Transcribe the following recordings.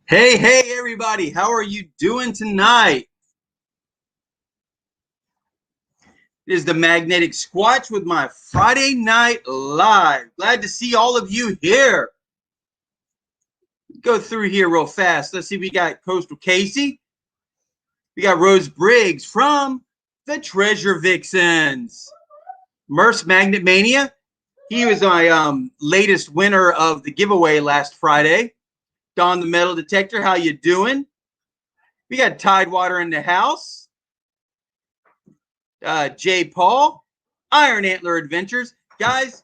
Hey, everybody. How are you doing tonight? It is the Magnetic Squatch with my Friday Night Live. Glad to see all of you here. Go through here real fast. Let's see. We got Coastal Casey. We got Rose Briggs from the Treasure Vixens. Merce Magnet Mania. He was my latest winner of the giveaway last Friday. Don the Metal Detector. How you doing? We got Tidewater in the house. Jay Paul, Iron Antler Adventures. Guys,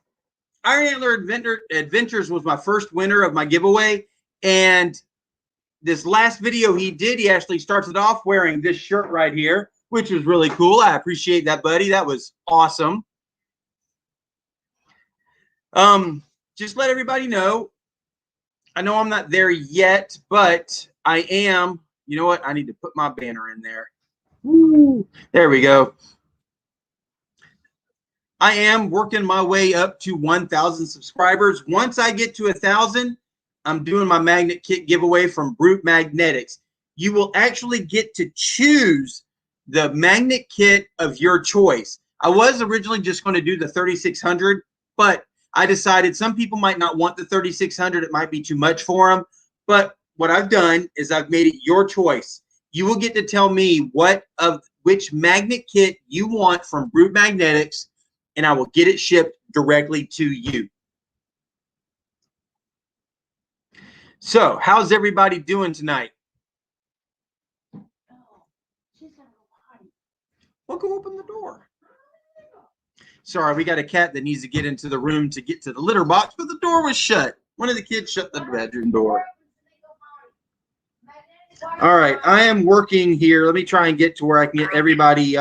Iron Antler Adventures was my first winner of my giveaway. And this last video he did, he actually starts it off wearing this shirt right here, which was really cool. I appreciate that, buddy. That was awesome. Just let everybody know, I know I'm not there yet, but I am. You know what? I need to put my banner in there. Woo. There we go. I am working my way up to 1,000 subscribers. Once I get to 1,000, I'm doing my magnet kit giveaway from Brute Magnetics. You will actually get to choose the magnet kit of your choice. I was originally just going to do the 3600, but I decided some people might not want the 3600. It might be too much for them. But what I've done is I've made it your choice. You will get to tell me which magnet kit you want from Brute Magnetics, and I will get it shipped directly to you. So, how's everybody doing tonight? Well, go open the door. Sorry, we got a cat that needs to get into the room to get to the litter box, but the door was shut. One of the kids shut the bedroom door. All right, I am working here. Let me try and get to where I can get everybody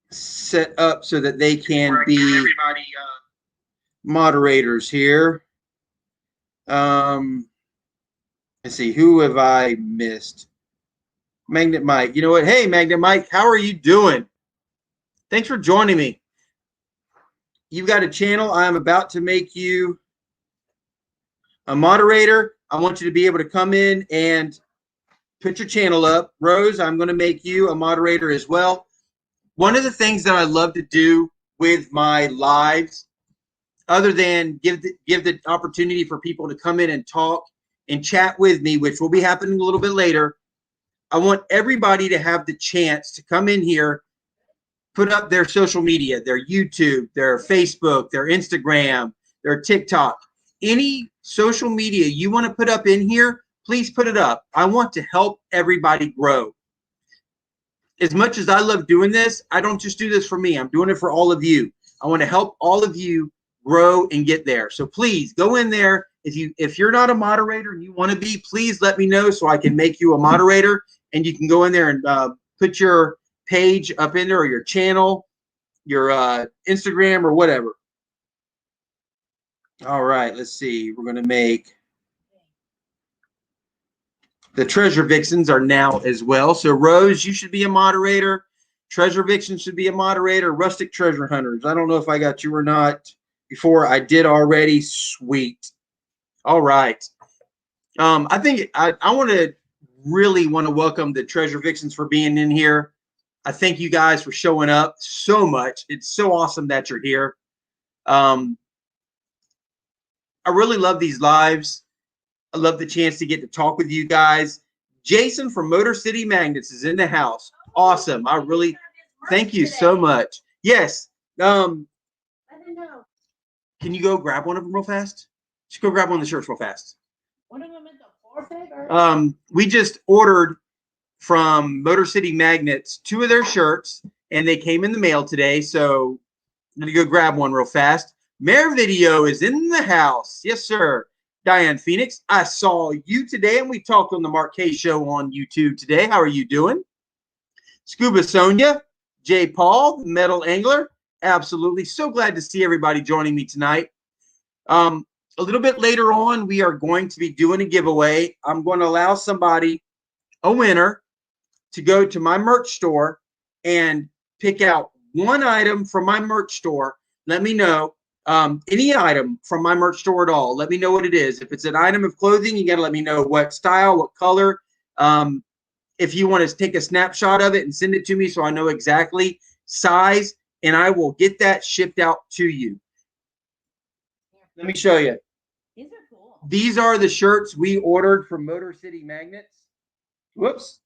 set up so that they can be moderators here. Let's see, who have I missed? Magnet Mike. You know what? Hey, Magnet Mike, how are you doing? Thanks for joining me. You've got a channel. I'm about to make you a moderator. I want you to be able to come in and put your channel up. Rose, I'm going to make you a moderator as well. One of the things that I love to do with my lives, other than give the opportunity for people to come in and talk and chat with me, which will be happening a little bit later, I want everybody to have the chance to come in here, put up their social media, their YouTube, their Facebook, their Instagram, their TikTok. Any social media you want to put up in here, please put it up. I want to help everybody grow. As much as I love doing this, I don't just do this for me. I'm doing it for all of you. I want to help all of you grow and get there. So please go in there. If you're not a moderator and you want to be, please let me know so I can make you a moderator, and you can go in there and put your page up in there, or your channel, your Instagram, or whatever. All right, let's see. We're going to make the Treasure Vixens are now as well. So Rose, you should be a moderator. Treasure Vixen should be a moderator. Rustic Treasure Hunters. I don't know if I got you or not before. I did already. Sweet. All right. I think I really want to welcome the Treasure Vixens for being in here. I thank you guys for showing up so much. It's so awesome that you're here. I really love these lives. I love the chance to get to talk with you guys. Jason from Motor City Magnets is in the house. Awesome. I really thank you so much. Yes. Can you go grab one of them real fast? Just go grab one of the shirts real fast. One of them in the forfeit? We just ordered from Motor City Magnets 2 of their shirts, and they came in the mail today. So I'm going to go grab one real fast. Mayor Video is in the house. Yes, sir. Diane Phoenix, I saw you today, and we talked on the Mark K Show on YouTube today. How are you doing? Scuba Sonia, Jay Paul, Metal Angler. Absolutely. So glad to see everybody joining me tonight. A little bit later on, we are going to be doing a giveaway. I'm going to allow somebody, a winner, to go to my merch store and pick out one item from my merch store. Let me know. Any item from my merch store at all, let me know what it is. If it's an item of clothing, you got to let me know what style, what color. If you want to take a snapshot of it and send it to me so I know exactly size, and I will get that shipped out to you. Let me show you. These are cool. These are the shirts we ordered from Motor City Magnets. Whoops.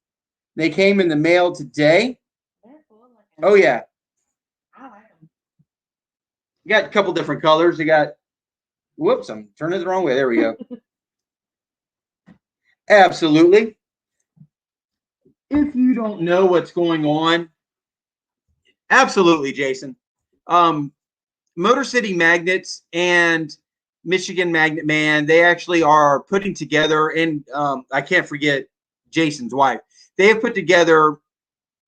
They came in the mail today. They're cool. Oh, yeah. I like them. You got a couple different colors. You got, whoops, I'm turning it the wrong way. There we go. Absolutely. If you don't know what's going on, absolutely, Jason. Motor City Magnets and Michigan Magnet Man, they actually are putting together, and I can't forget Jason's wife. They have put together,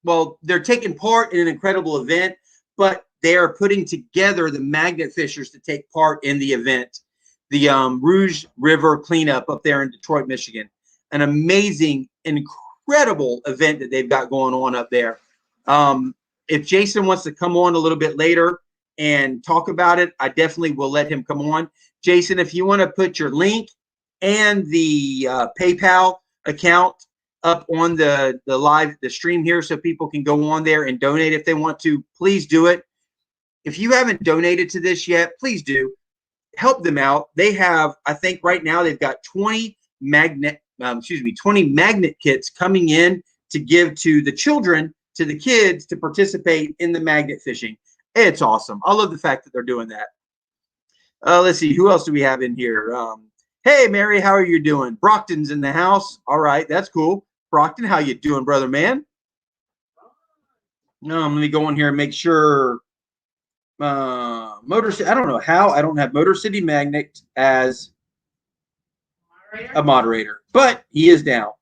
well, they're taking part in an incredible event, but they are putting together the magnet fishers to take part in the event, the Rouge River cleanup up there in Detroit, Michigan. An amazing, incredible event that they've got going on up there. If Jason wants to come on a little bit later and talk about it, I definitely will let him come on. Jason, if you want to put your link and the PayPal account up on the stream here so people can go on there and donate if they want to, please do it. If you haven't donated to this yet, please do. Help them out. They have, I think right now they've got 20 magnet kits coming in to give to the children, to the kids, to participate in the magnet fishing. It's awesome. I love the fact that they're doing that. Let's see, who else do we have in here? Hey, Mary, how are you doing? Brockton's in the house. All right, that's cool. Brockton, how you doing, brother man? Let me go in here and make sure. Motor City, I don't know how I don't have Motor City Magnet as a moderator, but he is now.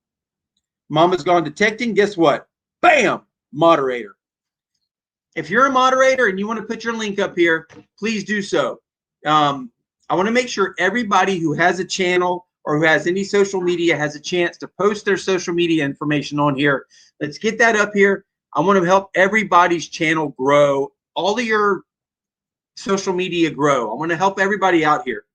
Mama's gone detecting. Guess what? Bam! Moderator. If you're a moderator and you want to put your link up here, please do so. I want to make sure everybody who has a channel or who has any social media has a chance to post their social media information on here. Let's get that up here. I want to help everybody's channel grow, all of your social media grow. I want to help everybody out here.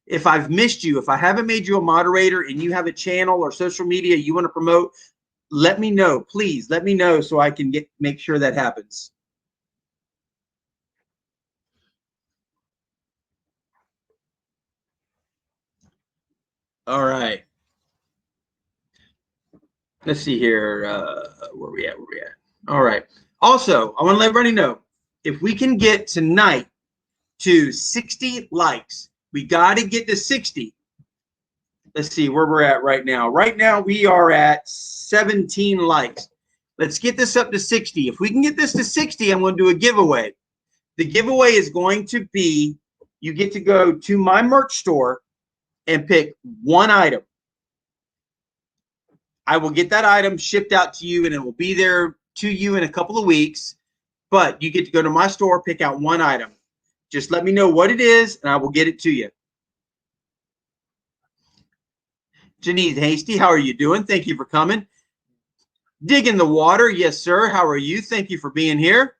If I've missed you, if I haven't made you a moderator and you have a channel or social media you want to promote, let me know. Please let me know so I can make sure that happens. All right. Let's see here. Where we at? All right. Also, I want to let everybody know, if we can get tonight to 60 likes, we got to get to 60. Let's see where we're at right now. Right now, we are at 17 likes. Let's get this up to 60. If we can get this to 60, I'm going to do a giveaway. The giveaway is going to be, you get to go to my merch store and pick one item. I will get that item shipped out to you, and it will be there to you in a couple of weeks. But you get to go to my store, pick out one item. Just let me know what it is, and I will get it to you. Janice Hasty, how are you doing? Thank you for coming. Dig in the water. Yes, sir. How are you? Thank you for being here.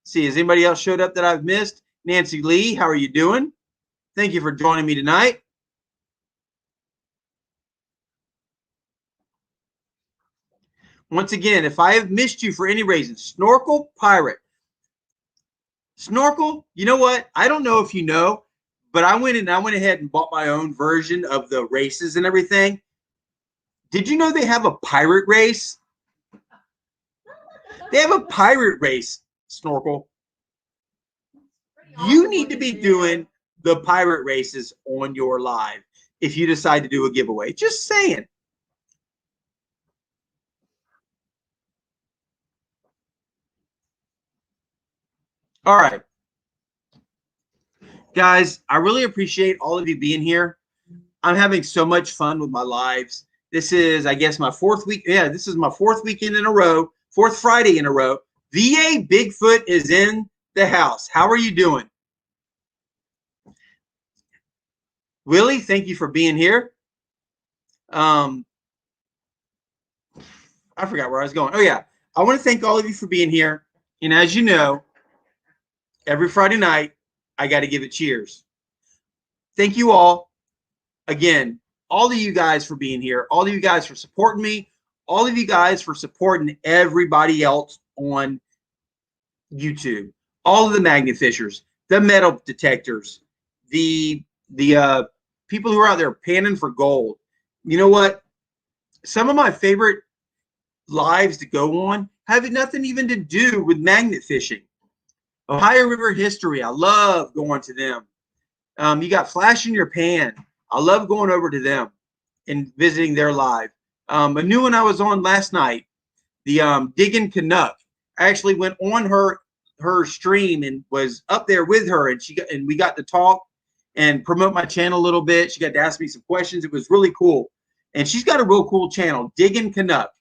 See, has anybody else showed up that I've missed? Nancy Lee, how are you doing? Thank you for joining me tonight. Once again, if I have missed you for any reason, Snorkel Pirate. Snorkel, you know what? I don't know if you know, but I went ahead and bought my own version of the races and everything. Did you know they have a pirate race? They have a pirate race, Snorkel. You need to be doing the pirate races on your live if you decide to do a giveaway. Just saying. All right. Guys, I really appreciate all of you being here. I'm having so much fun with my lives. This is, I guess, my fourth week. Yeah, this is my fourth weekend in a row, fourth Friday in a row. VA Bigfoot is in the house. How are you doing? Willie, thank you for being here. I forgot where I was going. Oh, yeah. I want to thank all of you for being here. And as you know, every Friday night, I got to give it cheers. Thank you all. Again, all of you guys for being here. All of you guys for supporting me. All of you guys for supporting everybody else on YouTube. All of the magnet fishers, the metal detectors, the people who are out there panning for gold. You know what? Some of my favorite lives to go on have nothing even to do with magnet fishing. Ohio River history. I love going to them. You got Flash in Your Pan. I love going over to them and visiting their live. A new one I was on last night, the Digging Canuck. I actually went on her stream and was up there with her, and we got to talk and promote my channel a little bit. She got to ask me some questions. It was really cool. And she's got a real cool channel, Digging Canuck.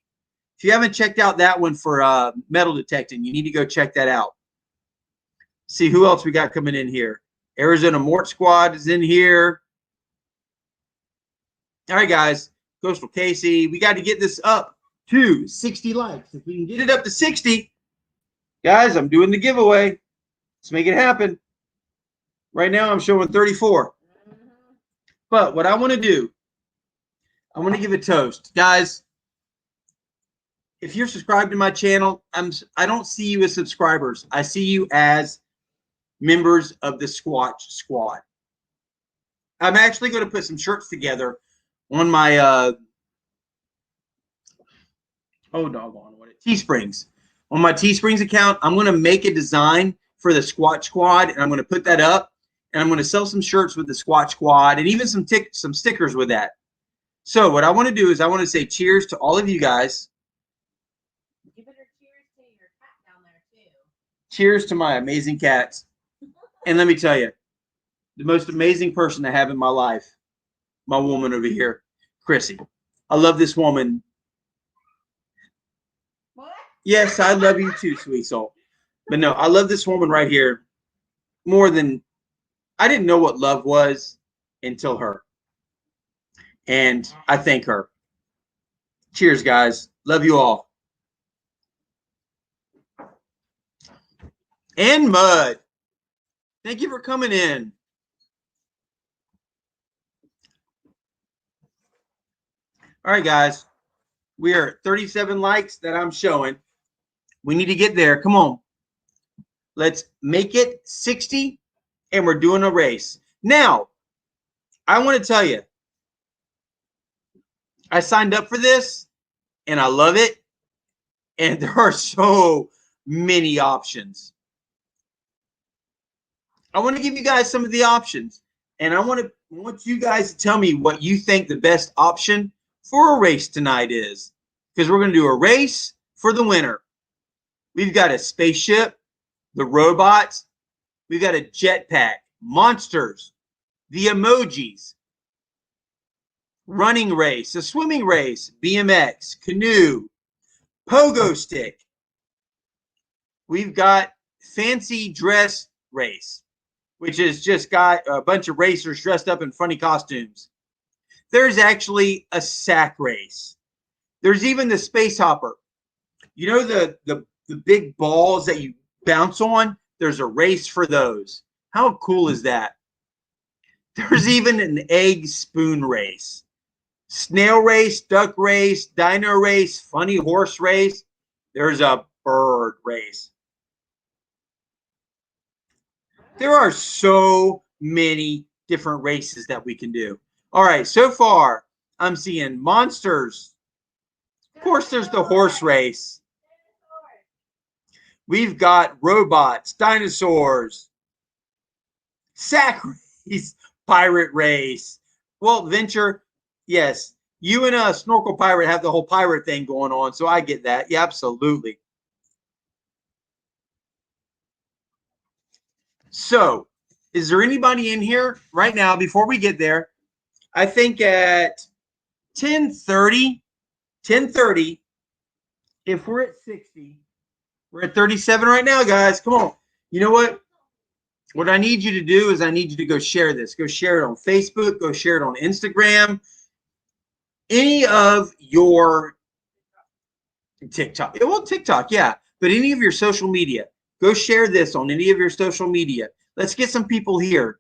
If you haven't checked out that one for metal detecting, you need to go check that out. See who else we got coming in here. Arizona Mort Squad is in here. All right, guys. Coastal Casey. We got to get this up to 60 likes. If we can get it up to 60, guys, I'm doing the giveaway. Let's make it happen. Right now, I'm showing 34. But what I want to do, I want to give a toast. Guys, if you're subscribed to my channel, I don't see you as subscribers. I see you as members of the Squatch Squad. I'm actually going to put some shirts together on my Teesprings. On my Teesprings account, I'm going to make a design for the Squatch Squad, and I'm going to put that up, and I'm going to sell some shirts with the Squatch Squad, and even some stickers with that. So what I want to do is I want to say cheers to all of you guys. Give it a cheers to your cat down there too. Cheers to my amazing cats. And let me tell you, the most amazing person I have in my life, my woman over here, Chrissy. I love this woman. What? Yes, I love you too, sweet soul. But no, I love this woman right here more than I didn't know what love was until her. And I thank her. Cheers, guys. Love you all. And Mud. Thank you for coming in. All right, guys. We are at 37 likes that I'm showing. We need to get there. Come on. Let's make it 60, and we're doing a race. Now, I want to tell you, I signed up for this, and I love it. And there are so many options. I want to give you guys some of the options, and I want you guys to tell me what you think the best option for a race tonight is, because we're going to do a race for the winner. We've got a spaceship, the robots, we've got a jetpack, monsters, the emojis, running race, a swimming race, BMX, canoe, pogo stick. We've got fancy dress race, which has just got a bunch of racers dressed up in funny costumes. There's actually a sack race. There's even the space hopper. You know the big balls that you bounce on? There's a race for those. How cool is that? There's even an egg spoon race. Snail race, duck race, dino race, funny horse race. There's a bird race. There are so many different races that we can do. All right, so far, I'm seeing monsters. Of course, there's the horse race. We've got robots, dinosaurs, sack race, pirate race. Well, Venture, yes, you and a Snorkel Pirate have the whole pirate thing going on, so I get that. Yeah, absolutely. So, is there anybody in here right now before we get there? I think at 10:30, if we're at 60, we're at 37 right now, guys. Come on. You know what? What I need you to do is I need you to go share this. Go share it on Facebook. Go share it on Instagram. Any of your TikTok. Well, TikTok, yeah. But any of your social media. Go share this on any of your social media. Let's get some people here.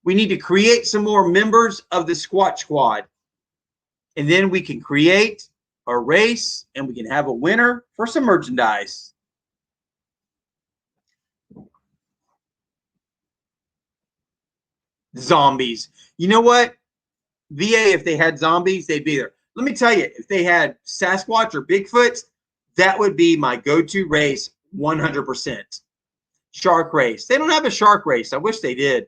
We need to create some more members of the Squatch Squad. And then we can create a race and we can have a winner for some merchandise. Zombies. You know what? VA, if they had zombies, they'd be there. Let me tell you, if they had Sasquatch or Bigfoot, that would be my go-to race 100%. Shark race. They don't have a shark race. I wish they did.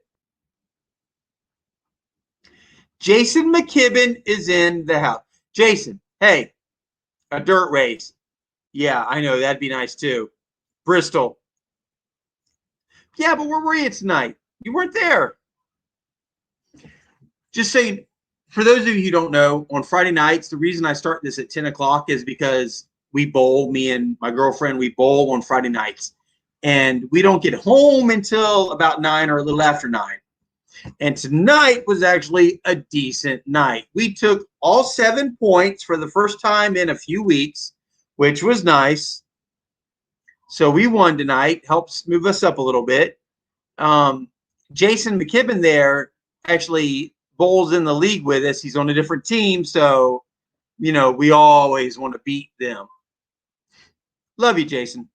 Jason McKibben is in the house. Jason, hey, a dirt race. Yeah, I know. That'd be nice too. Bristol. Yeah, but where were you tonight? You weren't there. Just saying, for those of you who don't know, on Friday nights, the reason I start this at 10 o'clock is because we bowl, me and my girlfriend, we bowl on Friday nights. And we don't get home until about 9 or a little after 9. And tonight was actually a decent night. We took all 7 points for the first time in a few weeks, which was nice. So we won tonight, helps move us up a little bit. Jason McKibben there actually bowls in the league with us. He's on a different team, so, you know, we always want to beat them. Love you, Jason.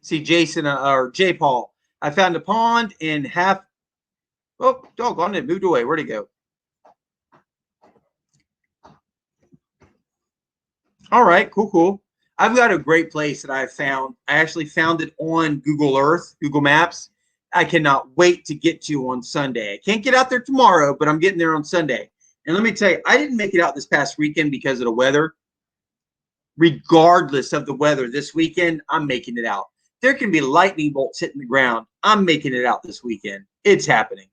See, Jason or J. Paul, I found a pond in half. Oh, doggone it, moved away. Where'd he go? All right, cool. I've got a great place that I've found. I actually found it on Google Earth, Google Maps. I cannot wait to get to on Sunday. I can't get out there tomorrow, but I'm getting there on Sunday. And let me tell you, I didn't make it out this past weekend because of the weather. Regardless of the weather, this weekend, I'm making it out. There can be lightning bolts hitting the ground. I'm making it out this weekend. It's happening.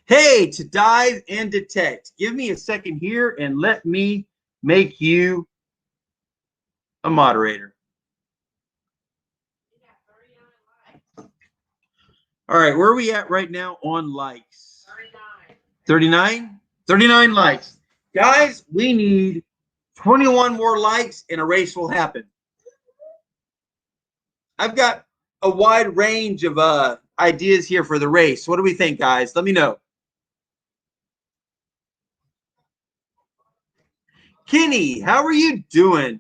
Hey, to dive and detect. Give me a second here and let me make you a moderator. All right, where are we at right now on likes? 39? 39 likes. Guys, we need 21 more likes and a race will happen. I've got a wide range of ideas here for the race. What do we think, guys? Let me know. Kenny, how are you doing?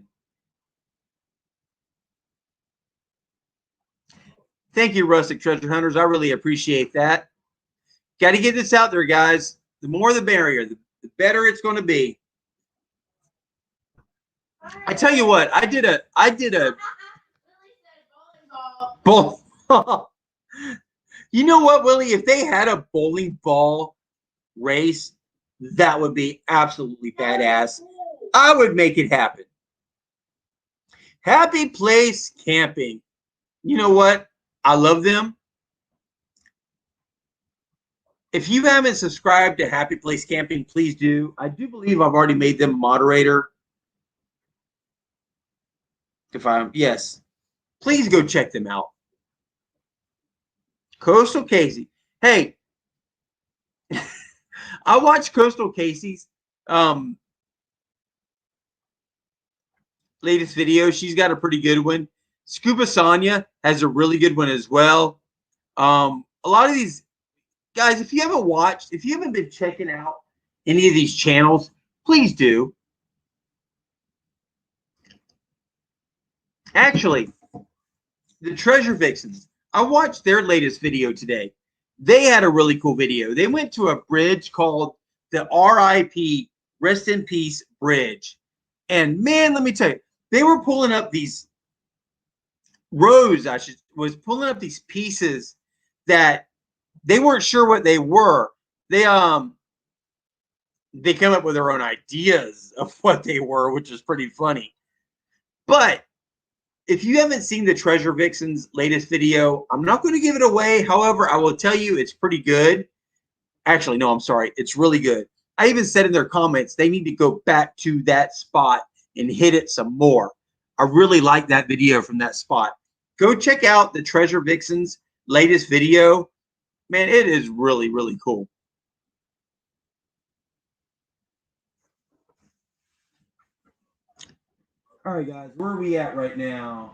Thank you, Rustic Treasure Hunters. I really appreciate that. Got to get this out there, guys. The more the merrier. The better it's going to be. I tell you what, I did a bowling ball. You know what, Willie? If they had a bowling ball race, that would be absolutely badass. I would make it happen. Happy Place Camping. You know what? I love them. If you haven't subscribed to Happy Place Camping, please do. I do believe I've already made them moderator. Yes. Please go check them out. Coastal Casey. Hey, I watched Coastal Casey's latest video. She's got a pretty good one. Scuba Sonia has a really good one as well. A lot of these guys, if you haven't been checking out any of these channels, please do. Actually, the Treasure Vixens, I watched their latest video today. They had a really cool video. They went to a bridge called the RIP, Rest in Peace Bridge. And man, let me tell you, they were pulling up these was pulling up these pieces that they weren't sure what they were. They come up with their own ideas of what they were, which is pretty funny. But if you haven't seen the Treasure Vixens latest video, I'm not going to give it away. However, I will tell you it's pretty good. Actually, no, I'm sorry. It's really good. I even said in their comments, they need to go back to that spot and hit it some more. I really like that video from that spot. Go check out the Treasure Vixens latest video. Man, it is really, really cool. All right, guys, where are we at right now?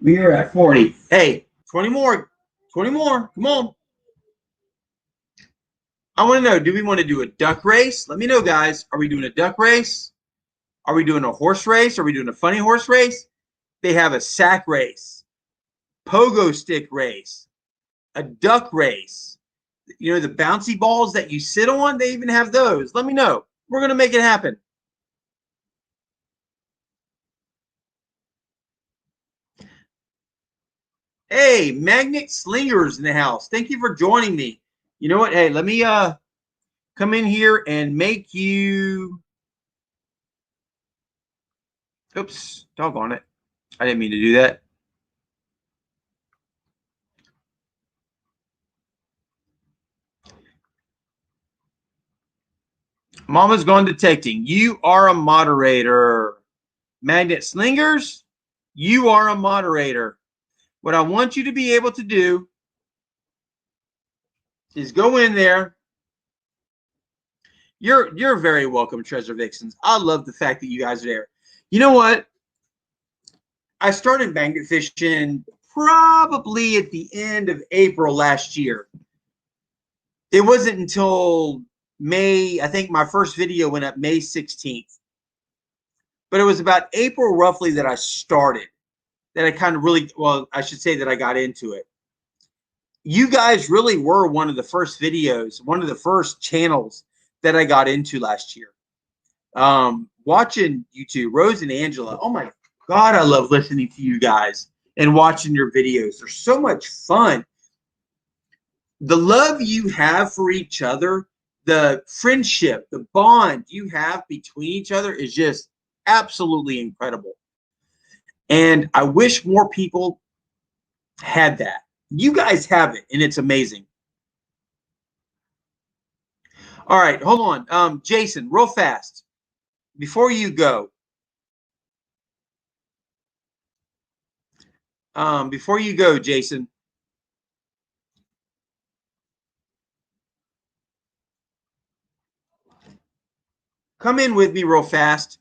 We are at 40. Hey, 20 more. 20 more. Come on. I want to know, do we want to do a duck race? Let me know, guys. Are we doing a duck race? Are we doing a horse race? Are we doing a funny horse race? They have a sack race, pogo stick race, a duck race. You know, the bouncy balls that you sit on, they even have those. Let me know. We're going to make it happen. Hey, Magnet Slingers in the house. Thank you for joining me. You know what? Hey, let me come in here and make you. Oops, doggone it. I didn't mean to do that. Mama's gone detecting. You are a moderator. Magnet Slingers, you are a moderator. What I want you to be able to do is go in there. You're very welcome, Treasure Vixens. I love the fact that you guys are there. You know what? I started magnet fishing probably at the end of April last year. It wasn't until May, I think my first video went up May 16th. But it was about April roughly that I started, that I kind of really, well, I should say that I got into it. You guys really were one of the first videos, one of the first channels that I got into last year. Watching you two, Rose and Angela, oh my God, I love listening to you guys and watching your videos. They're so much fun. The love you have for each other, the friendship, the bond you have between each other is just absolutely incredible. And I wish more people had that. You guys have it, and it's amazing. All right, hold on. Jason, real fast, before you go, Jason, come in with me real fast.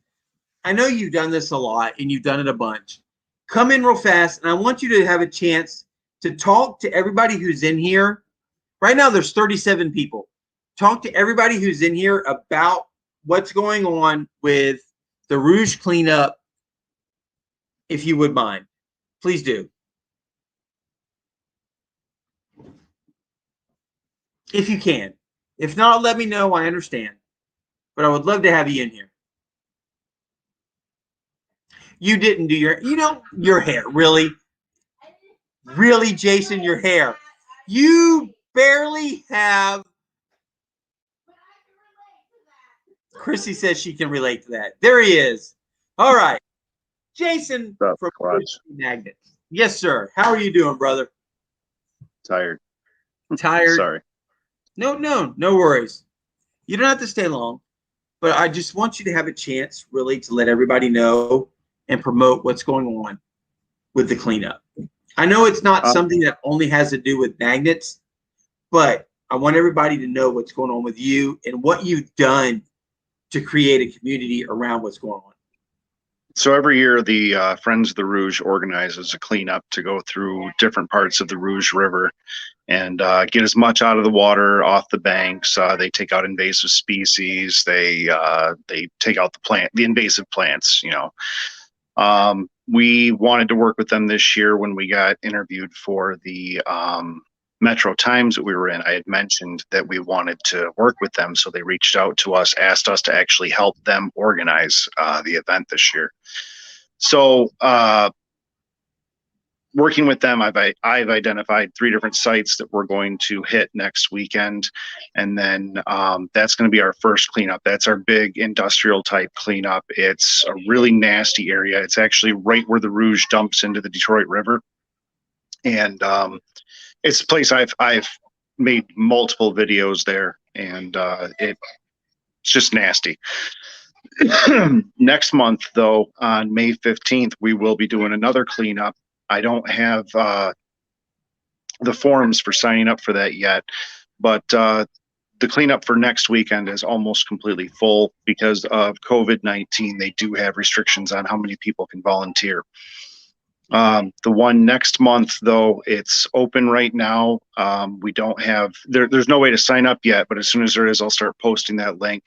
I know you've done this a lot, and you've done it a bunch. Come in real fast, and I want you to have a chance to talk to everybody who's in here. Right now, there's 37 people. Talk to everybody who's in here about what's going on with the Rouge cleanup, if you would mind. Please do. If you can. If not, let me know. I understand. But I would love to have you in here. You didn't do your hair. Really? Really, Jason, your hair. You barely have. Chrissy says she can relate to that. There he is. All right. Jason from Magnets. Yes, sir. How are you doing, brother? Tired. Tired? Sorry. No worries. You don't have to stay long, but I just want you to have a chance really to let everybody know and promote what's going on with the cleanup. I know it's not something that only has to do with magnets, but I want everybody to know what's going on with you and what you've done to create a community around what's going on. So every year, the Friends of the Rouge organizes a cleanup to go through different parts of the Rouge River and get as much out of the water, off the banks. They take out invasive species. They take out the invasive plants. We wanted to work with them this year when we got interviewed for the Metro Times that we were in. I had mentioned that we wanted to work with them, so they reached out to us, asked us to actually help them organize the event this year. So working with them, I've identified 3 different sites that we're going to hit next weekend, and then that's going to be our first cleanup. That's our big industrial type cleanup. It's a really nasty area. It's actually right where the Rouge dumps into the Detroit River, and it's a place I've made multiple videos there, and it's just nasty. Next month, though, on May 15th, we will be doing another cleanup. I don't have the forums for signing up for that yet, but the cleanup for next weekend is almost completely full because of COVID-19. They do have restrictions on how many people can volunteer. The one next month, though, it's open right now. We don't have there's no way to sign up yet, but as soon as there is, I'll start posting that link.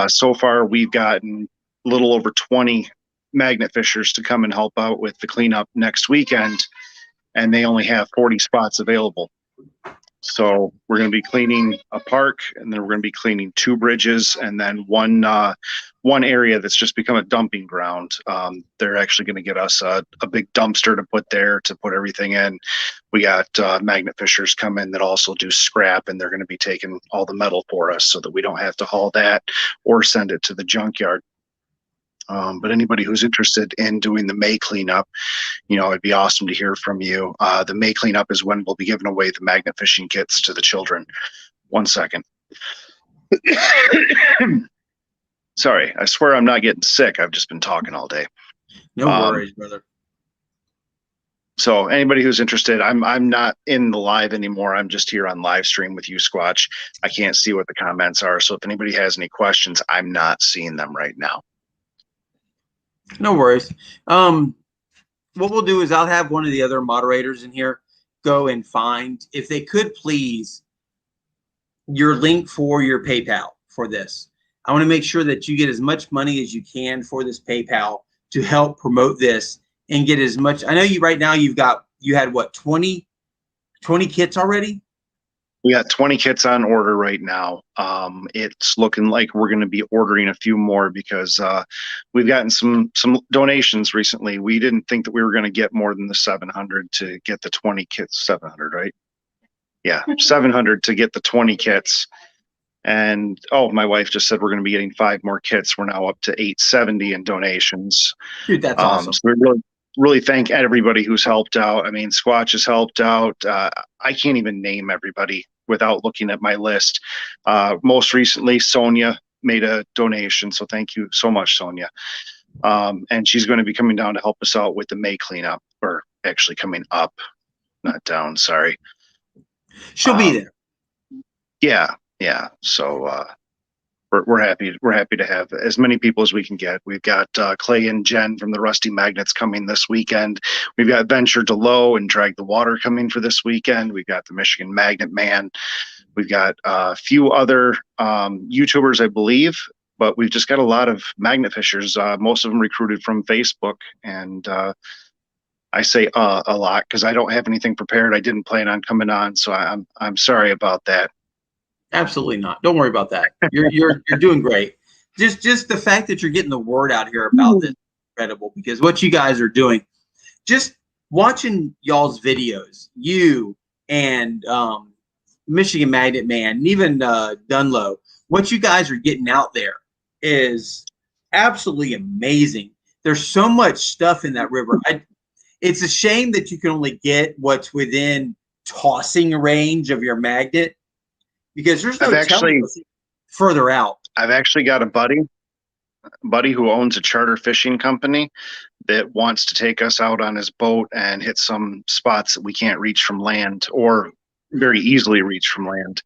So far, we've gotten a little over 20 magnet fishers to come and help out with the cleanup next weekend, and they only have 40 spots available. So we're going to be cleaning a park, and then we're going to be cleaning 2 bridges, and then one area that's just become a dumping ground. They're actually going to get us a big dumpster to put there to put everything in. We got magnet fishers come in that also do scrap, and they're going to be taking all the metal for us so that we don't have to haul that or send it to the junkyard. But anybody who's interested in doing the May cleanup, it'd be awesome to hear from you. The May cleanup is when we'll be giving away the magnet fishing kits to the children. 1 second. Sorry, I swear I'm not getting sick. I've just been talking all day. No worries, brother. So anybody who's interested, I'm not in the live anymore. I'm just here on live stream with you, Squatch. I can't see what the comments are. So if anybody has any questions, I'm not seeing them right now. No worries. What we'll do is I'll have one of the other moderators in here go and find, if they could please, your link for your PayPal for this. I want to make sure that you get as much money as you can for this PayPal to help promote this and get as much. I know you right now you had what, 20 kits already? We got 20 kits on order right now. It's looking like we're going to be ordering a few more because we've gotten some donations recently. We didn't think that we were going to get more than the 700 to get the 20 kits. 700, right? Yeah, 700 to get the 20 kits. And my wife just said we're going to be getting 5 more kits. We're now up to 870 in donations. Dude, that's awesome. So we really thank everybody who's helped out. I mean, Squatch has helped out. I can't even name everybody without looking at my list. Most recently, Sonia made a donation. So thank you so much, Sonia. And she's going to be coming down to help us out with the May cleanup, or actually coming up, not down. Sorry. She'll be there. Yeah. So we're happy to have as many people as we can get. We've got Clay and Jen from the Rusty Magnets coming this weekend. We've got Venture Delow and Drag the Water coming for this weekend. We've got the Michigan Magnet Man. We've got a few other YouTubers, I believe, but we've just got a lot of magnet fishers. Most of them recruited from Facebook, and I say a lot because I don't have anything prepared. I didn't plan on coming on, so I'm sorry about that. Absolutely not. Don't worry about that. You're doing great. Just the fact that you're getting the word out here about this is incredible, because what you guys are doing, just watching y'all's videos, you and Michigan Magnet Man, and even Dunlow, what you guys are getting out there is absolutely amazing. There's so much stuff in that river. It's a shame that you can only get what's within tossing range of your magnet, because there's no telling further out. I've actually got a buddy who owns a charter fishing company that wants to take us out on his boat and hit some spots that we can't reach from land, or very easily reach from land.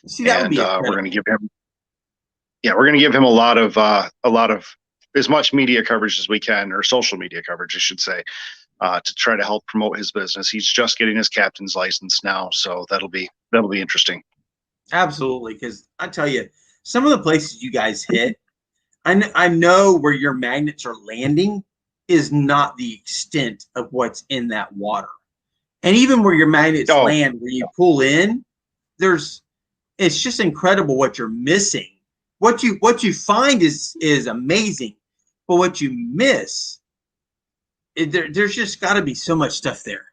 See, that would be we're going to give him, a lot of as much media coverage as we can, or social media coverage, I should say, to try to help promote his business. He's just getting his captain's license now, so that'll be interesting. Absolutely, because I tell you, some of the places you guys hit, I know where your magnets are landing is not the extent of what's in that water. And even where your magnets land, where you pull in, it's just incredible what you're missing. What you find is amazing, but what you miss, there's just got to be so much stuff there.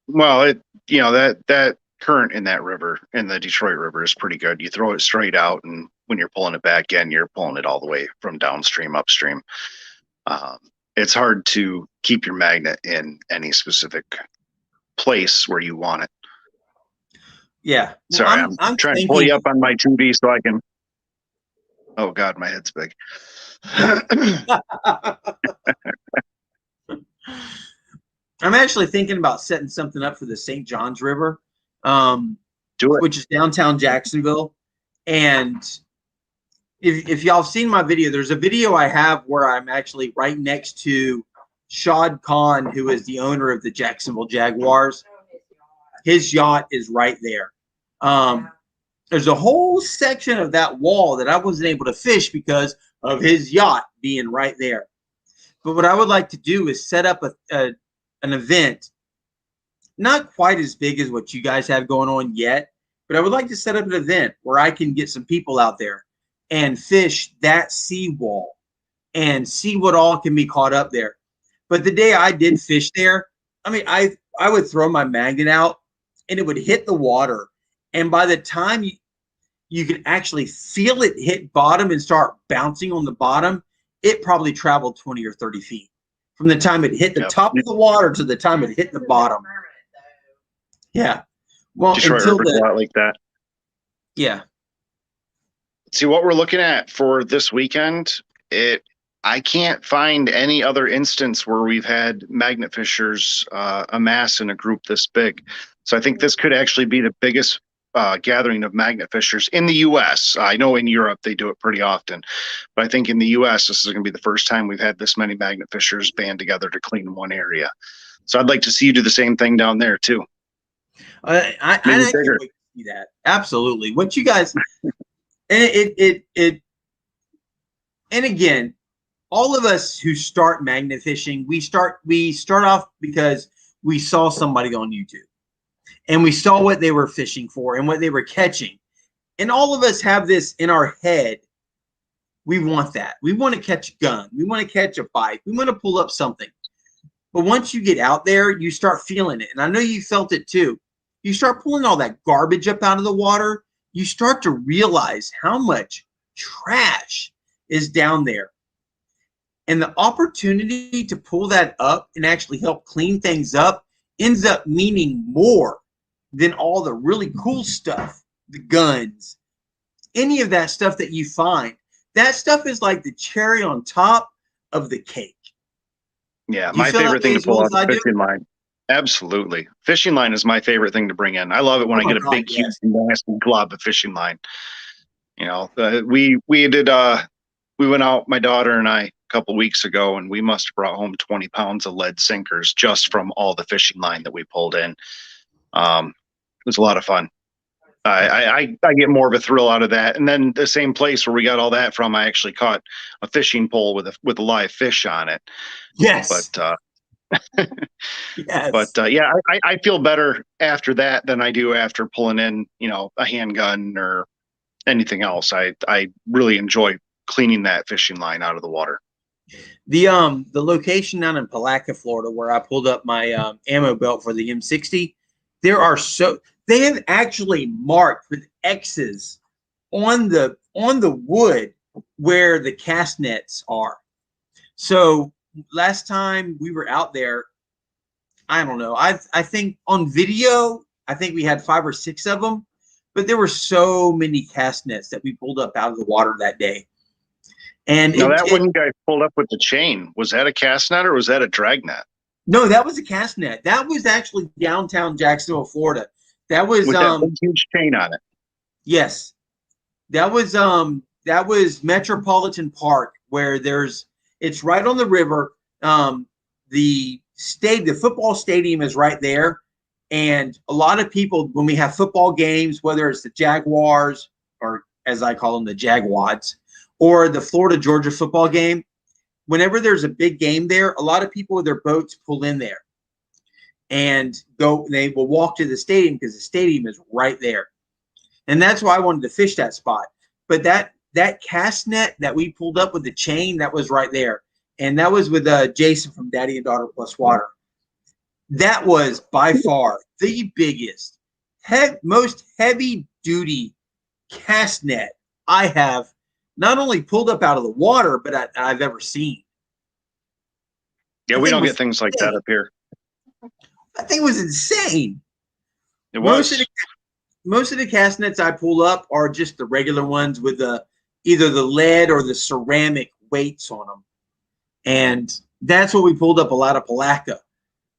Well, that current in that river, in the Detroit River, is pretty good. You throw it straight out, and when you're pulling it back in, you're pulling it all the way from downstream, upstream. It's hard to keep your magnet in any specific place where you want it. Yeah. Sorry, I'm trying to pull you up on my TV so I can. Oh God, my head's big. I'm actually thinking about setting something up for the St. Johns River, Do it. which is downtown Jacksonville. And if y'all have seen my video, there's a video I have where I'm actually right next to Shad Khan, who is the owner of the Jacksonville Jaguars. His yacht is right there. There's a whole section of that wall that I wasn't able to fish because of his yacht being right there. But what I would like to do is set up an event, not quite as big as what you guys have going on yet, but I would like to set up an event where I can get some people out there and fish that seawall and see what all can be caught up there. But the day I did fish there, I mean, I would throw my magnet out and it would hit the water. And by the time you can actually feel it hit bottom and start bouncing on the bottom, it probably traveled 20 or 30 feet from the time it hit the top of the water to the time it hit the bottom. Yeah. Well, Detroit River's a lot like that. Yeah. See what we're looking at for this weekend. I can't find any other instance where we've had magnet fishers amass in a group this big. So I think this could actually be the biggest gathering of magnet fishers in the U.S. I know in Europe they do it pretty often, but I think in the U.S. this is going to be the first time we've had this many magnet fishers band together to clean one area. So I'd like to see you do the same thing down there too. I can't wait to see that. Absolutely. What you guys, and again, all of us who start magnet fishing, we start off because we saw somebody on YouTube and we saw what they were fishing for and what they were catching. And all of us have this in our head. We want that. We want to catch a gun. We want to catch a bite. We want to pull up something. But once you get out there, you start feeling it. And I know you felt it too. You start pulling all that garbage up out of the water. You start to realize how much trash is down there. And the opportunity to pull that up and actually help clean things up ends up meaning more than all the really cool stuff, the guns, any of that stuff that you find. That stuff is like the cherry on top of the cake. Yeah, my favorite thing to pull out is fishing line. Absolutely. Fishing line is my favorite thing to bring in. I love it when I get a big, huge, nasty glob of fishing line. You know, we went out, my daughter and I, a couple weeks ago, and we must have brought home 20 pounds of lead sinkers just from all the fishing line that we pulled in. It was a lot of fun. I get more of a thrill out of that. And then the same place where we got all that from, I actually caught a fishing pole with a live fish on it. Yes. But yes. But yeah, I feel better after that than I do after pulling in, you know, a handgun or anything else. I really enjoy cleaning that fishing line out of the water. The location down in Palatka, Florida, where I pulled up my ammo belt for the M60, they have actually marked with X's on the wood where the cast nets are. So last time we were out there, I don't know. I think on video, I think we had 5 or 6 of them, but there were so many cast nets that we pulled up out of the water that day. And now that one you guys pulled up with the chain, was that a cast net or was that a drag net? No, that was a cast net. That was actually downtown Jacksonville, Florida. That was with that big, huge chain on it. Yes, that was Metropolitan Park, where it's right on the river. The football stadium is right there, and a lot of people, when we have football games, whether it's the Jaguars or as I call them, the Jagwads, or the Florida-Georgia football game, whenever there's a big game there, a lot of people with their boats pull in there and they will walk to the stadium because the stadium is right there. And that's why I wanted to fish that spot. But that cast net that we pulled up with the chain, that was right there. And that was with Jason from Daddy and Daughter Plus Water. That was by far the biggest, most heavy-duty cast net I have not only pulled up out of the water, but I've ever seen. Yeah, we don't get things like that up here. That thing was insane. It was. Most of the cast nets I pull up are just the regular ones with either the lead or the ceramic weights on them. And that's what we pulled up a lot of Palatka.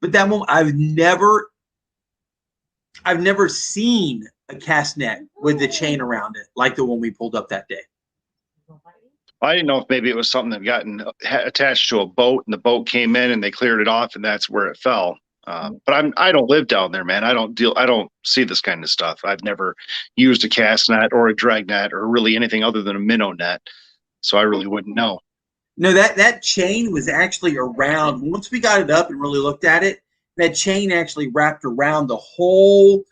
But that one, I've never I've never seen a cast net with the chain around it like the one we pulled up that day. I didn't know if maybe it was something that gotten attached to a boat and the boat came in and they cleared it off and that's where it fell. But I don't live down there, man. I don't see this kind of stuff. I've never used a cast net or a drag net or really anything other than a minnow net. So I really wouldn't know. No, that chain was actually around. Once we got it up and really looked at it, that chain actually wrapped around the whole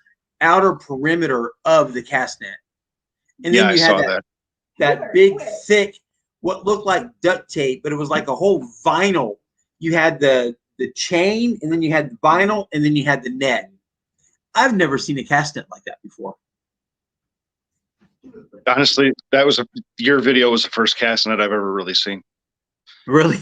outer perimeter of the cast net. And then you had that big, thick, what looked like duct tape, but it was like a whole vinyl. You had the chain, and then you had the vinyl, and then you had the net. I've never seen a cast net like that before. Honestly, your video was the first cast net I've ever really seen. Really?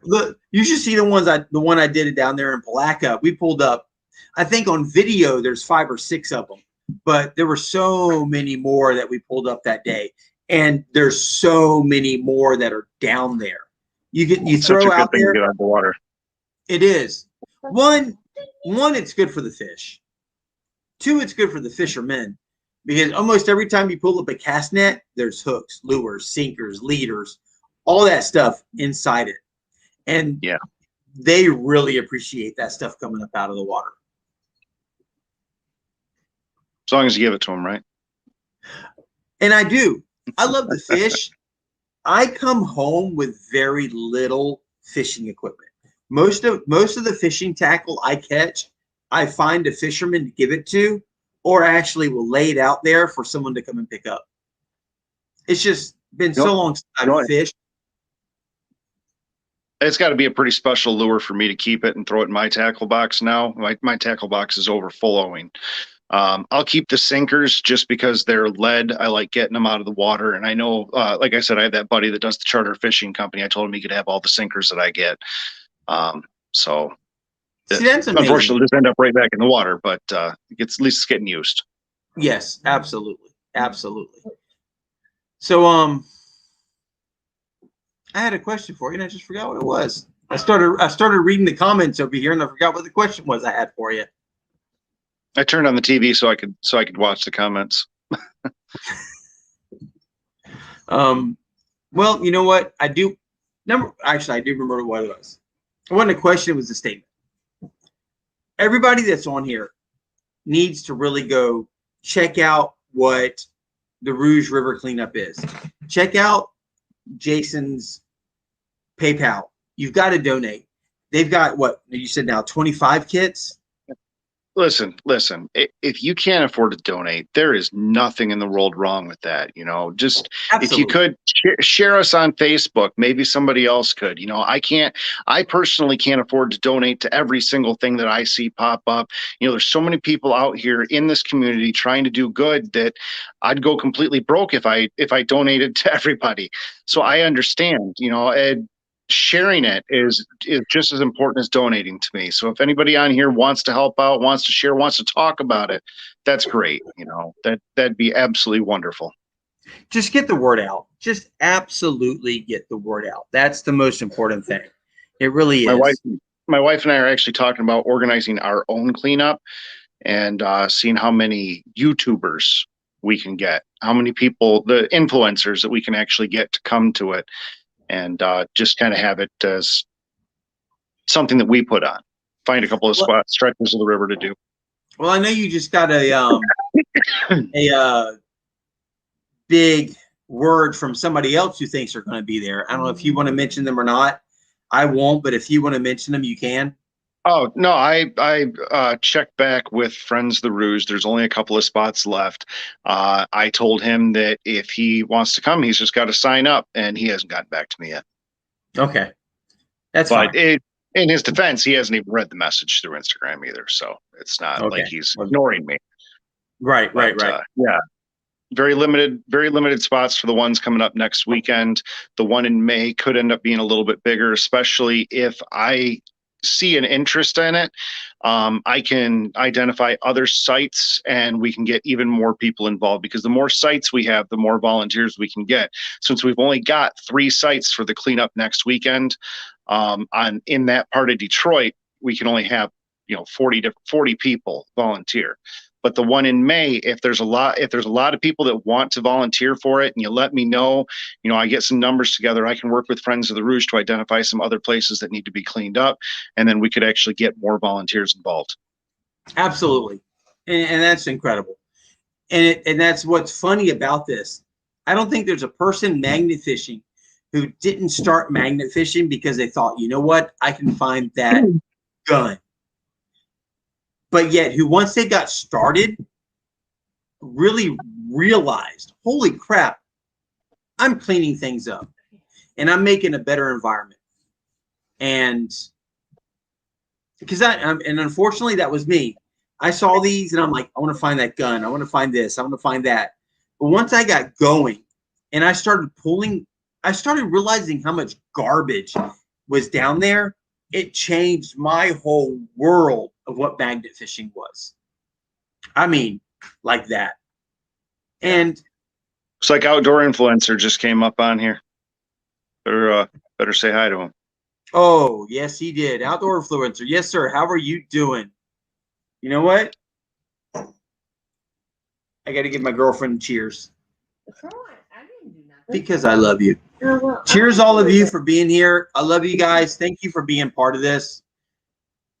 Look, you should see the one I did it down there in Palaca. We pulled up. I think on video there's 5 or 6 of them, but there were so many more that we pulled up that day, and there's so many more that are down there. You throw out there. Get out the water. It is one. It's good for the fish. 2, it's good for the fishermen, because almost every time you pull up a cast net, there's hooks, lures, sinkers, leaders, all that stuff inside it. And yeah, they really appreciate that stuff coming up out of the water. As long as you give it to them, right? And I do. I love the fish. I come home with very little fishing equipment. Most of the fishing tackle I catch, I find a fisherman to give it to, or actually will lay it out there for someone to come and pick up. It's just been so long since I've fished. It's got to be a pretty special lure for me to keep it and throw it in my tackle box now. My tackle box is overflowing. I'll keep the sinkers just because they're lead. I like getting them out of the water. And I know, like I said, I have that buddy that does the charter fishing company. I told him he could have all the sinkers that I get. So see, that's amazing. Unfortunately, just end up right back in the water, but at least it's getting used. Yes, absolutely. Absolutely. So, I had a question for you, and I just forgot what it was. I started reading the comments over here, and I forgot what the question was I had for you. I turned on the TV so I could watch the comments. Well, you know what? I do remember what it was. It wasn't a question, it was a statement. Everybody that's on here needs to really go check out what the Rouge River cleanup is. Check out Jason's PayPal. You've got to donate. They've got, what you said now, 25 kits? Listen, if you can't afford to donate, there is nothing in the world wrong with that. Just Absolutely. If you could share us on Facebook, maybe somebody else could. I personally can't afford to donate to every single thing that I see pop up. There's so many people out here in this community trying to do good that I'd go completely broke if I donated to everybody. So I understand, and sharing it is just as important as donating to me. So if anybody on here wants to help out, wants to share, wants to talk about it, that's great. That'd be absolutely wonderful. Just get the word out. Just absolutely get the word out. That's the most important thing. It really is. My wife and I are actually talking about organizing our own cleanup and seeing how many YouTubers we can get, how many people, the influencers that we can actually get to come to it. And just kind of have it as something that we put on. Find a couple of stretches of the river to do. Well, I know you just got a big word from somebody else who thinks they're going to be there. I don't know if you want to mention them or not. I won't, but if you want to mention them, you can. Oh, no, I checked back with Friends of the Rouge. There's only a couple of spots left. I told him that if he wants to come, he's just got to sign up, and he hasn't gotten back to me yet. Okay. That's fine. In his defense, he hasn't even read the message through Instagram either, so it's not like he's ignoring me. Right. Yeah. Very limited spots for the ones coming up next weekend. The one in May could end up being a little bit bigger, especially if I see an interest in it. I can identify other sites and we can get even more people involved, because the more sites we have, the more volunteers we can get. Since we've only got 3 sites for the cleanup next weekend, in that part of Detroit, we can only have 40 people volunteer. But the one in May, if there's a lot of people that want to volunteer for it, and you let me know, I get some numbers together. I can work with Friends of the Rouge to identify some other places that need to be cleaned up, and then we could actually get more volunteers involved. Absolutely, and that's incredible. And that's what's funny about this. I don't think there's a person magnet fishing who didn't start magnet fishing because they thought, you know what, I can find that gun. But yet, who once they got started, really realized, holy crap, I'm cleaning things up and I'm making a better environment. And because and unfortunately, that was me. I saw these and I'm like, I want to find that gun. I want to find this. I want to find that. But once I got going and I started pulling, I started realizing how much garbage was down there. It changed my whole world of what magnet fishing was. I mean, like that. And it's like Outdoor Influencer just came up on here. Better say hi to him. Oh, yes, he did. Outdoor Influencer. Yes, sir. How are you doing? You know what? I got to give my girlfriend cheers. What's wrong? I didn't do nothing. Because I love you. Oh, well, Cheers, all of you, for being here. I love you guys. Thank you for being part of this.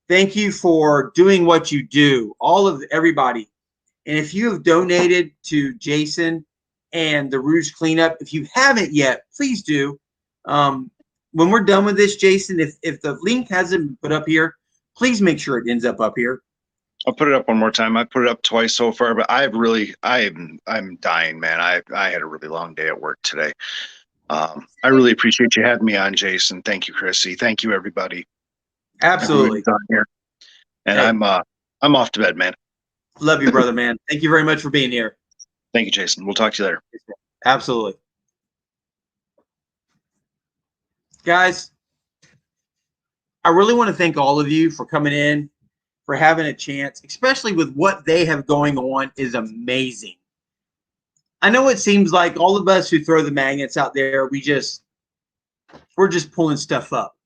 Thank you for doing what you do, everybody. And if you have donated to Jason and the Rouge cleanup, if you haven't yet, please do. When we're done with this, Jason, if the link hasn't been put up here, please make sure it ends up here. I'll put it up one more time. I put it up twice so far, but I'm dying, man. I had a really long day at work today. I really appreciate you having me on, Jason. Thank you, Chrissy. Thank you, everybody. Absolutely. On here. And hey, I'm off to bed, man. Love you, brother, man. Thank you very much for being here. Thank you, Jason. We'll talk to you later. Absolutely. Guys, I really want to thank all of you for coming in, for having a chance, especially with what they have going on is amazing. I know it seems like all of us who throw the magnets out there, we're just pulling stuff up.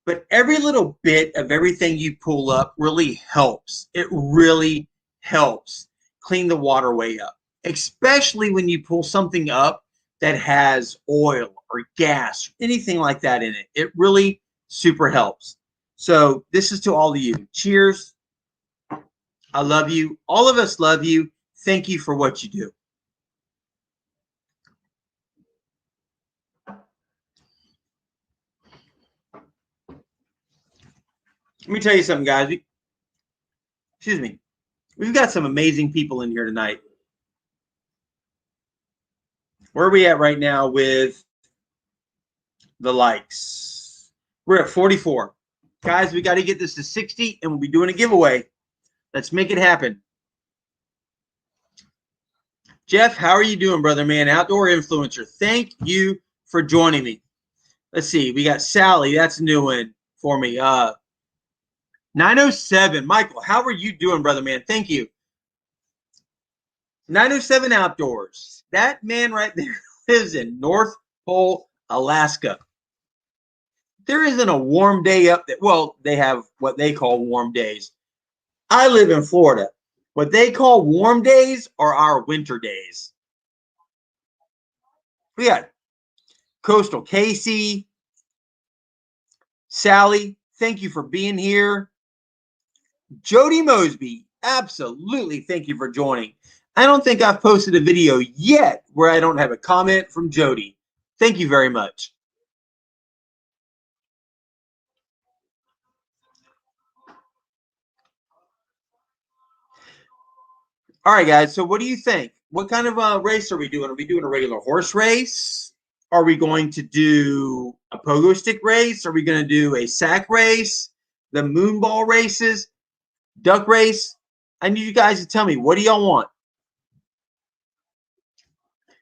But every little bit of everything you pull up really helps. It really helps clean the waterway up, especially when you pull something up that has oil or gas, anything like that in it. It really super helps. So this is to all of you. Cheers. I love you. All of us love you. Thank you for what you do. Let me tell you something, guys. Excuse me. We've got some amazing people in here tonight. Where are we at right now with the likes? We're at 44. Guys, we got to get this to 60, and we'll be doing a giveaway. Let's make it happen. Jeff, how are you doing, brother, man? Outdoor Influencer. Thank you for joining me. Let's see. We got Sally. That's a new one for me. 907. Michael, how are you doing, brother, man? Thank you. 907 Outdoors. That man right there lives in North Pole, Alaska. There isn't a warm day up there. Well, they have what they call warm days. I live in Florida. What they call warm days are our winter days. We got Coastal Casey, Sally, thank you for being here. Jody Mosby, absolutely thank you for joining. I don't think I've posted a video yet where I don't have a comment from Jody. Thank you very much. All right, guys. So what do you think? What kind of race are we doing? Are we doing a regular horse race? Are we going to do a pogo stick race? Are we going to do a sack race? The moonball races? Duck race? I need you guys to tell me, what do y'all want?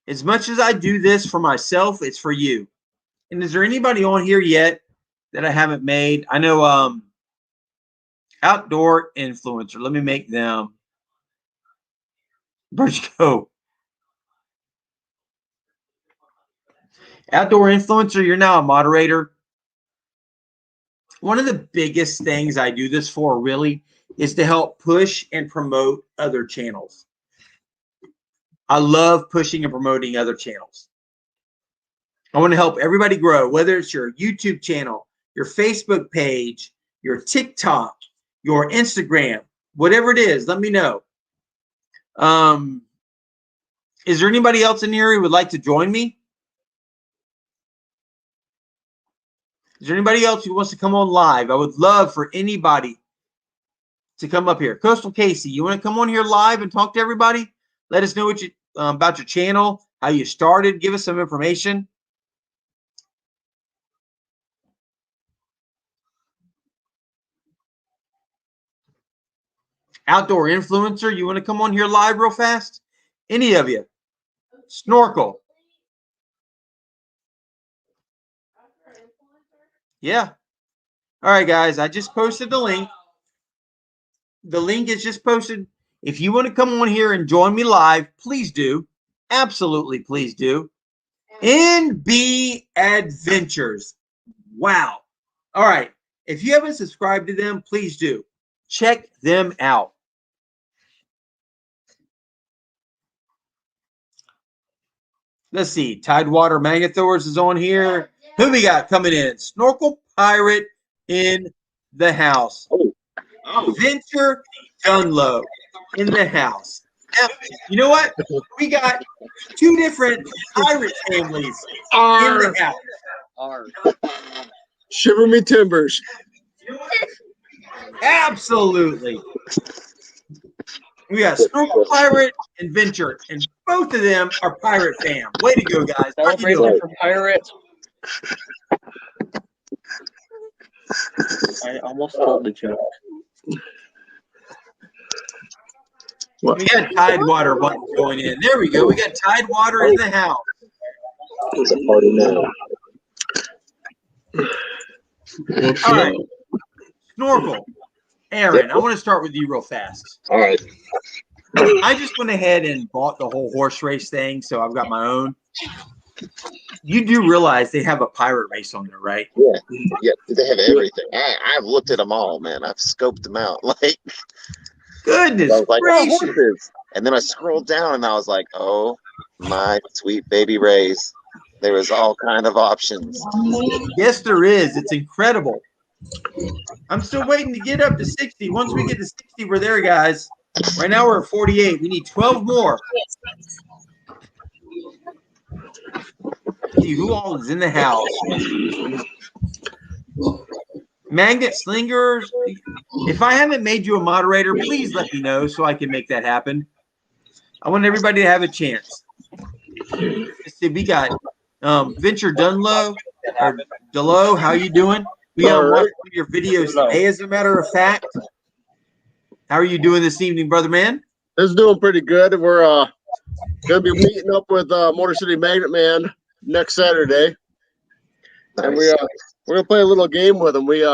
As much as I do this for myself, it's for you. And is there anybody on here yet that I haven't made? I know Outdoor Influencer. Let me make them. Go. Outdoor Influencer, you're now a moderator. One of the biggest things I do this for really is to help push and promote other channels. I love pushing and promoting other channels. I want to help everybody grow, whether it's your YouTube channel, your Facebook page, your TikTok, your Instagram, whatever it is, let me know. Is there anybody else in here who would like to join me? Is there anybody else who wants to come on live? I would love for anybody to come up here. Coastal Casey, you want to come on here live and talk to everybody? Let us know what you about your channel, how you started. Give us some information. Outdoor influencer, you want to come on here live real fast? Any of you? Snorkel. Yeah. All right, guys. I just posted the link. The link is just posted. If you want to come on here and join me live, please do. Absolutely, please do. NB Adventures. Wow. All right. If you haven't subscribed to them, please do. Check them out. Let's see. Tidewater Magnet Throwers is on here. Who we got coming in? Snorkel Pirate in the house. Venture Dunlow in the house. Now, you know what? We got two different pirate families in the house. Shiver me timbers. Absolutely. We got Snorkel Pirate and Venture, and both of them are pirate fam. Way to go, guys. How you Celebrating doing? for pirates. I almost told the joke. We got Tidewater going in. There we go. We got Tidewater in the house. It's a party now. All right. Snorkel. Aaron, I want to start with you real fast. All right. I just went ahead and bought the whole horse race thing, so I've got my own. You do realize they have a pirate race on there, right? Yeah, they have everything. I've looked at them all, man. I've scoped them out. Like, Goodness I was like, oh, gracious. horses. And then I scrolled down and I was like, oh my sweet baby rays. There was all kind of options. Yes, there is. It's incredible. I'm still waiting to get up to 60. Once we get to 60, we're there, guys. Right now we're at 48. We need 12 more. See who all is in the house. Magnet Slingers. If I haven't made you a moderator, please let me know so I can make that happen. I want everybody to have a chance. Let's see, we got Venture Dunlow or Delow. How you doing? We got watched one of your videos today, as a matter of fact. How are you doing this evening, brother man? It's doing pretty good. We're gonna be meeting up with Motor City Magnet Man next Saturday, and we're gonna play a little game with him. We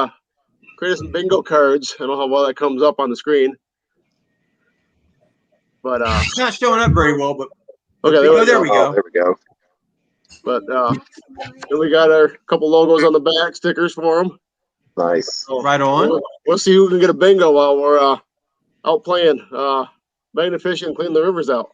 created some bingo cards. I don't know how well that comes up on the screen, but It's not showing up very well, but okay, there we go. There we go. But then we got our couple logos on the back, stickers for them. Nice. So Right on. we'll see who can get a bingo while we're out playing magnet fishing and cleaning the rivers out.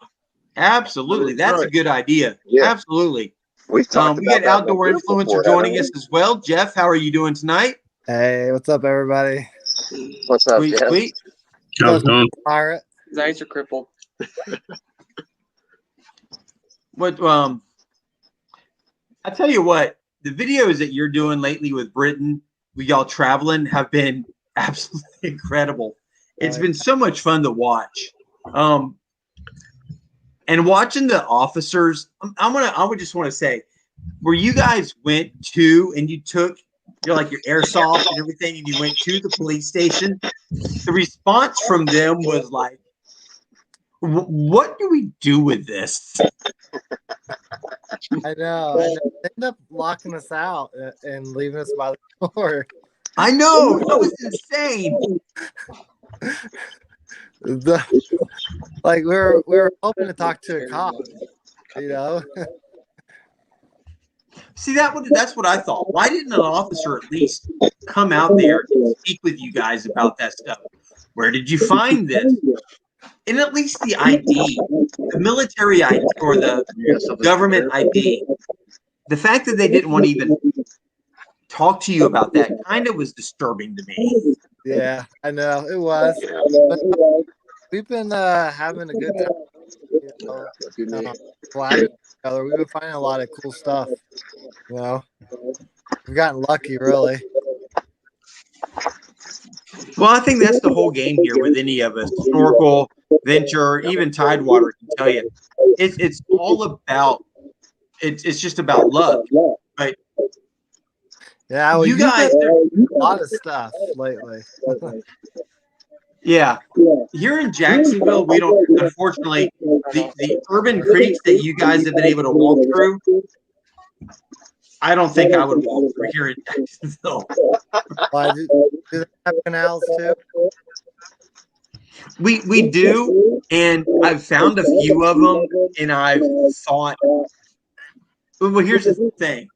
Absolutely. That's a good idea. Yeah. Absolutely. We've talked We about got that Outdoor before, Influencer haven't joining we? us as well. Jeff, how are you doing tonight? Hey, what's up, everybody? What's up, Sweet, Jeff? sweet. Pirate. His eyes are crippled. What I tell you what, the videos that you're doing lately with Britain, with y'all traveling, have been absolutely incredible. It's been so much fun to watch. And watching the officers, I would just want to say, where you guys went to and you took your airsoft and everything, and you went to the police station, the response from them was like, what do we do with this? I know. They end up locking us out and leaving us by the door. I know. That was insane. Like we were hoping to talk to a cop, you know. See, that's what I thought. Why didn't an officer at least come out there and speak with you guys about that stuff? Where did you find this? And at least the ID, the military ID or the government ID, the fact that they didn't want to even talk to you about that kind of was disturbing to me. Yeah, I know it was. But we've been having a good time. Collabing with each other. We've been finding a lot of cool stuff. We've gotten lucky, really. Well, I think that's the whole game here with any of us. Snorkel, venture, even Tidewater can tell you. It's all about it's just about luck. Right? Yeah, well, you guys a lot of stuff lately. Yeah. Here in Jacksonville, we don't, unfortunately, the urban creeks that you guys have been able to walk through, I don't think I would walk through here in Jacksonville. Why do they have canals too? We do, and I've found a few of them, and I've thought, well, here's the thing.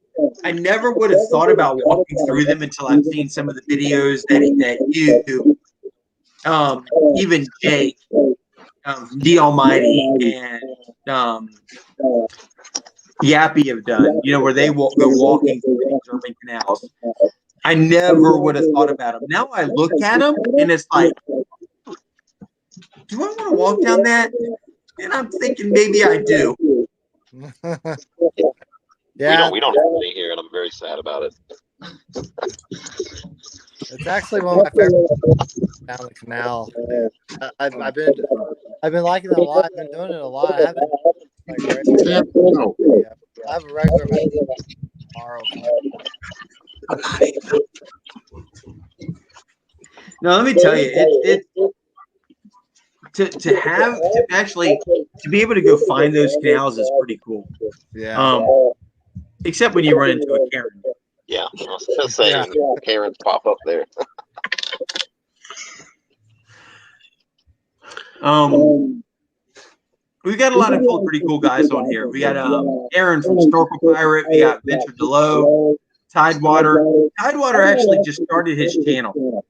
I never would have thought about walking through them until I've seen some of the videos that you do. Even Jake, the Almighty, and Yappy have done, where they go walking through these urban canals. I never would have thought about them. Now I look at them, and it's like, do I want to walk down that? And I'm thinking maybe I do. Yeah, we don't have any here, and I'm very sad about it. it's actually one of my favorite down the canal. I've been liking it a lot. I've been doing it a lot. I haven't I have a regular tomorrow. Now let me tell you, to actually be able to go find those canals is pretty cool. Yeah. Except when you run into a Karen. Yeah, I was gonna say Karens pop up there. We've got a lot of pretty cool guys on here. We got Aaron from Snorkel Pirate. We got Venture Delow, Tidewater. Tidewater actually just started his channel,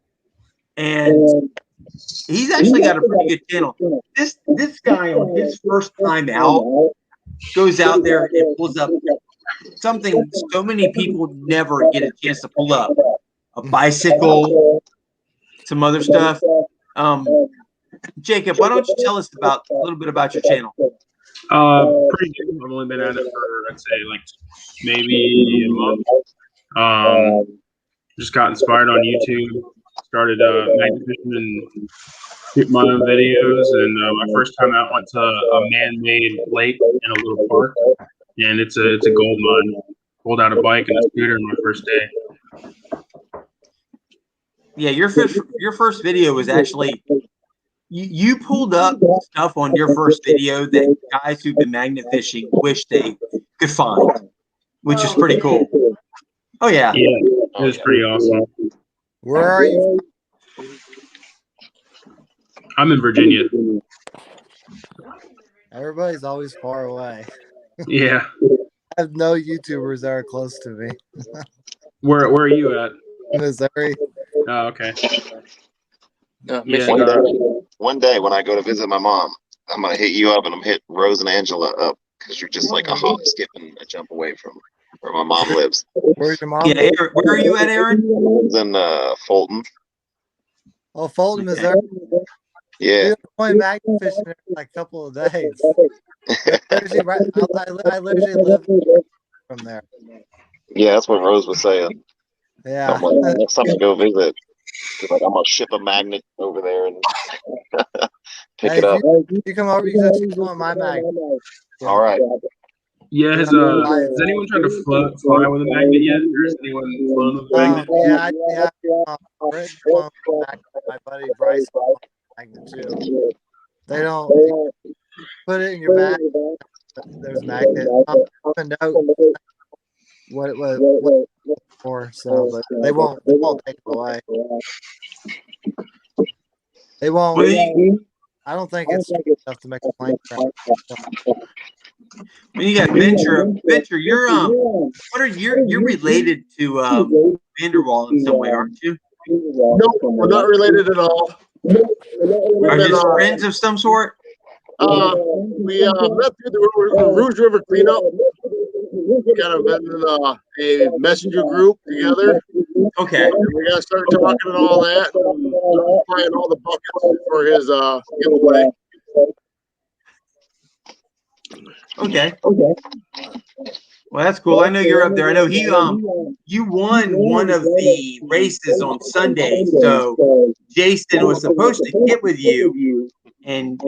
and he's actually got a pretty good channel. This guy on his first time out goes out there and pulls up something so many people never get a chance to pull up: a bicycle, some other stuff. Jacob, why don't you tell us a little bit about your channel? Pretty good. I've only been at it for, I'd say, like maybe a month. Just got inspired on YouTube. Started magnet fishing and shooting my own videos. And my first time out, went to a man-made lake in a little park, and it's a gold mine. Pulled out a bike and a scooter on my first day. Yeah, your first video was actually. You pulled up stuff on your first video that guys who've been magnet fishing wish they could find, which is pretty cool. Oh, yeah. Yeah, it was pretty awesome. Where are you? I'm in Virginia. Everybody's always far away. Yeah. I have no YouTubers that are close to me. Where are you at? Missouri. Oh, okay. One day when I go to visit my mom, I'm gonna hit you up, and I'm hit Rose and Angela up because you're just like a hop, skip, and a jump away from where my mom lives. Where's your mom? Yeah, Aaron, where are you at, Aaron? It's in Fulton. Oh, Fulton, Missouri. Yeah. We're going magnet fishing in like a couple of days. I literally live from there. Yeah, that's what Rose was saying. Yeah. I'm like, next time I go visit, she's like, I'm gonna ship a magnet over there and pick it up. You come over, you just want my magnet. Yeah. All right. Yeah, has anyone tried to fly with a magnet yet? Or has anyone flown with a magnet? Rick flown with a magnet. My buddy Bryce flown with a magnet too. They don't put it in your bag. There's a magnet. I don't know what it was for, so but they won't take it away. They won't. I don't think it's enough to make a plane crash. When you got Venture, you're you're related to Vanderwall in some way, aren't you? Nope, we're not related at all. Are just friends of some sort? We met through the Rouge River cleanup. Kind of been in a messenger group together. Okay. And we got to start talking and all that. And buying all the buckets for his giveaway. Okay. Well, that's cool. I know you're up there. I know you won one of the races on Sunday. So Jason was supposed to get with you, and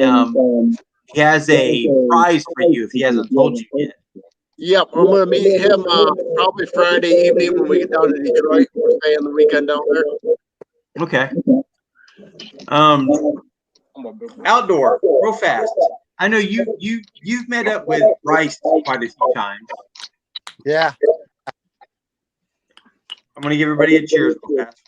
he has a prize for you if he hasn't told you yet. Yep, I'm gonna meet him probably Friday evening when we get down to Detroit. We're staying the weekend down there. Okay. Outdoor, real fast. I know you've met up with Bryce quite a few times. Yeah. I'm gonna give everybody a cheers real fast.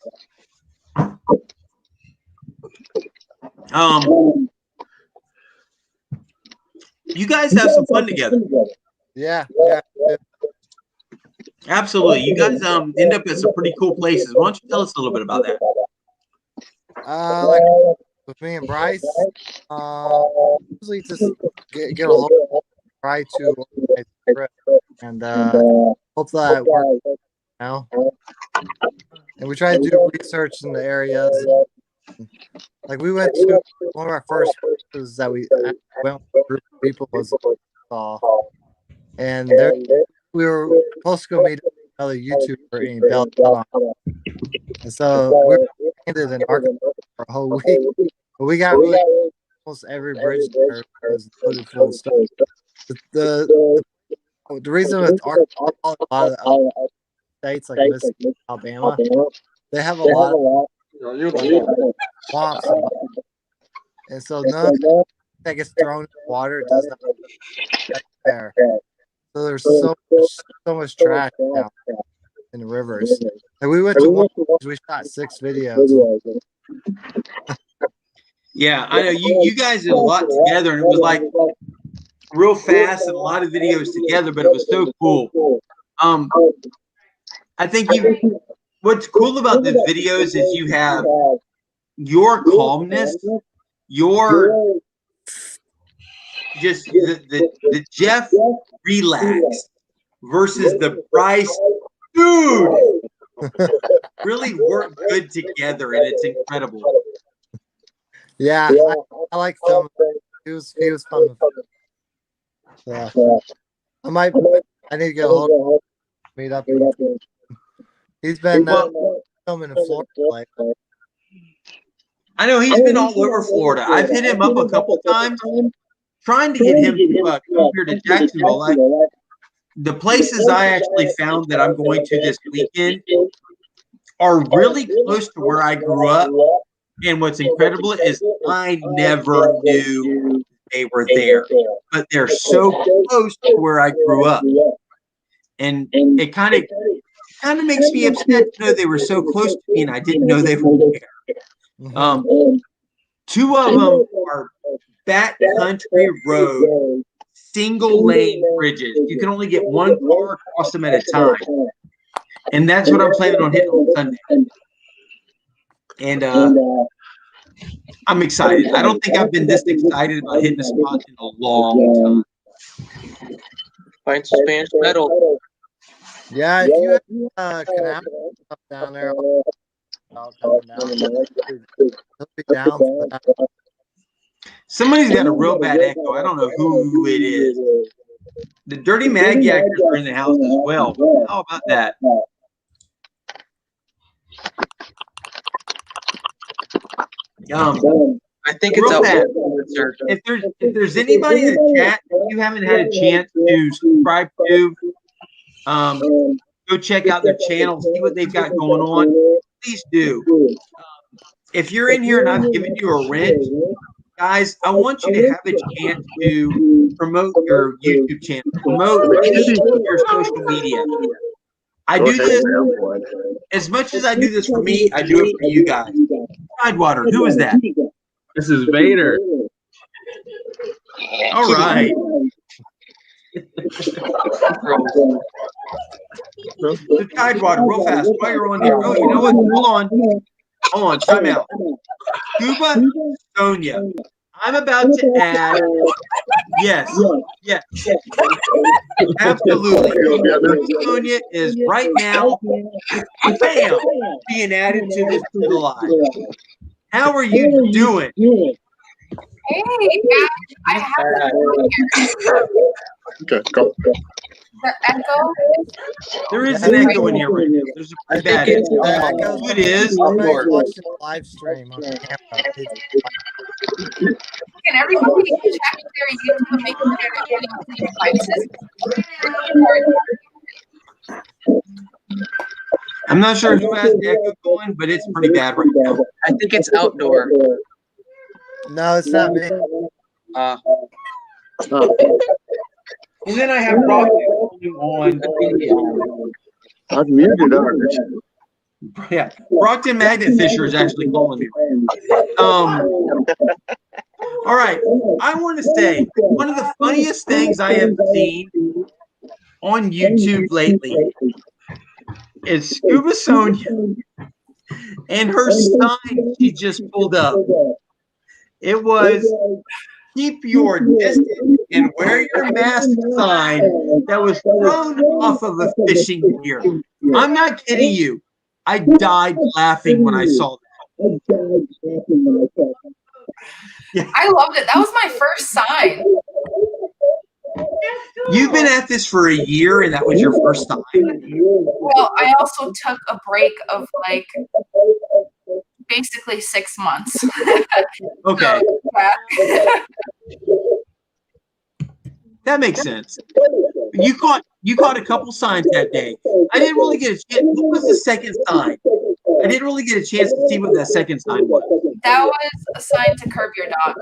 You guys have some fun together. Yeah. Absolutely. You guys end up at some pretty cool places. Why don't you tell us a little bit about that? Like with me and Bryce, usually just get a hold of try to organize the trip, and hopefully that works, you know. And we try to do research in the areas. Like we went to one of our first places that we went with a group of people was and there we were supposed to go meet another YouTuber in Belton. And so we were ended in Arkansas for a whole week. But we got really almost every bridge there was loaded full of stuff. The reason with Arkansas, a lot of other states like Mississippi, Alabama, they have a lot of swamps, and so none that gets thrown in the water does not get there. So there's so much trash down in the rivers. And we went to one. We shot 6 videos. Yeah, I know you guys did a lot together, and it was like real fast and a lot of videos together, but it was so cool. I think what's cool about the videos is you have your calmness, your just the Jeff relax versus the Bryce dude really work good together, and it's incredible. Yeah, I like filming. He was fun. Yeah, I need to get a hold of him, meet up. He's been filming in Florida. Like, I know he's been all over Florida. I've hit him up a couple times, trying to get him to come here to Jacksonville. Like the places I actually found that I'm going to this weekend are really close to where I grew up. And what's incredible is I never knew they were there, but they're so close to where I grew up, and it kind of makes me upset to know they were so close to me and I didn't know they were there. 2 of them are backcountry road, single lane bridges. You can only get 1 car across them at a time, and that's what I'm planning on hitting on Sunday. And I'm excited. I don't think I've been this excited about hitting a spot in a long time. Find some Spanish metal. yeah, if you have canal up down there, I'll come down. He'll be down for that. Somebody's got a real bad echo. I don't know who it is. The Dirty Maggie actors are in the house as well. How about that? I think it's real up fast. there. If there's anybody in the chat that you haven't had a chance to subscribe to, go check out their channel, see what they've got going on. Please do. If you're in here and I've given you a wrench, guys, I want you to have a chance to promote your YouTube channel, promote any of your social media. I do this as much as I do this for me. I do it for you guys. Tidewater, who is that? This is Vader. All right. The Tidewater, real fast. While you're on here. Oh, you know what? Hold on. Time out. Scuba Sonia. I'm about to add. Yes, yes, absolutely. Scuba Sonia is right now, bam, being added to the live. How are you doing? Hey, guys, I have Okay, go. the echo. There is an echo in here right now. There's a I pretty think bad it's echo. echoes It is. Somebody's watching the live stream on camera. Can everybody check their YouTube and make sure they're getting clean devices? I'm not sure who has the echo going, but it's pretty bad right now. I think it's outdoor. No, it's not me. And then I have Brockton on. I've muted ours. Yeah, Brockton Magnet Fisher is actually calling me. All right, I want to say one of the funniest things I have seen on YouTube lately is Scuba Sonia and her sign she just pulled up. It was keep your distance and wear your mask sign that was thrown off of a fishing pier. I'm not kidding you. I died laughing when I saw that. Yeah. I loved it. That was my first sign. You've been at this for a year and that was your first time? Well, I also took a break of like basically 6 months. Okay, So, yeah. that makes sense. You caught a couple signs that day. I didn't really get a chance. What was the second sign? I didn't really get a chance to see what that second sign was. That was a sign to curb your dog.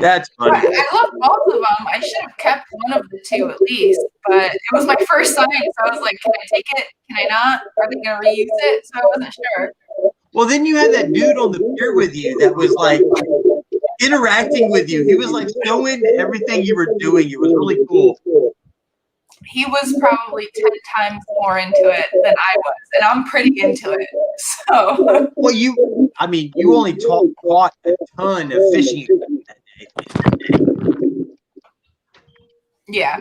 That's funny. I love both of them. I should have kept one of the two at least, but it was my first sign, so I was like, can I take it? Can I not? Are they going to reuse it? So I wasn't sure. Well, then you had that dude on the pier with you that was like interacting with you. He was like so into everything you were doing. It was really cool. He was probably 10 times more into it than I was, and I'm pretty into it. So, Well, you only caught a ton of fishing that day. yeah.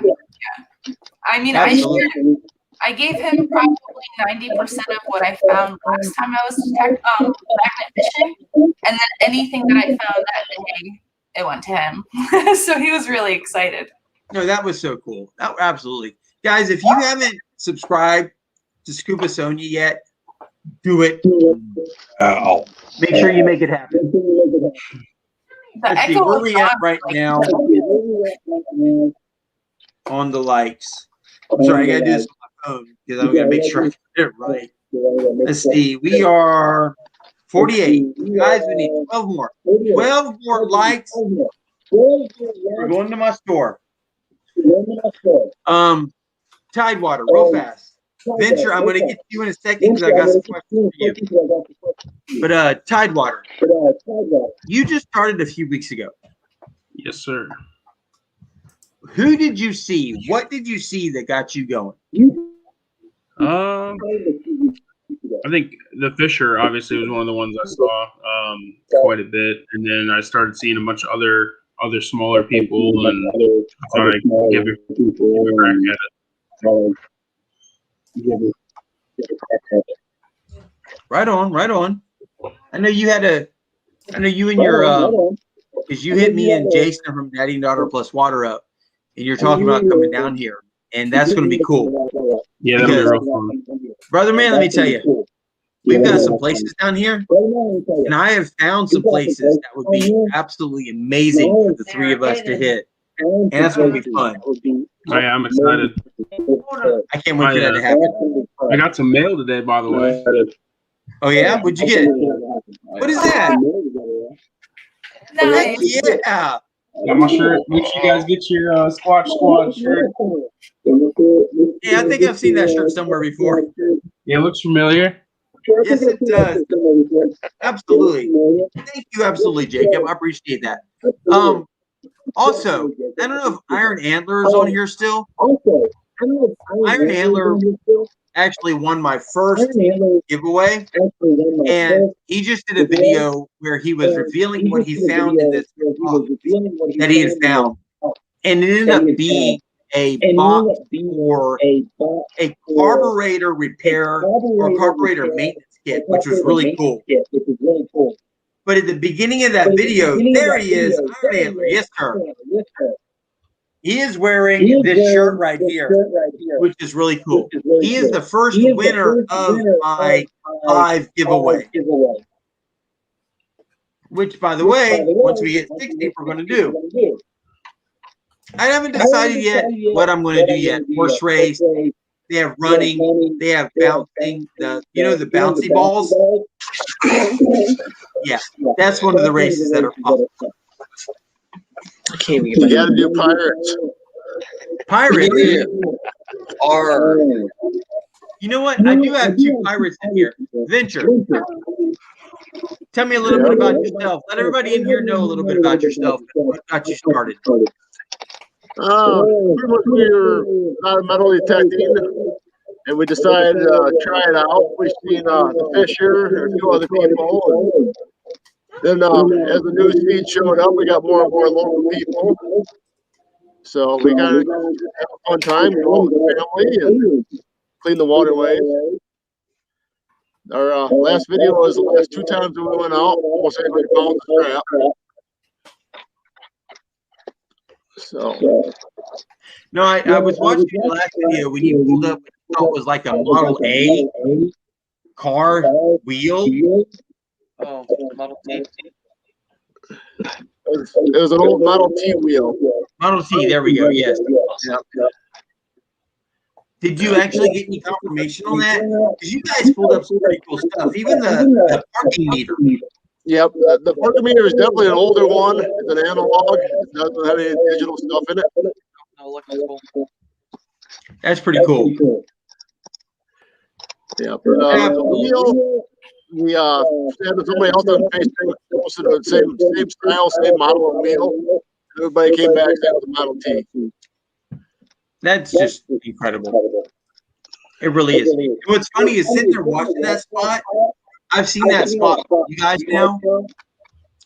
I mean, Absolutely. I gave him probably 90% of what I found last time I was magnet fishing, and then anything that I found that day, it went to him. So he was really excited. No, that was so cool. Absolutely. Guys, if you haven't subscribed to Scuba Sonia yet, do it. Make sure you make it happen. Let's see, where are we at right now on the likes? I'm sorry, I got to do this on my phone because I'm going to make sure I get it right. Let's see, we are 48. Guys, we need 12 more. 12 more likes. We're going to my store. Tidewater, real fast. Venture, I'm going to get to you in a second because I got some questions for you. But Tidewater, you just started a few weeks ago. Yes, sir. Who did you see? What did you see that got you going? I think the Fisher obviously was one of the ones I saw quite a bit, and then I started seeing a bunch of other smaller people, and I thought I'd give it a crack at it. Right on. I know you and your because you hit me and Jason from Daddy and Daughter Plus Water Up, and you're talking about coming down here, and that's going to be cool. Yeah, that'll be real fun. Brother man, let me tell you, we've got some places down here, and I have found some places that would be absolutely amazing for the three of us to hit, and that's going to be fun. Oh, yeah, I'm excited. I can't wait for that to happen. I got some mail today, by the way. Oh yeah, what'd you get? What is that? Nice. Yeah. Got my shirt. Make sure you guys get your Squatch Squad shirt. Yeah, I think I've seen that shirt somewhere before. Yeah, it looks familiar. Yes, it does. Absolutely. Thank you, absolutely, Jacob. I appreciate that. Also, I don't know if Iron Antler is on here still. Iron Antler actually won my first giveaway, and he just did a video where he was revealing what he found in this box that he had found, and it ended up being a box for a carburetor repair or carburetor maintenance kit, which was really cool. But at the beginning of that video, there he is, Iron Antler. Yes, sir. He is wearing this shirt right here, which is really cool. He is the first winner of my live giveaway. Which, by the way, once we get 60, we're going to do. I haven't decided yet what I'm going to do yet. Horse race. They have running. They have bouncing. The bouncy balls. Yeah, that's one of the races that are possible. I can't You got to do pirates. Pirates. Are You know what? I do have 2 pirates in here. Venture. Tell me a little bit about yourself. Let everybody in here know a little bit about yourself. What got you started? Pretty much we were out of metal detecting, and we decided to try it out. We seen the Fisher and a few other people. And then as the news feed showed up, we got more and more local people. So we got to have a fun time, go out with the family, and clean the waterways. Our last video was the last 2 times that we went out. Almost everybody found the crap. So. No, I was watching the last video when you pulled up what you thought was like a Model A car wheel. oh, Model T. It was an old Model T wheel. Model T, there we go. Yes. Yep. Did you actually get any confirmation on that? Because you guys pulled up some pretty cool stuff. Even the parking meter. Yep, the parking meter is definitely an older one. It's an analog. It doesn't have any digital stuff in it. No, look, that's cool. That's pretty cool. Yeah, the wheel. We had somebody else on Facebook posted the same style, same model of wheel. Everybody came back saying it was a Model T. That's just incredible. It really is. And what's funny is sitting there watching that spot. I've seen that spot from you guys now.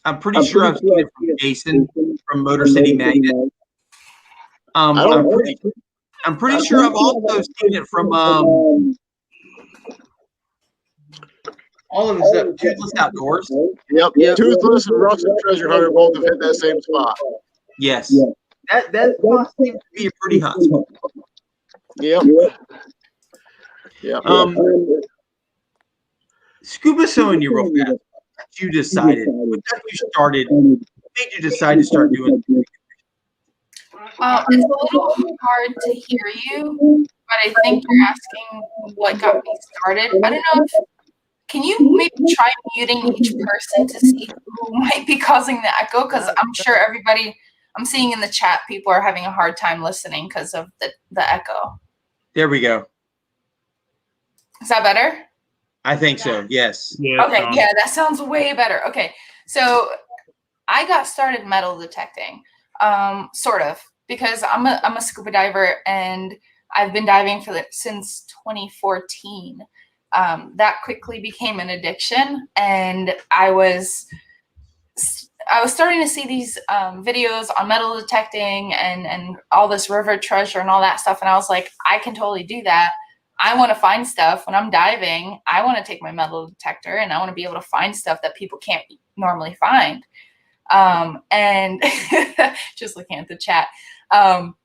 I'm pretty sure I've seen it from Jason from Motor City Magnet. I'm pretty sure I've also seen it from all of us Toothless Outdoors. Yep. Toothless and Russ and Treasure Hunter both have hit that same spot. Yes. That spot seems to be a pretty hot spot. Yep. Scuba sewing you real fast. You decided. What got you started? What made you decide to start doing it? It's a little hard to hear you, but I think you're asking what got me started. I don't know if can you maybe try muting each person to see who might be causing the echo? Because I'm sure everybody I'm seeing in the chat, people are having a hard time listening because of the echo. There we go. Is that better? I think so. Yes. Yeah, okay. Yeah, that sounds way better. Okay. So I got started metal detecting, sort of, because I'm a scuba diver and I've been diving since 2014. That quickly became an addiction, and I was starting to see these videos on metal detecting and all this river treasure and all that stuff, and I was like, I can totally do that. I want to find stuff when I'm diving. I want to take my metal detector and I want to be able to find stuff that people can't normally find. And just looking at the chat. And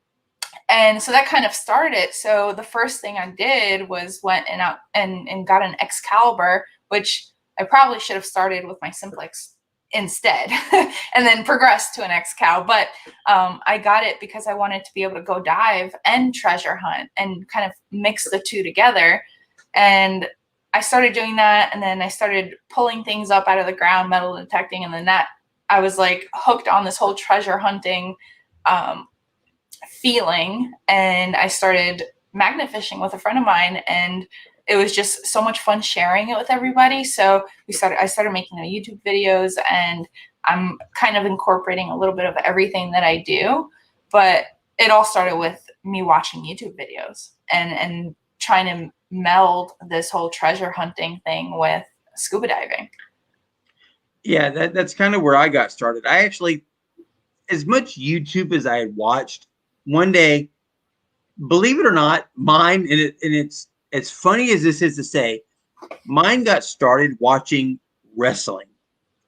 so that kind of started it. So the first thing I did was went and got an Excalibur, which I probably should have started with my Simplex instead and then progressed to an Excal. But I got it because I wanted to be able to go dive and treasure hunt and kind of mix the two together. And I started doing that. And then I started pulling things up out of the ground, metal detecting. And then I was like hooked on this whole treasure hunting feeling, and I started magnet fishing with a friend of mine, and it was just so much fun sharing it with everybody. So I started making the YouTube videos, and I'm kind of incorporating a little bit of everything that I do, but it all started with me watching YouTube videos and trying to meld this whole treasure hunting thing with scuba diving. Yeah, that's kind of where I got started. I actually, as much YouTube as I had watched, one day, believe it or not, mine, and it's as funny as this is to say, mine got started watching wrestling.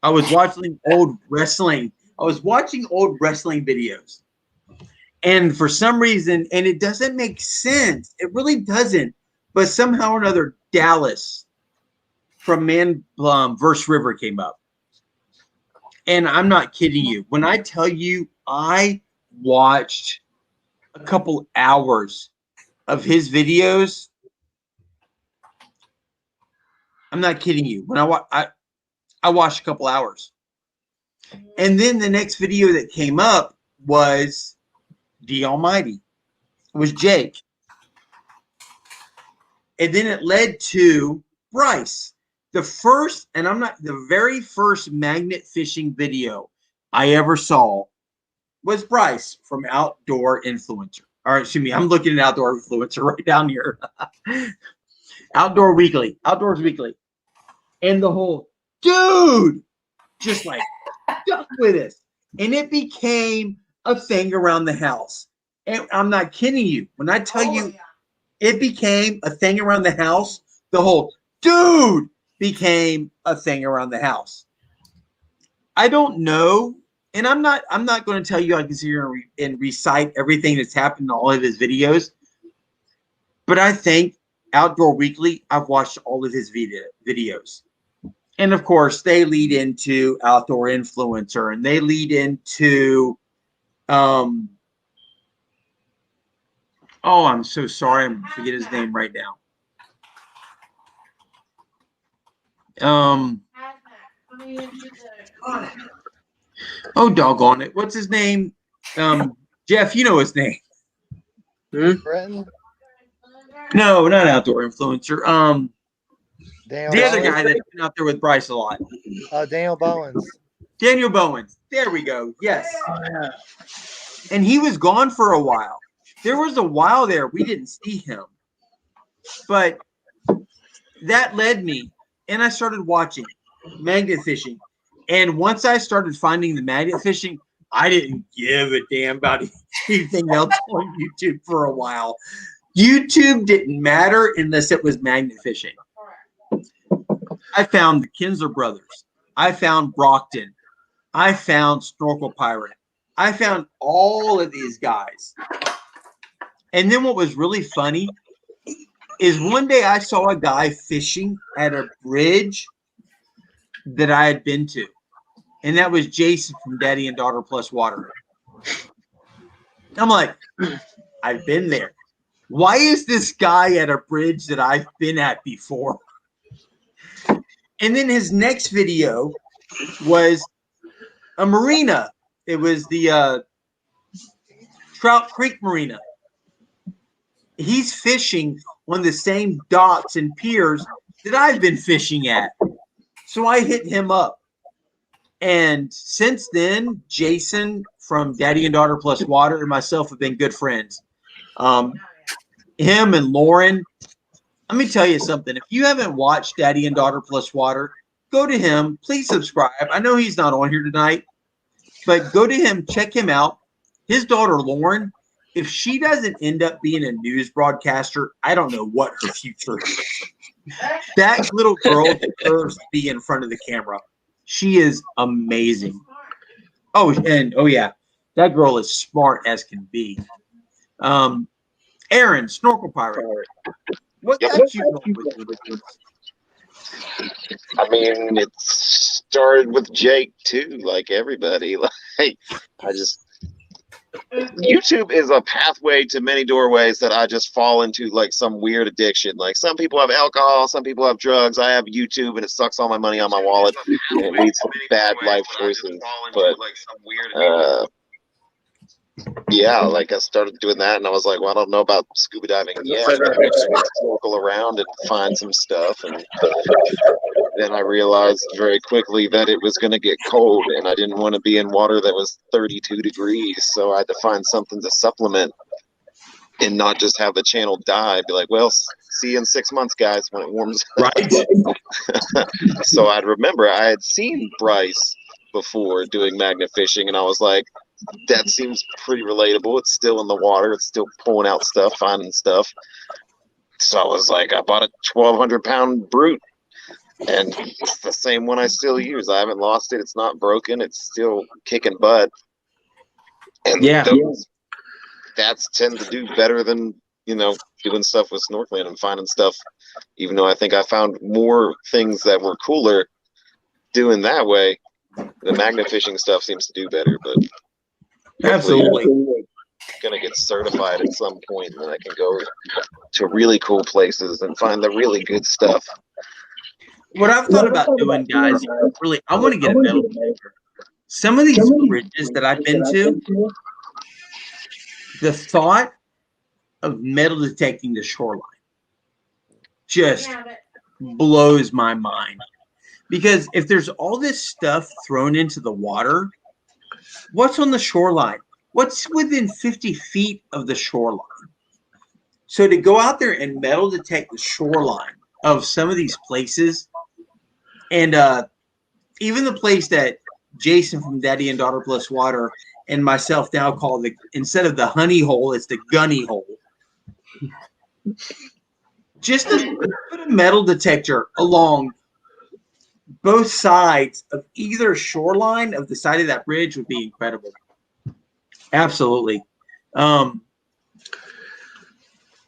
I was watching old wrestling. I was watching old wrestling videos. And for some reason, and it doesn't make sense. It really doesn't. But somehow or another, Dallas from Rouge River came up. And I'm not kidding you. When I tell you I watched a couple hours of his videos, I'm not kidding you. When I watched a couple hours. And then the next video that came up was the Almighty. It was Jake. And then it led to Bryce. The very first magnet fishing video I ever saw was Bryce from Outdoor Influencer. Or excuse me, I'm looking at Outdoor Influencer right down here. Outdoors Weekly. And the whole dude just like stuck with us. And it became a thing around the house. And I'm not kidding you. When I tell you it became a thing around the house, the whole dude became a thing around the house. I don't know. And I'm not going to tell you I can sit here and recite everything that's happened in all of his videos. But I think Outdoor Weekly, I've watched all of his videos. And of course, they lead into Outdoor Influencer, and they lead into oh, I'm so sorry, I'm forget his name right now. Oh, doggone it. What's his name? Jeff, you know his name. Brenton? No, not Outdoor Influencer. Daniel The other Bowens? guy that's been out there with Bryce a lot. Daniel Bowens. Daniel Bowens. There we go. Yes. And he was gone for a while. There was a while there we didn't see him. But that led me, and I started watching magnet fishing. And once I started finding the magnet fishing, I didn't give a damn about anything else on YouTube for a while. YouTube didn't matter unless it was magnet fishing. I found the Kinsler brothers. I found Brockton. I found Snorkel Pirate. I found all of these guys. And then what was really funny is one day I saw a guy fishing at a bridge that I had been to. And that was Jason from Daddy and Daughter Plus Water. I'm like, I've been there. Why is this guy at a bridge that I've been at before? And then his next video was a marina. It was the Trout Creek Marina. He's fishing on the same docks and piers that I've been fishing at. So I hit him up. And since then, Jason from Daddy and Daughter Plus Water and myself have been good friends. Him and Lauren. Let me tell you something. If you haven't watched Daddy and Daughter Plus Water, go to him. Please subscribe. I know he's not on here tonight, but go to him. Check him out. His daughter, Lauren, if she doesn't end up being a news broadcaster, I don't know what her future is. That little girl deserves to be in front of the camera. She is amazing. Oh, yeah, that girl is smart as can be. Aaron, Snorkel Pirate. What got you going with this? I mean, it started with Jake too, like everybody. Like, YouTube is a pathway to many doorways that I just fall into, like some weird addiction. Like some people have alcohol, some people have drugs. I have YouTube, and it sucks all my money on my wallet, and it leads to bad life choices. But yeah, like I started doing that, and I was like, well, I don't know about scuba diving yet. I'm just gonna circle around and find some stuff, and then I realized very quickly that it was going to get cold, and I didn't want to be in water that was 32 degrees, so I had to find something to supplement and not just have the channel die. Be like, well, see you in 6 months, guys, when it warms up. Right. So I'd remember I had seen Bryce before doing magnet fishing, and I was like, that seems pretty relatable. It's still in the water. It's still pulling out stuff, finding stuff. So I was like, I bought a 1,200-pound brute, and it's the same one I still use. I haven't lost it. It's not broken. It's still kicking butt. And Yeah. that's tend to do better than, doing stuff with snorkeling and finding stuff. Even though I think I found more things that were cooler doing that way, the magnet fishing stuff seems to do better. But Absolutely. Gonna get certified at some point, and then I can go to really cool places and find the really good stuff. What I've thought about doing, guys, really, I want to get a metal detector. Some of these bridges that I've been to, the thought of metal detecting the shoreline just blows my mind. Because if there's all this stuff thrown into the water, what's on the shoreline? What's within 50 feet of the shoreline? So to go out there and metal detect the shoreline of some of these places, and even the place that Jason from Daddy and Daughter Plus Water and myself now call instead of the honey hole, it's the gunny hole. Just to put a metal detector along both sides of either shoreline of the side of that bridge would be incredible. Absolutely.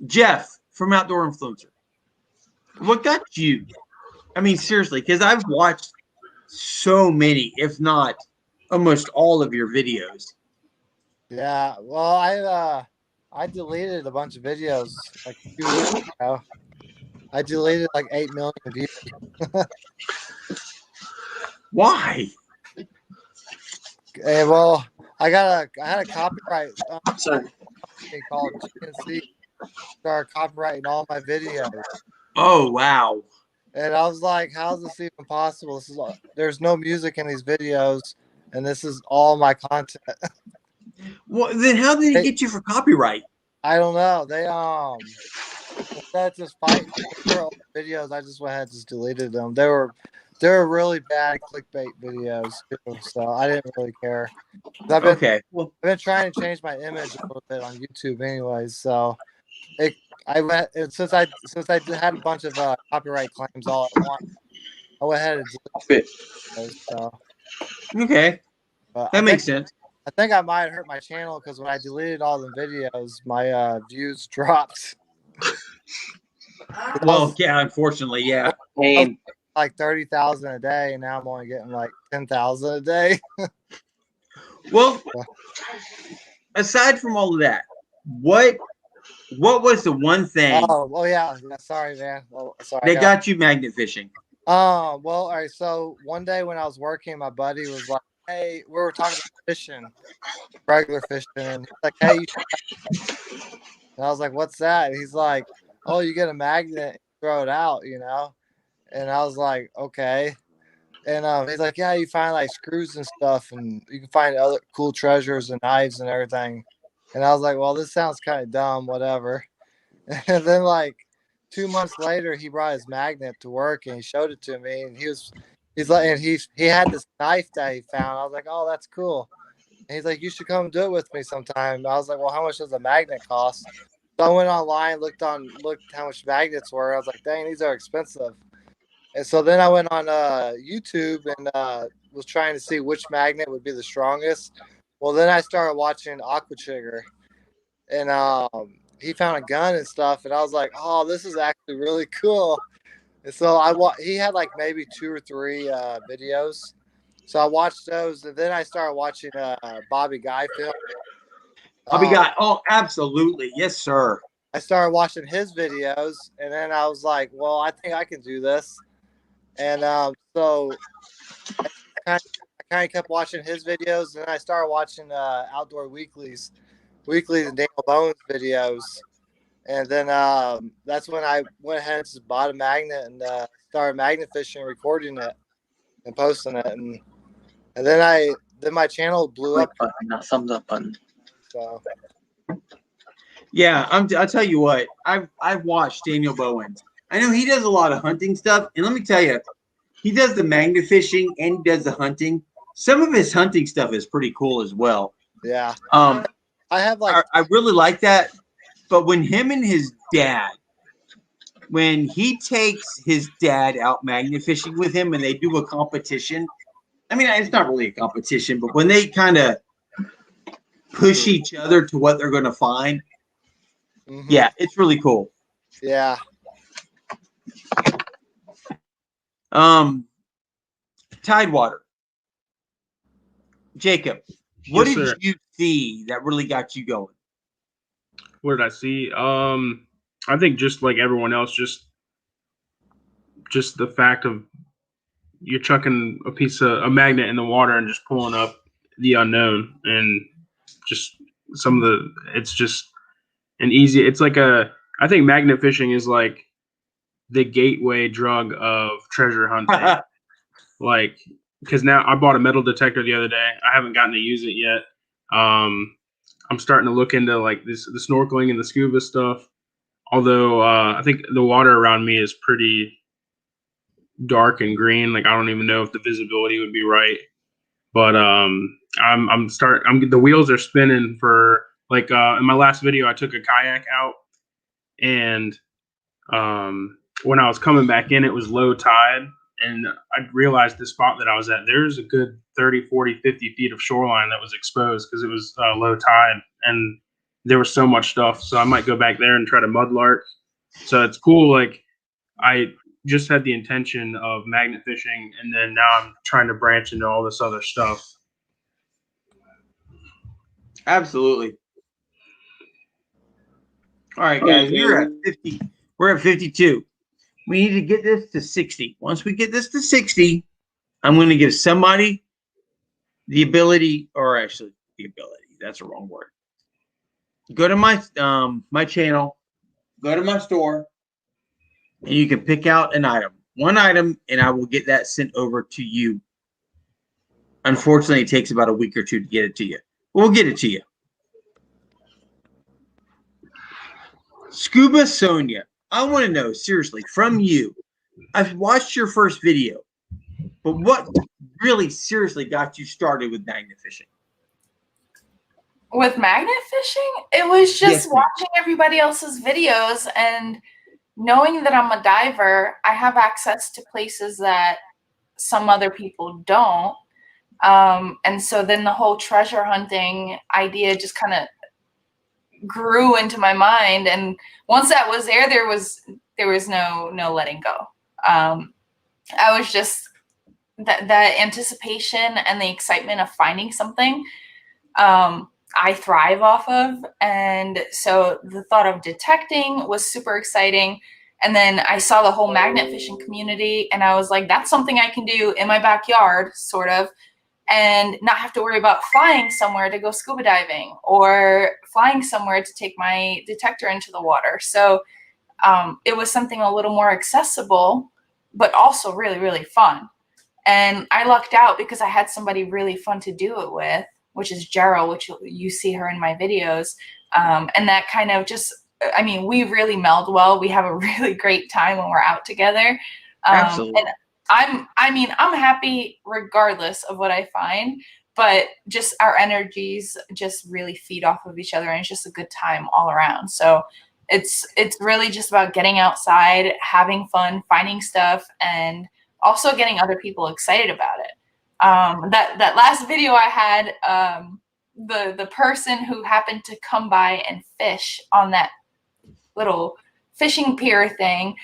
Jeff from Outdoor Influencer, what got you? I mean, seriously, because I've watched so many, if not almost all of your videos. Yeah, well, I deleted a bunch of videos like a few weeks ago. I deleted like 8 million views. Why? Well, I had a copyright Sorry. company called GNC started copyrighting all my videos, Oh, wow. and I was like, "How's this even possible? There's no music in these videos, and this is all my content." Well, then how did he get you for copyright? I don't know. They instead of just fighting for all the videos, I just went ahead and just deleted them. They were really bad clickbait videos too, so I didn't really care. I've been trying to change my image a little bit on YouTube, anyways. So since I had a bunch of copyright claims all at once, I went ahead and deleted those. So okay, that makes sense. I think I might hurt my channel because when I deleted all the videos, my views dropped. Well, yeah, unfortunately, yeah. Like 30,000 a day, and now I'm only getting like 10,000 a day. Well, aside from all of that, what was the one thing? Oh yeah. Sorry, man. Sorry. That got you magnet fishing. Well, all right. So one day when I was working, my buddy was like, "Hey, we were talking about fishing, regular fishing," and he's like, "Hey," and I was like, "What's that?" And he's like, "Oh, you get a magnet, throw it out, you know." And I was like, "Okay." And he's like, "Yeah, you find like screws and stuff, and you can find other cool treasures and knives and everything." And I was like, "Well, this sounds kind of dumb, whatever." And then like 2 months later, he brought his magnet to work and he showed it to me, and he's like, and he had this knife that he found. I was like, "Oh, that's cool." And he's like, "You should come do it with me sometime." I was like, "Well, how much does a magnet cost?" So I went online, looked how much magnets were. I was like, "Dang, these are expensive." And so then I went on YouTube and was trying to see which magnet would be the strongest. Well, then I started watching Aqua Trigger, and he found a gun and stuff, and I was like, "Oh, this is actually really cool." And so he had like maybe 2 or 3 videos, so I watched those, and then I started watching Bobby Guy film. Bobby Guy, oh, absolutely, yes, sir. I started watching his videos, and then I was like, "Well, I think I can do this." And so I kind of kept watching his videos, and then I started watching Outdoor Weeklies and Daniel Bones videos. And then that's when I went ahead and just bought a magnet and started magnet fishing, recording it and posting it. And then my channel blew up. Not thumbs up button. So Yeah, I'll tell you what. I've watched Daniel Bowen. I know he does a lot of hunting stuff, and let me tell you, he does the magnet fishing and he does the hunting. Some of his hunting stuff is pretty cool as well. Yeah. I I have like really like that. But when him and his dad, when he takes his dad out magnet fishing with him and they do a competition, I mean, it's not really a competition, but when they kind of push each other to what they're going to find, yeah, it's really cool. Yeah. Tidewater. Jacob, what Yes, did sir. you see that really got you going? What did I see? I think just like everyone else, just the fact of you're chucking a magnet in the water and just pulling up the unknown, and just it's just an easy. It's like I think magnet fishing is like the gateway drug of treasure hunting. Like, because now I bought a metal detector the other day. I haven't gotten to use it yet. I'm starting to look into like the snorkeling and the scuba stuff. Although I think the water around me is pretty dark and green. Like I don't even know if the visibility would be right. But the wheels are spinning for like in my last video I took a kayak out, and when I was coming back in it was low tide, and I realized the spot that I was at, there's a good 30, 40, 50 feet of shoreline that was exposed because it was low tide, and there was so much stuff. So I might go back there and try to mudlark. So it's cool. Like I just had the intention of magnet fishing, and then now I'm trying to branch into all this other stuff. Absolutely. All right, guys, we're at 50. We're at 52. We need to get this to 60. Once we get this to 60, I'm going to give somebody the ability, or actually the ability. That's the wrong word. Go to my my channel, go to my store, and you can pick out an item. One item, and I will get that sent over to you. Unfortunately, it takes about a week or two to get it to you. We'll get it to you. Scuba Sonia, I want to know, seriously, from you. I've watched your first video, but what really seriously got you started with magnet fishing? With magnet fishing, it was just Yes, watching everybody else's videos and knowing that I'm a diver. I have access to places that some other people don't. And so then the whole treasure hunting idea just kind of grew into my mind. And once that was there was no letting go. I was just that anticipation and the excitement of finding something. I thrive off of. And so the thought of detecting was super exciting. And then I saw the whole magnet fishing community, and I was like, that's something I can do in my backyard, sort of, and not have to worry about flying somewhere to go scuba diving or flying somewhere to take my detector into the water. So it was something a little more accessible, but also really, really fun. And I lucked out because I had somebody really fun to do it with, which is Gerald, which you see her in my videos. And that kind of just, I mean, we really meld well. We have a really great time when we're out together. Absolutely. And I'm happy regardless of what I find, but just our energies just really feed off of each other, and it's just a good time all around. So it's really just about getting outside, having fun, finding stuff, and also getting other people excited about it. That last video I had, the person who happened to come by and fish on that little fishing pier thing,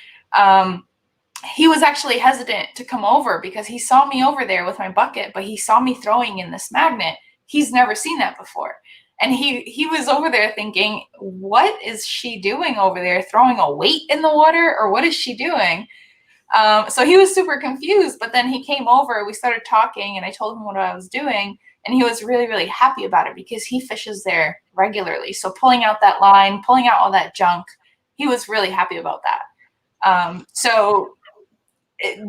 he was actually hesitant to come over because he saw me over there with my bucket, but he saw me throwing in this magnet. He's never seen that before. And he was over there thinking, what is she doing over there, throwing a weight in the water, or what is she doing? So he was super confused, but then he came over, we started talking, and I told him what I was doing, and he was really, really happy about it because he fishes there regularly. So pulling out that line, pulling out all that junk, he was really happy about that.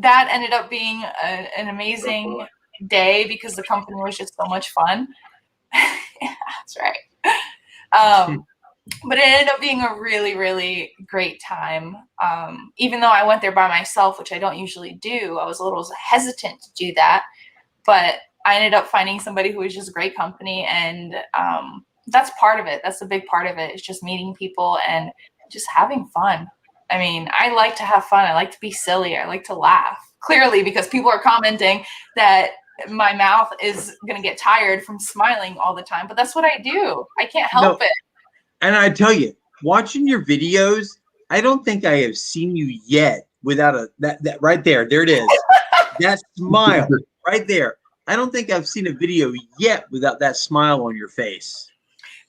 That ended up being an amazing day because the company was just so much fun. Yeah, that's right. But it ended up being a really, really great time. Even though I went there by myself, which I don't usually do, I was a little hesitant to do that. But I ended up finding somebody who was just great company, and that's part of it. That's a big part of it, is just meeting people and just having fun. I mean, I like to have fun. I like to be silly. I like to laugh. Clearly, because people are commenting that my mouth is going to get tired from smiling all the time, but that's what I do. I can't help it. And I tell you, watching your videos, I don't think I have seen you yet without that right there. There it is. That smile right there. I don't think I've seen a video yet without that smile on your face.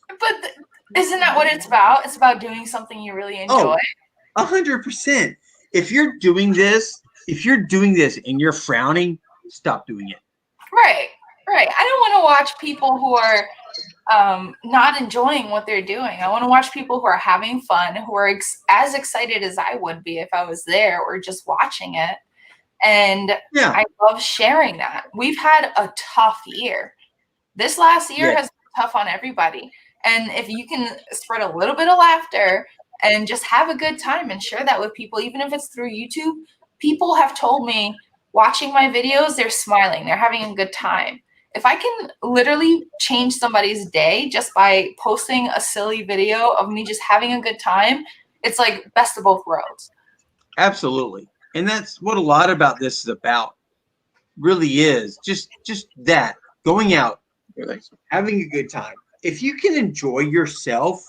But isn't that what it's about? It's about doing something you really enjoy. 100%. If you're doing this and you're frowning, stop doing it. Right. I don't want to watch people who are not enjoying what they're doing. I want to watch people who are having fun, who are as excited as I would be if I was there or just watching it. And I love sharing that. We've had a tough year. This last year has been tough on everybody. And if you can spread a little bit of laughter and just have a good time and share that with people, even if it's through YouTube, people have told me watching my videos, they're smiling, they're having a good time. If I can literally change somebody's day just by posting a silly video of me just having a good time, it's like best of both worlds. Absolutely. And that's what a lot about this is about. Really is. Just that. Going out, having a good time. If you can enjoy yourself,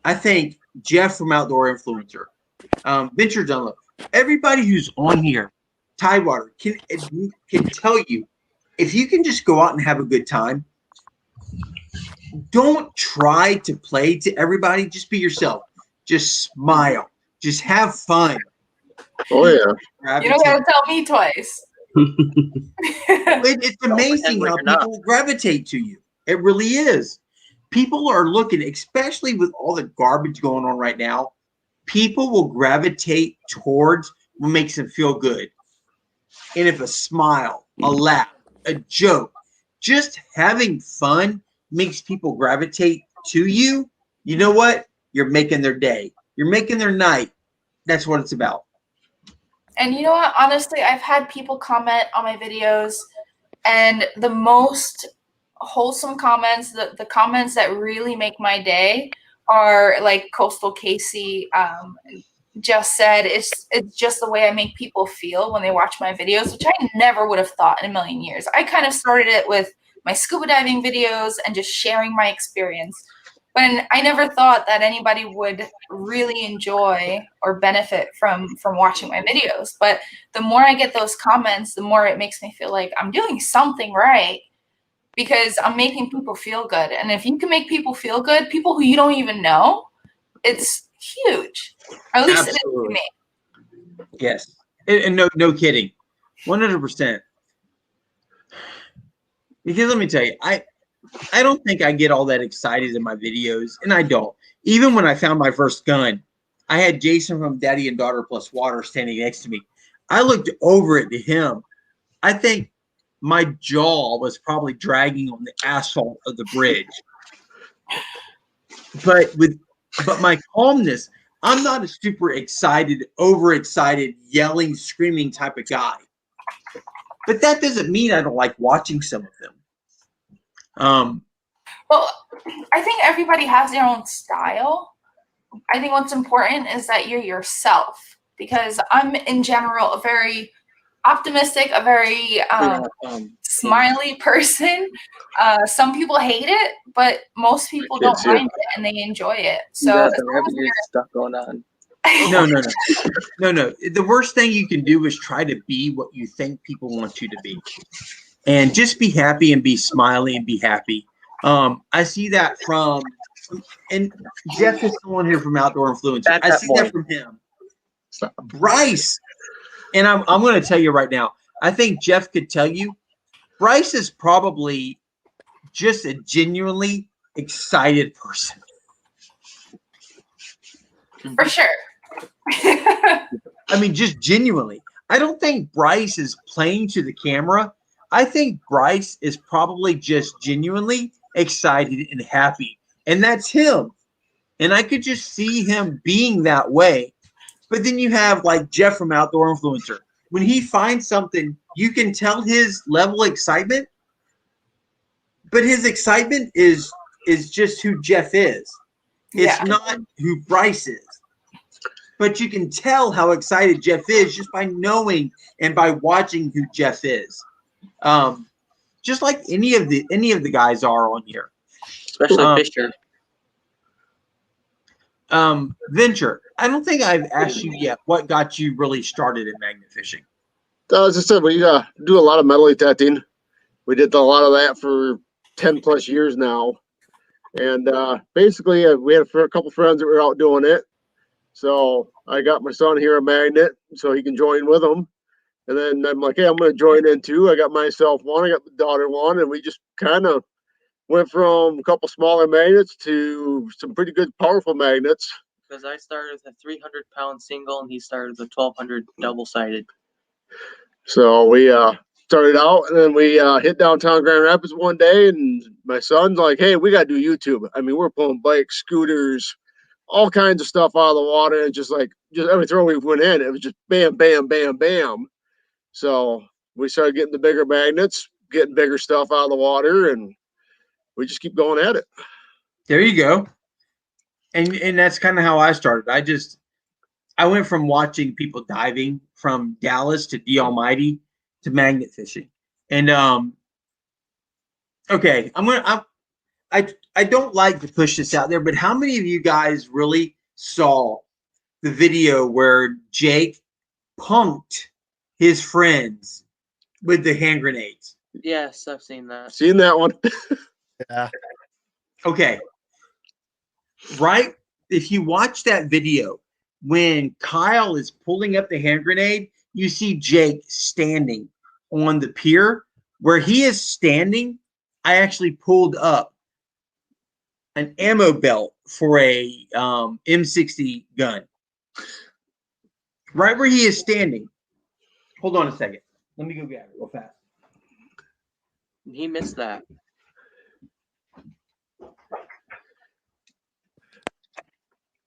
I think Jeff from Outdoor Influencer, Venture Dunlop, everybody who's on here, Tidewater, can tell you, if you can just go out and have a good time, don't try to play to everybody. Just be yourself. Just smile. Just have fun. Oh, yeah. You don't got to tell me twice. It's amazing how people gravitate to you. It really is. People are looking, especially with all the garbage going on right now, people will gravitate towards what makes them feel good. And if a smile, a laugh, a joke, just having fun makes people gravitate to you, you know what? You're making their day. You're making their night. That's what it's about. And you know what? Honestly, I've had people comment on my videos, and the most wholesome comments, the comments that really make my day are like Coastal Casey just said, it's just the way I make people feel when they watch my videos, which I never would have thought in a million years. I kind of started it with my scuba diving videos and just sharing my experience. When I never thought that anybody would really enjoy or benefit from watching my videos. But the more I get those comments, the more it makes me feel like I'm doing something right, because I'm making people feel good. And if you can make people feel good, people who you don't even know, it's huge. Or at least Absolutely. it is to me. Yes. And no kidding. 100%. Because let me tell you, I don't think I get all that excited in my videos, and I don't. Even when I found my first gun, I had Jason from Daddy and Daughter Plus Water standing next to me. I looked over at him. I think my jaw was probably dragging on the asphalt of the bridge. But my calmness, I'm not a super excited, overexcited, yelling, screaming type of guy. But that doesn't mean I don't like watching some of them. Well, I think everybody has their own style. I think what's important is that you're yourself, because I'm in general a very optimistic, a very smiley person. Some people hate it, but most people don't mind it and they enjoy it. So stuff going on. No. The worst thing you can do is try to be what you think people want you to be. And just be happy and be smiley and be happy. I see that and Jeff is the one here from Outdoor Influencer. I see that from him. Bryce, and I'm going to tell you right now, I think Jeff could tell you, Bryce is probably just a genuinely excited person. For sure. I mean, just genuinely. I don't think Bryce is playing to the camera. I think Bryce is probably just genuinely excited and happy. And that's him. And I could just see him being that way. But then you have like Jeff from Outdoor Influencer. When he finds something, you can tell his level of excitement, but his excitement is just who Jeff is. It's not who Bryce is. But you can tell how excited Jeff is just by knowing and by watching who Jeff is. Just like any of the guys are on here. Especially Fisher. Venture, I don't think I've asked you yet what got you really started in magnet fishing. As I said, we do a lot of metal detecting. We did a lot of that for 10 plus years now. And basically, we had a couple friends that were out doing it. So I got my son here a magnet so he can join with them. And then I'm like, hey, I'm going to join in too. I got myself one, I got the daughter one, and we just kind of went from a couple smaller magnets to some pretty good, powerful magnets. Because I started with a 300-pound single, and he started with a 1,200 double-sided. So we started out, and then we hit downtown Grand Rapids one day, and my son's like, hey, we got to do YouTube. I mean, we're pulling bikes, scooters, all kinds of stuff out of the water. And just every throw we went in, it was just bam, bam, bam, bam. So we started getting the bigger magnets, getting bigger stuff out of the water, and we just keep going at it. There you go. And that's kind of how I started. I went from watching people diving from Dallas to the Almighty to magnet fishing. And okay, I don't like to push this out there, but how many of you guys really saw the video where Jake punked his friends with the hand grenades? Yes, I've seen that. Seen that one. Yeah. Okay. Right? If you watch that video, when Kyle is pulling up the hand grenade, you see Jake standing on the pier. Where he is standing, I actually pulled up an ammo belt for a M60 gun. Right where he is standing. Hold on a second. Let me go get it real fast. He missed that.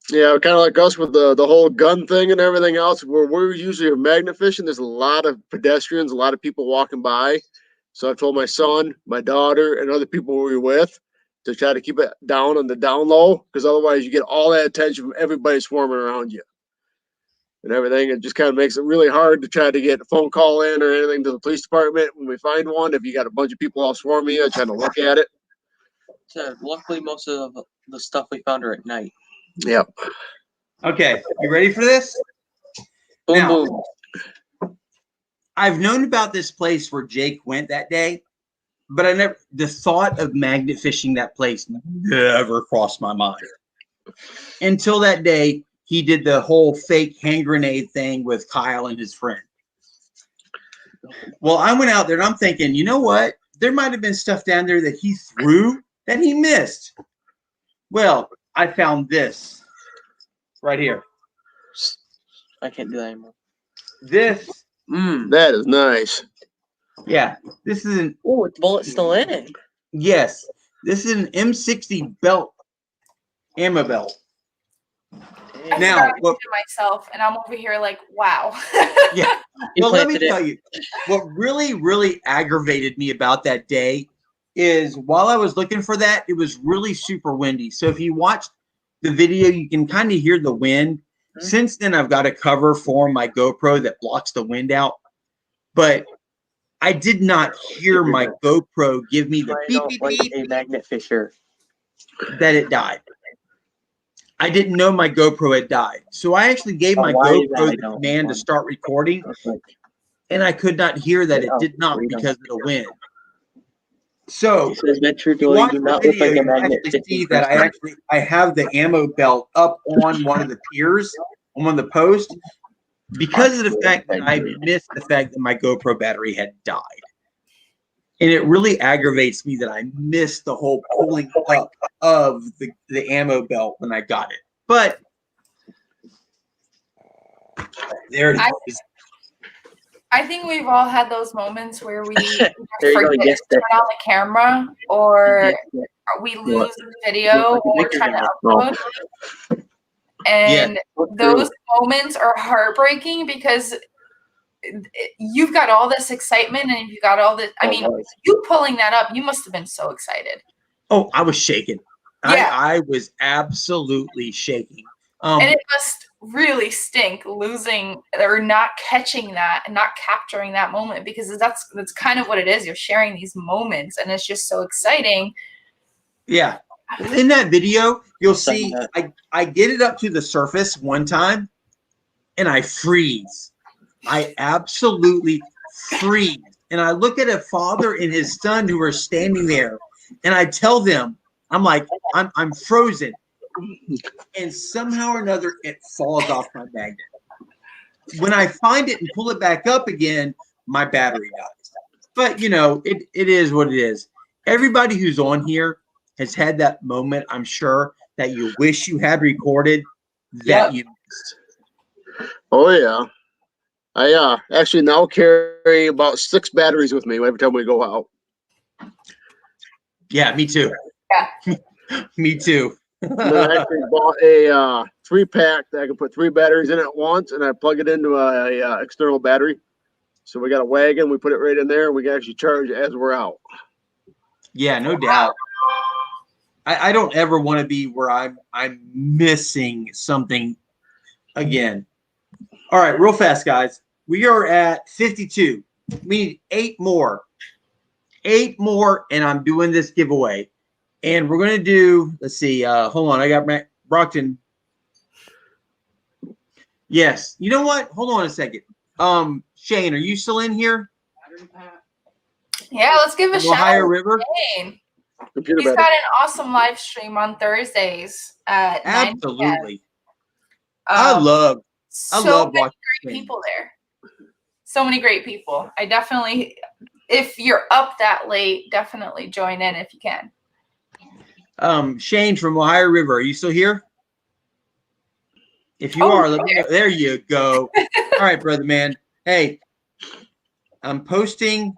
Yeah, kind of like us with the whole gun thing and everything else. Where we're usually magnet fishing, there's a lot of pedestrians, a lot of people walking by. So I told my son, my daughter, and other people we were with to try to keep it down on the down low, because otherwise you get all that attention from everybody swarming around you and everything. It just kind of makes it really hard to try to get a phone call in or anything to the police department when we find one. If you got a bunch of people all swarming you, trying to look at it. So luckily, most of the stuff we found are at night. Yep. Okay, you ready for this? Boom, Now, boom. I've known about this place where Jake went that day, but the thought of magnet fishing that place never crossed my mind. Until that day, he did the whole fake hand grenade thing with Kyle and his friend. Well, I went out there and I'm thinking, you know what? There might have been stuff down there that he threw that he missed. Well, I found this right here. I can't do that anymore. This. That is nice. Yeah. This is an. Oh, the bullet's still in it. Yes. This is an M60 belt. Ammo belt. I Now, to myself, and I'm over here like, wow. Yeah. Well, let me tell you, what really, really aggravated me about that day is while I was looking for that, it was really super windy. So if you watched the video, you can kind of hear the wind. Mm-hmm. Since then, I've got a cover for my GoPro that blocks the wind out. But I did not hear my GoPro give me the beep, beep, beep. A magnet fisher. That it died. I didn't know my GoPro had died. So I actually gave my GoPro the command to start recording. And I could not hear that it did not because of the wind. So watch the video, you actually see that I have the ammo belt up on one of the piers, on one of the posts, because of the fact that I missed the fact that my GoPro battery had died. And it really aggravates me that I missed the whole pulling up of the ammo belt when I got it. But there it is. I think we've all had those moments where we forget to turn on the camera or we lose video when we're trying to upload. And those moments are heartbreaking because you've got all this excitement and you've got all this. I mean, you pulling that up, you must have been so excited. Oh, I was shaking. Yeah. I was absolutely shaking. And it must really stink losing or not catching that and not capturing that moment, because that's kind of what it is. You're sharing these moments and it's just so exciting. Yeah. In that video, you'll see I get it up to the surface one time and I freeze. I absolutely freeze. And I look at a father and his son who are standing there and I tell them, I'm like, I'm frozen. And somehow or another, it falls off my magnet. When I find it and pull it back up again, my battery dies. But, you know, it is what it is. Everybody who's on here has had that moment, I'm sure, that you wish you had recorded that you missed. Oh, yeah. I actually now carry about 6 batteries with me every time we go out. Yeah, me too. Yeah. Me too. I actually bought a 3-pack that I can put 3 batteries in at once, and I plug it into a external battery. So we got a wagon, we put it right in there, and we can actually charge as we're out. Yeah, no doubt. I don't ever want to be where I'm missing something again. All right, real fast, guys. We are at 52. We need 8 more. 8 more, and I'm doing this giveaway. And we're going to do, let's see, hold on. I got Brockton. Yes. You know what? Hold on a second. Shane, are you still in here? Yeah, let's give a shout out River. to Shane. He's got an awesome live stream on Thursdays at 9 Absolutely. I love watching great people there. So many great people. I definitely, if you're up that late, definitely join in if you can. Shane from Ohio River, are you still here? If you are, let me know. There you go. All right, brother man. Hey, I'm posting.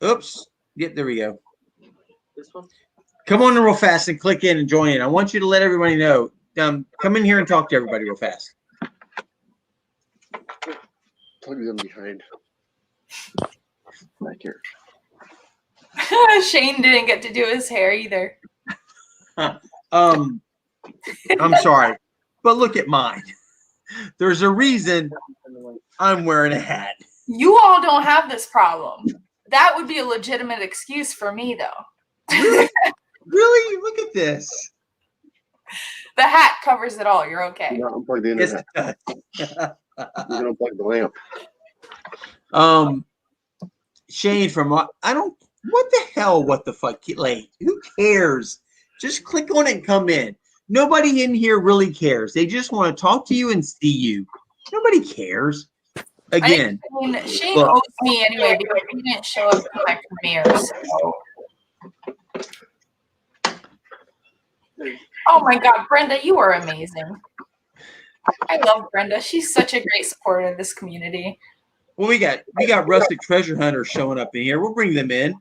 Oops. Yep, there we go. This one? Come on in real fast and click in and join in. I want you to let everybody know. Come in here and talk to everybody real fast. Plug them behind. Back here. Shane didn't get to do his hair either. I'm sorry, but look at mine. There's a reason I'm wearing a hat. You all don't have this problem. That would be a legitimate excuse for me, though. Really? Look at this. The hat covers it all. You're okay. You unplug the internet. You can unplug the lamp. Shane from what the fuck? Like, who cares? Just click on it and come in. Nobody in here really cares. They just want to talk to you and see you. Nobody cares. Again, Shane owes me anyway because he didn't show up to my premiere. So. Oh my God, Brenda, you are amazing. I love Brenda. She's such a great supporter of this community. Well, we got rustic treasure hunters showing up in here. We'll bring them in.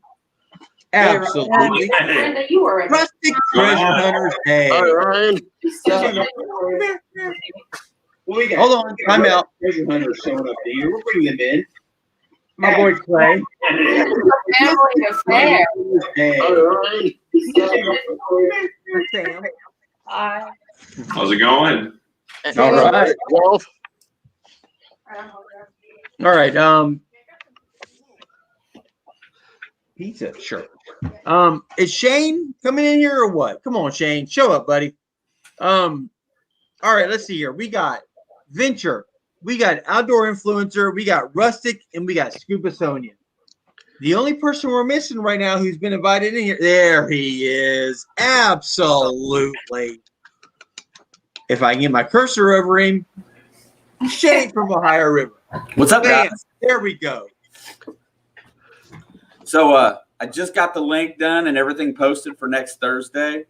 Absolutely. Brenda, you are amazing. Rustic treasure hunters. Hey. All right, Ryan. Hold on. Time out. Treasure hunters showing up in here. We'll bring them in. My boy Clay. Family affair. Hey. All right. Sam. Hi. How's it going? All right. Wolf. All right. Pizza, sure. Is Shane coming in here or what? Come on, Shane. Show up, buddy. All right, let's see here. We got Venture, we got Outdoor Influencer, we got Rustic, and we got Scuba Sonia. The only person we're missing right now who's been invited in here, there he is. Absolutely. If I can get my cursor over him, Shane from Ohio River. What's up, Bam. guys? There we go. So I just got the link done and everything posted for next Thursday.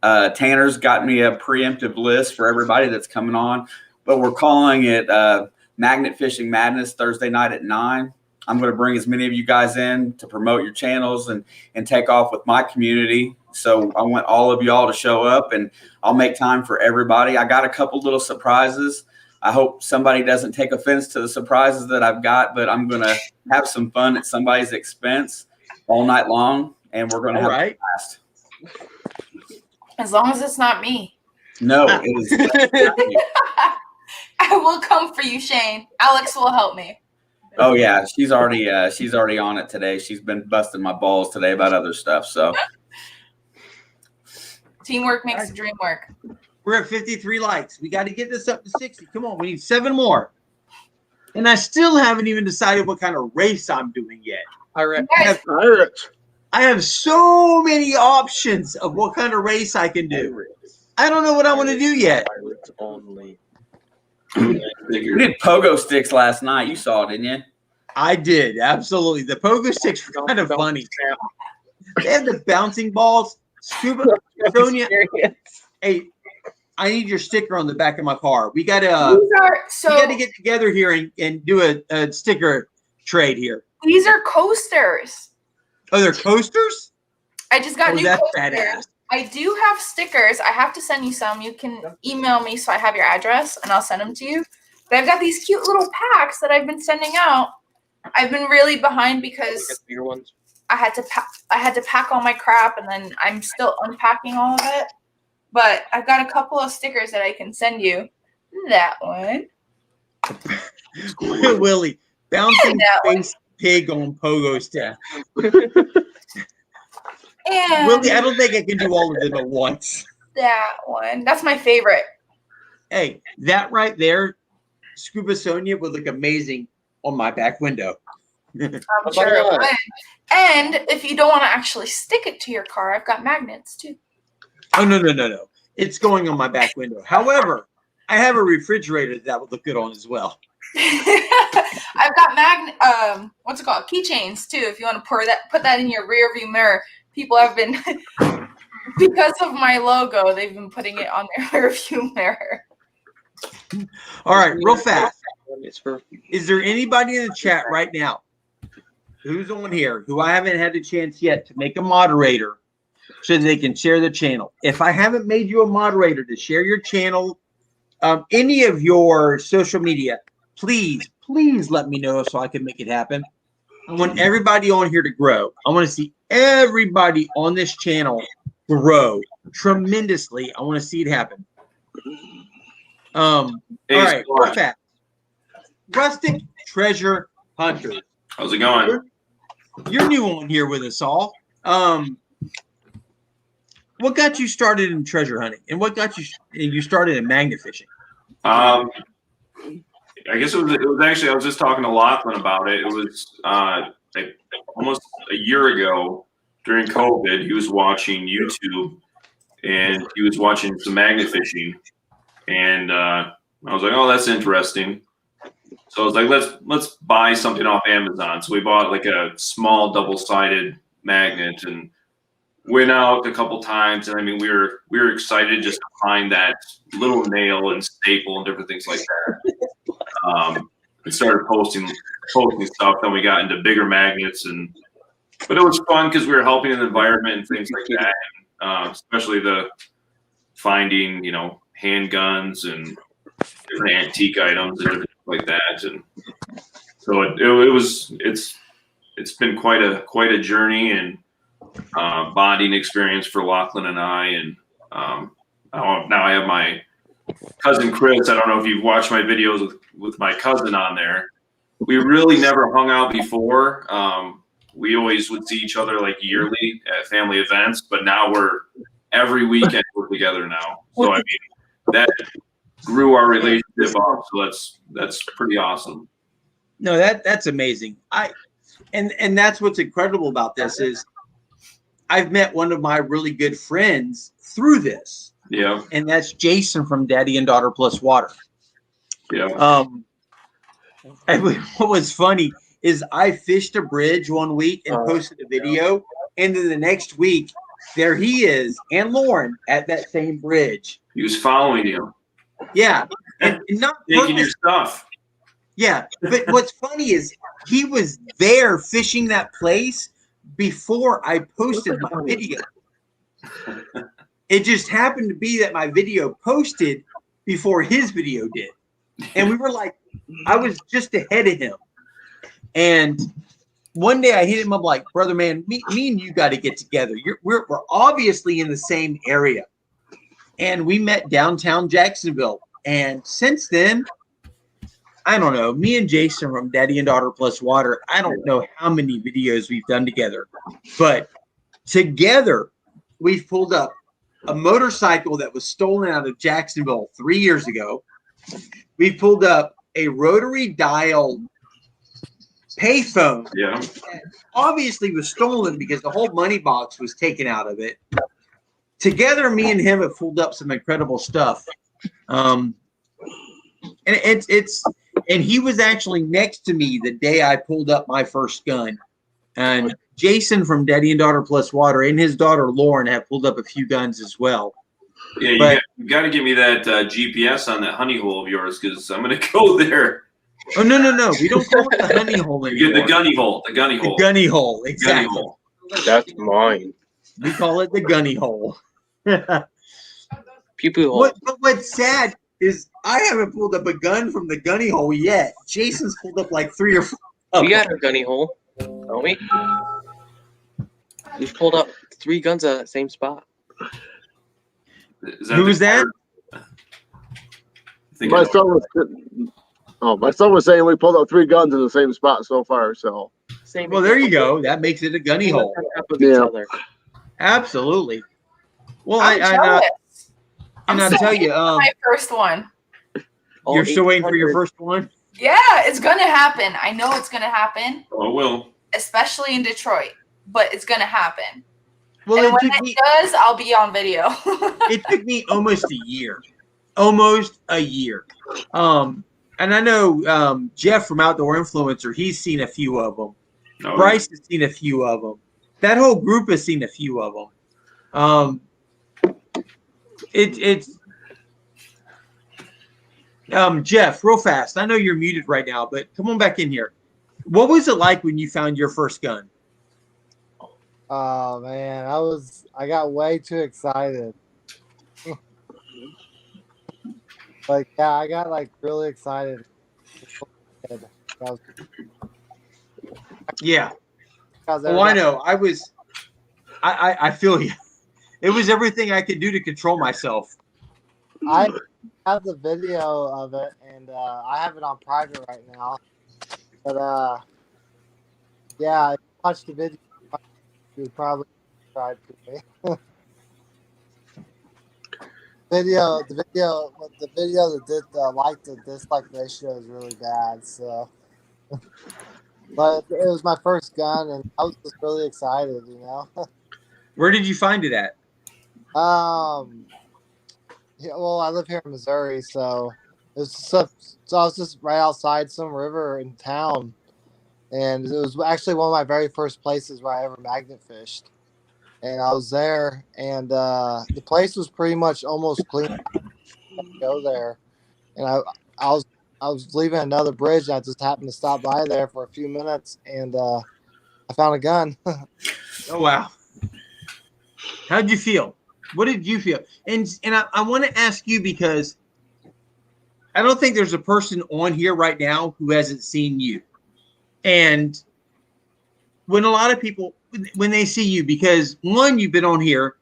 Tanner's got me a preemptive list for everybody that's coming on, but we're calling it Magnet Fishing Madness Thursday night at 9. I'm going to bring as many of you guys in to promote your channels and take off with my community. So I want all of y'all to show up, and I'll make time for everybody. I got a couple little surprises. I hope somebody doesn't take offense to the surprises that I've got, but I'm going to have some fun at somebody's expense all night long, and we're going to have a blast. As long as it's not me. No, it is. I will come for you, Shane. Alex will help me. Oh yeah, she's already on it today. She's been busting my balls today about other stuff. So teamwork makes the dream work. We're at 53 likes. We got to get this up to 60. Come on, we need 7 more. And I still haven't even decided what kind of race I'm doing yet. All right. I have so many options of what kind of race I can do. I don't know what I want to do yet. Only. We did pogo sticks last night. You saw it, didn't you? I did, absolutely. The pogo sticks were kind of funny. They had the bouncing balls. Scuba, Sonia, hey, I need your sticker on the back of my car. We gotta get together here and do a sticker trade here. These are coasters. Oh, they're coasters? I just got new that's coasters. badass. I do have stickers. I have to send you some. You can email me so I have your address and I'll send them to you. But I've got these cute little packs that I've been sending out. I've been really behind because I had to pack all my crap, and then I'm still unpacking all of it. But I've got a couple of stickers that I can send you. That one. Willie, bouncing face pig on pogo stick. And Willie, I don't think I can do all of them at once. That one. That's my favorite. Hey, that right there, Scuba Sonia, would look amazing on my back window. I'm sure it would. And if you don't want to actually stick it to your car, I've got magnets too. Oh, no. It's going on my back window. However, I have a refrigerator that would look good on as well. I've got what's it called? Keychains too. If you want to put that in your rear view mirror. People have been, because of my logo, they've been putting it on their rear view mirror. All right, real fast. Is there anybody in the chat right now who's on here who I haven't had the chance yet to make a moderator so they can share the channel? If I haven't made you a moderator to share your channel, any of your social media, please let me know so I can make it happen. I want everybody on here to grow. I want to see everybody on this channel grow tremendously. I want to see it happen. All right, perfect. Rustic Treasure Hunters. How's it going? You're new on here with us all. What got you started in treasure hunting, and what got you started in magnet fishing? I guess it was actually, I was just talking to Lachlan about it. It was like almost a year ago during COVID. He was watching YouTube and he was watching some magnet fishing, and I was like, oh, that's interesting. So I was like, let's buy something off Amazon. So we bought like a small double-sided magnet and went out a couple times. And I mean, we were excited just to find that little nail and staple and different things like that. We started posting stuff. Then we got into bigger magnets, but it was fun because we were helping in the environment and things like that. And, especially the finding, handguns and different antique items and everything like that. And so it's been quite a journey and bonding experience for Lachlan and I. And now I have my cousin Chris. I don't know if you've watched my videos with my cousin on there. We really never hung out before. We always would see each other like yearly at family events, but now every weekend we're together now. So I mean, that grew our relationship up. So that's pretty awesome. No, that's amazing. And that's what's incredible about this is I've met one of my really good friends through this. Yeah. And that's Jason from Daddy and Daughter Plus Water. Yeah. And what was funny is I fished a bridge one week and posted a video, and then the next week there he is and Lauren at that same bridge. He was following you. Yeah. And not taking your stuff. Yeah, but what's funny is he was there fishing that place before I posted my video. It just happened to be that my video posted before his video did. And we were like, I was just ahead of him. And one day I hit him up like, brother, man, me and you got to get together. We're obviously in the same area. And we met downtown Jacksonville. And since then, I don't know, me and Jason from Daddy and Daughter Plus Water, I don't know how many videos we've done together. But together, we've pulled up a motorcycle that was stolen out of Jacksonville 3 years ago. We pulled up a rotary dial payphone. Yeah. That obviously was stolen because the whole money box was taken out of it. Together, me and him have pulled up some incredible stuff. And and he was actually next to me the day I pulled up my first gun. And Jason from Daddy and Daughter Plus Water and his daughter Lauren have pulled up a few guns as well. Yeah, you got to give me that GPS on that honey hole of yours because I'm going to go there. Oh, no. We don't call it the honey hole anymore. You get the gunny hole. The gunny hole. The gunny hole, exactly. Gunny hole. That's mine. We call it the gunny hole. Pew-pew hole. But what's sad is I haven't pulled up a gun from the gunny hole yet. Jason's pulled up like 3 or 4. We got a gunny hole, don't we? We've pulled up 3 guns at that same spot. Who was that? My son was saying we pulled up 3 guns in the same spot so far. So, well, there you go. That makes it a gunny hole. Yeah. Absolutely. Well, I'm jealous. And I'll still tell you, waiting for my first one. You're still waiting for your first one? Yeah, it's gonna happen. I know it's gonna happen. Oh, it will. Especially in Detroit, but it's gonna happen. Well, and when it does, I'll be on video. It took me almost a year. Almost a year. And I know Jeff from Outdoor Influencer, he's seen a few of them. Oh, Bryce has seen a few of them. That whole group has seen a few of them. Jeff, real fast. I know you're muted right now, but come on back in here. What was it like when you found your first gun? Oh man, I got way too excited. Like, yeah, I got like really excited. Yeah. Oh, I know. I feel you. It was everything I could do to control myself. I have the video of it, and I have it on private right now. But yeah, if you watch the video, you probably subscribe to me. The video that did the like to dislike ratio is really bad. So, but it was my first gun, and I was just really excited, you know. Where did you find it at? Yeah, well, I live here in Missouri, so so I was just right outside some river in town, and it was actually one of my very first places where I ever magnet fished. And I was there, and the place was pretty much almost clean. Go there, and I was leaving another bridge, and I just happened to stop by there for a few minutes, and I found a gun. Oh wow! How'd you feel? What did you feel? And I want to ask you because I don't think there's a person on here right now who hasn't seen you. And when a lot of people, when they see you, because one, you've been on here,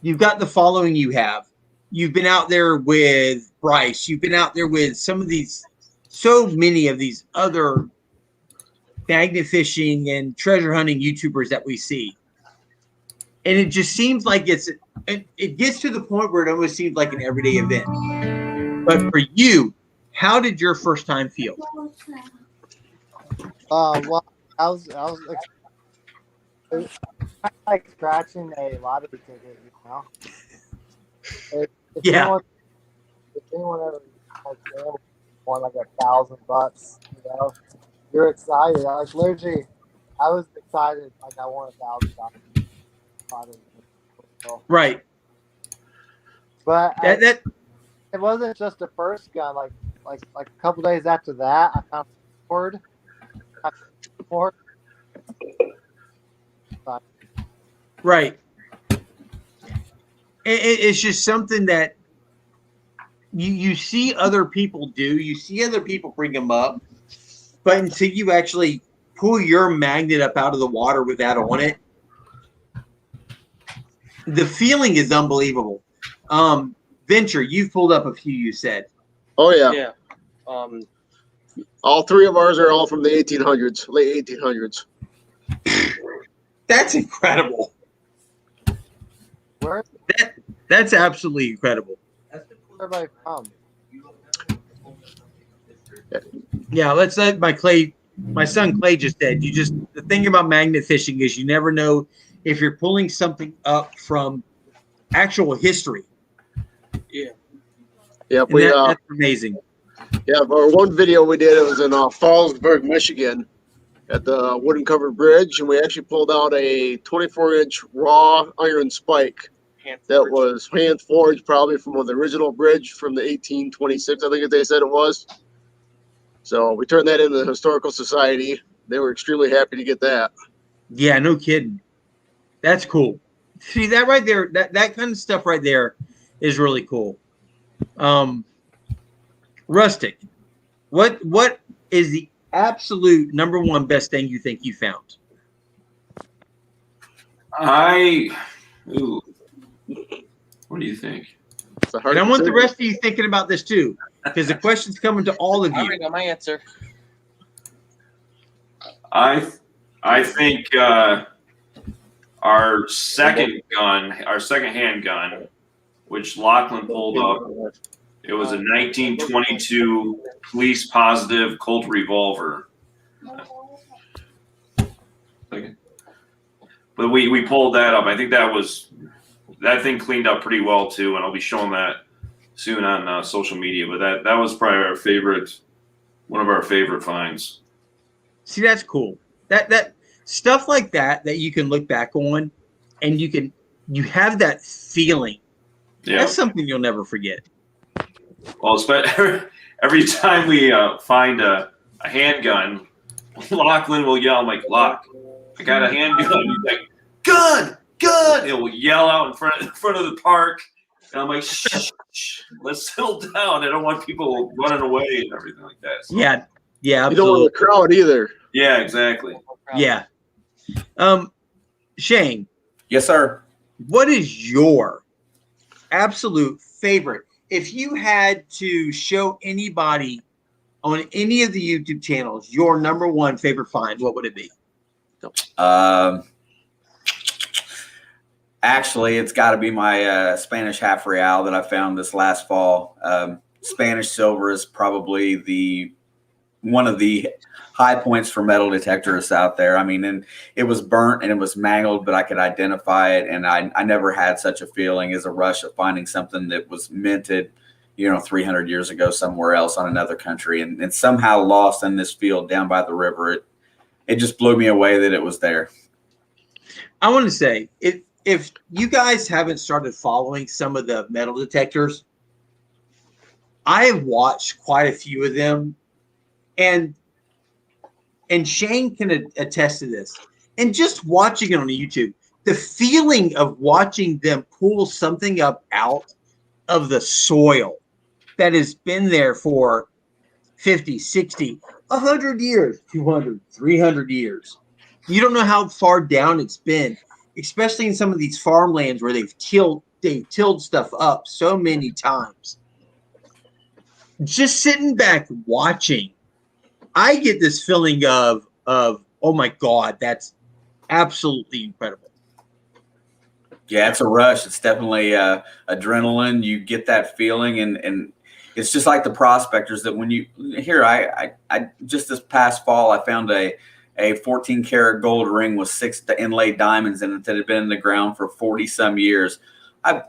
you've got the following you have. You've been out there with Bryce. You've been out there with some of these, so many of these other magnet fishing and treasure hunting YouTubers that we see. And it just seems like it gets to the point where it almost seems like an everyday event. But for you, how did your first time feel? Well, I was like scratching a lottery ticket, you know. If anyone ever won like $1,000, you know, you're excited. Like literally, I was excited like I won $1,000. Right. But it wasn't just the first gun. Like like a couple days after that, I found a cord. Right. It's just something that you see other people do. You see other people bring them up, but until you actually pull your magnet up out of the water with that on it, the feeling is unbelievable. Venture, you've pulled up a few, you said. Oh yeah. Yeah. All three of ours are all from the 1800s, late 1800s. That's incredible. Where That's absolutely incredible. everybody from? Yeah, let's let my son Clay just said. The thing about magnet fishing is you never know if you're pulling something up from actual history. Yeah. Yeah, And that's amazing. Yeah, for one video we did, it was in Fallsburg, Michigan, at the wooden covered bridge, and we actually pulled out a 24-inch raw iron spike that was hand forged, probably from the original bridge from the 1826, I think they said it was. So we turned that into the Historical Society. They were extremely happy to get that. Yeah, no kidding. That's cool. See that right there, that kind of stuff right there is really cool. Rustic, what is the absolute number one best thing you think you found? What do you think? And I want the rest of you thinking about this too, because the question's coming to all of I already you. got my answer. I think our second handgun, which Lachlan pulled up, it was a 1922 police positive Colt revolver. But we pulled that up. I think that thing cleaned up pretty well too, and I'll be showing that soon on social media. But that was probably one of our favorite finds. See, that's cool. That stuff like that you can look back on, and you have that feeling. Yeah. That's something you'll never forget. Well, every time we find a handgun, Lachlan will yell, I'm like, Lock, I got a handgun. He's like, gun. It will yell out in front of the park. And I'm like, shh, let's settle down. I don't want people running away and everything like that. So. Yeah, absolutely. You don't want the crowd either. Yeah, exactly. Yeah. Shane. Yes, sir. What is your absolute favorite? If you had to show anybody on any of the YouTube channels your number one favorite find, what would it be? Actually, it's got to be my Spanish half real that I found this last fall. Spanish silver is probably one of the high points for metal detectors out there. I mean, and it was burnt and it was mangled, but I could identify it. And I never had such a feeling as a rush of finding something that was minted, 300 years ago somewhere else on another country and somehow lost in this field down by the river. It just blew me away that it was there. I want to say, if you guys haven't started following some of the metal detectors, I have watched quite a few of them, and Shane can attest to this. And just watching it on YouTube, the feeling of watching them pull something up out of the soil that has been there for 50, 60, 100 years, 200, 300 years. You don't know how far down it's been, especially in some of these farmlands where they've tilled stuff up so many times. Just sitting back watching, I get this feeling of oh my God, that's absolutely incredible. Yeah, it's a rush. It's definitely adrenaline. You get that feeling, and it's just like the prospectors that when you here. I just this past fall, I found a 14 karat gold ring with 6 inlaid diamonds in it that had been in the ground for 40 some years. I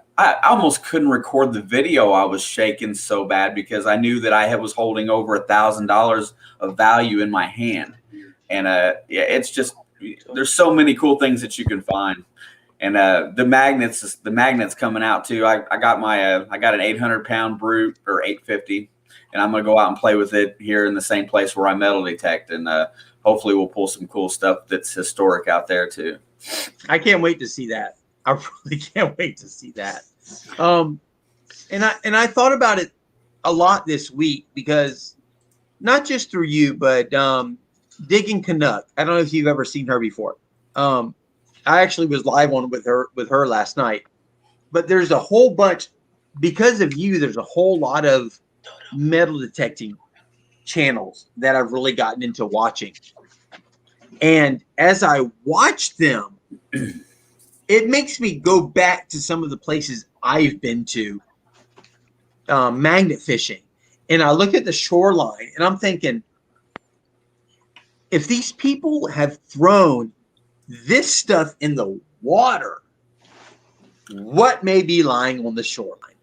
almost couldn't record the video. I was shaking so bad because I knew that I was holding over $1,000 of value in my hand. And yeah, it's just, there's so many cool things that you can find. And the magnets coming out too. I got an 800 pound brute, or 850. and I'm going to go out and play with it here in the same place where I metal detect, and hopefully we'll pull some cool stuff that's historic out there too. I can't wait to see that. I really can't wait to see that. And I thought about it a lot this week because not just through you, but Digging Canuck. I don't know if you've ever seen her before. I actually was live on with her last night. But there's a whole bunch, because of you, there's a whole lot of metal detecting channels that I've really gotten into watching. And as I watch them, it makes me go back to some of the places I've been to, magnet fishing. And I look at the shoreline and I'm thinking, if these people have thrown this stuff in the water, what may be lying on the shoreline?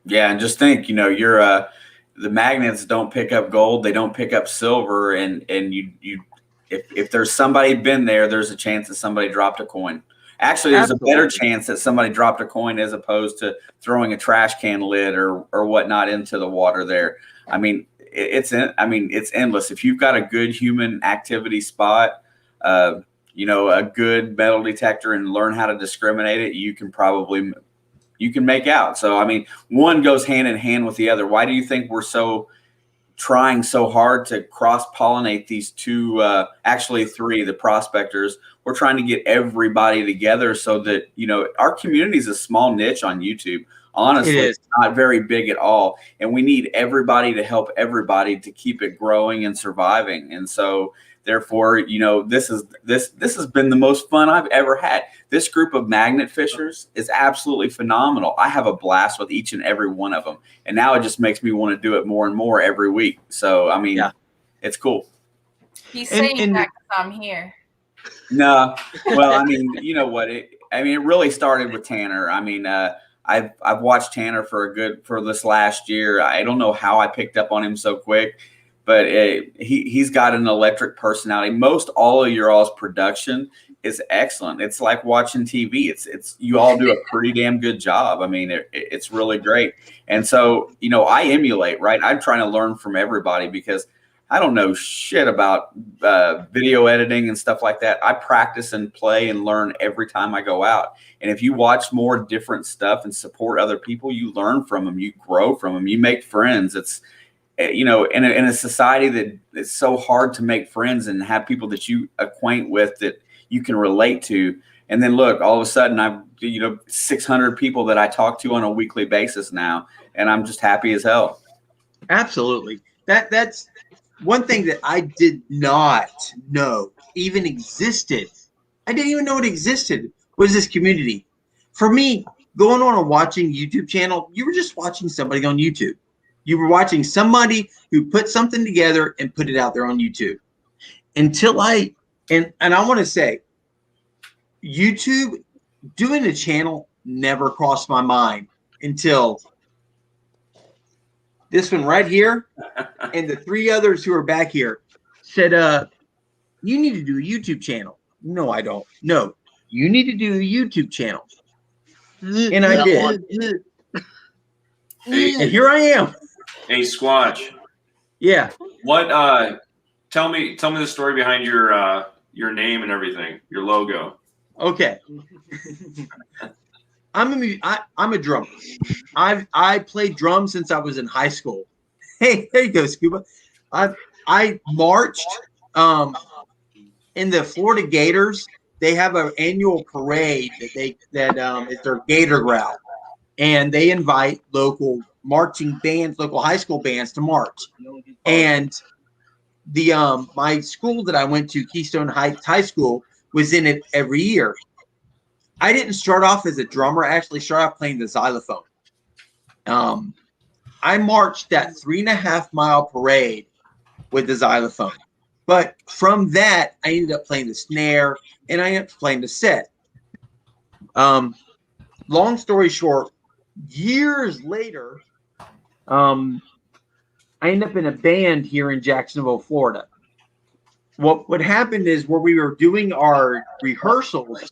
Yeah, and just think, you're the magnets don't pick up gold, they don't pick up silver, and you if there's somebody been there, there's a chance that somebody dropped a coin. Actually, there's a better chance that somebody dropped a coin as opposed to throwing a trash can lid or whatnot into the water there. I mean, it's endless. If you've got a good human activity spot, a good metal detector, and learn how to discriminate it, you can make out. So, I mean, one goes hand in hand with the other. Why do you think we're trying so hard to cross-pollinate these two, actually three, the prospectors? We're trying to get everybody together so that, our community is a small niche on YouTube. Honestly, it's not very big at all. And we need everybody to help everybody to keep it growing and surviving. And so therefore, this has been the most fun I've ever had. This group of magnet fishers is absolutely phenomenal. I have a blast with each and every one of them. And now it just makes me want to do it more and more every week. So, I mean, it's cool. He's saying that because I'm here. No, well, I mean, you know what? It really started with Tanner. I mean, I've watched Tanner for this last year. I don't know how I picked up on him so quick, but he's got an electric personality. Most all of your all's production is excellent. It's like watching TV. It's you all do a pretty damn good job. I mean, it's really great. And so, I emulate, right? I'm trying to learn from everybody because I don't know shit about video editing and stuff like that. I practice and play and learn every time I go out. And if you watch more different stuff and support other people, you learn from them, you grow from them, you make friends. It's, in a society that it's so hard to make friends and have people that you acquaint with that you can relate to. And then look, all of a sudden I've, 600 people that I talk to on a weekly basis now, and I'm just happy as hell. Absolutely. That's one thing that I did not know even existed. I didn't even know it existed, was this community. For me, going on and watching YouTube channel, you were just watching somebody on YouTube. You were watching somebody who put something together and put it out there on YouTube. Until and I want to say, YouTube, doing a channel never crossed my mind until this one right here and the three others who are back here said, you need to do a YouTube channel. No, I don't. No, you need to do a YouTube channel. And I did. And here I am. Hey, Squatch. Yeah. What? Tell me the story behind your name and everything, your logo. Okay. I'm a drummer. I played drums since I was in high school. Hey, there you go, Scuba. I marched in the Florida Gators. They have an annual parade that is their Gator Growl, and they invite local marching bands, local high school bands to march. And the my school that I went to, Keystone Heights High School, was in it every year. I didn't start off as a drummer. I actually started off playing the xylophone. I marched that 3.5 mile parade with the xylophone. But from that, I ended up playing the snare and I ended up playing the set. Long story short, years later, I ended up in a band here in Jacksonville, Florida. What happened is where we were doing our rehearsals,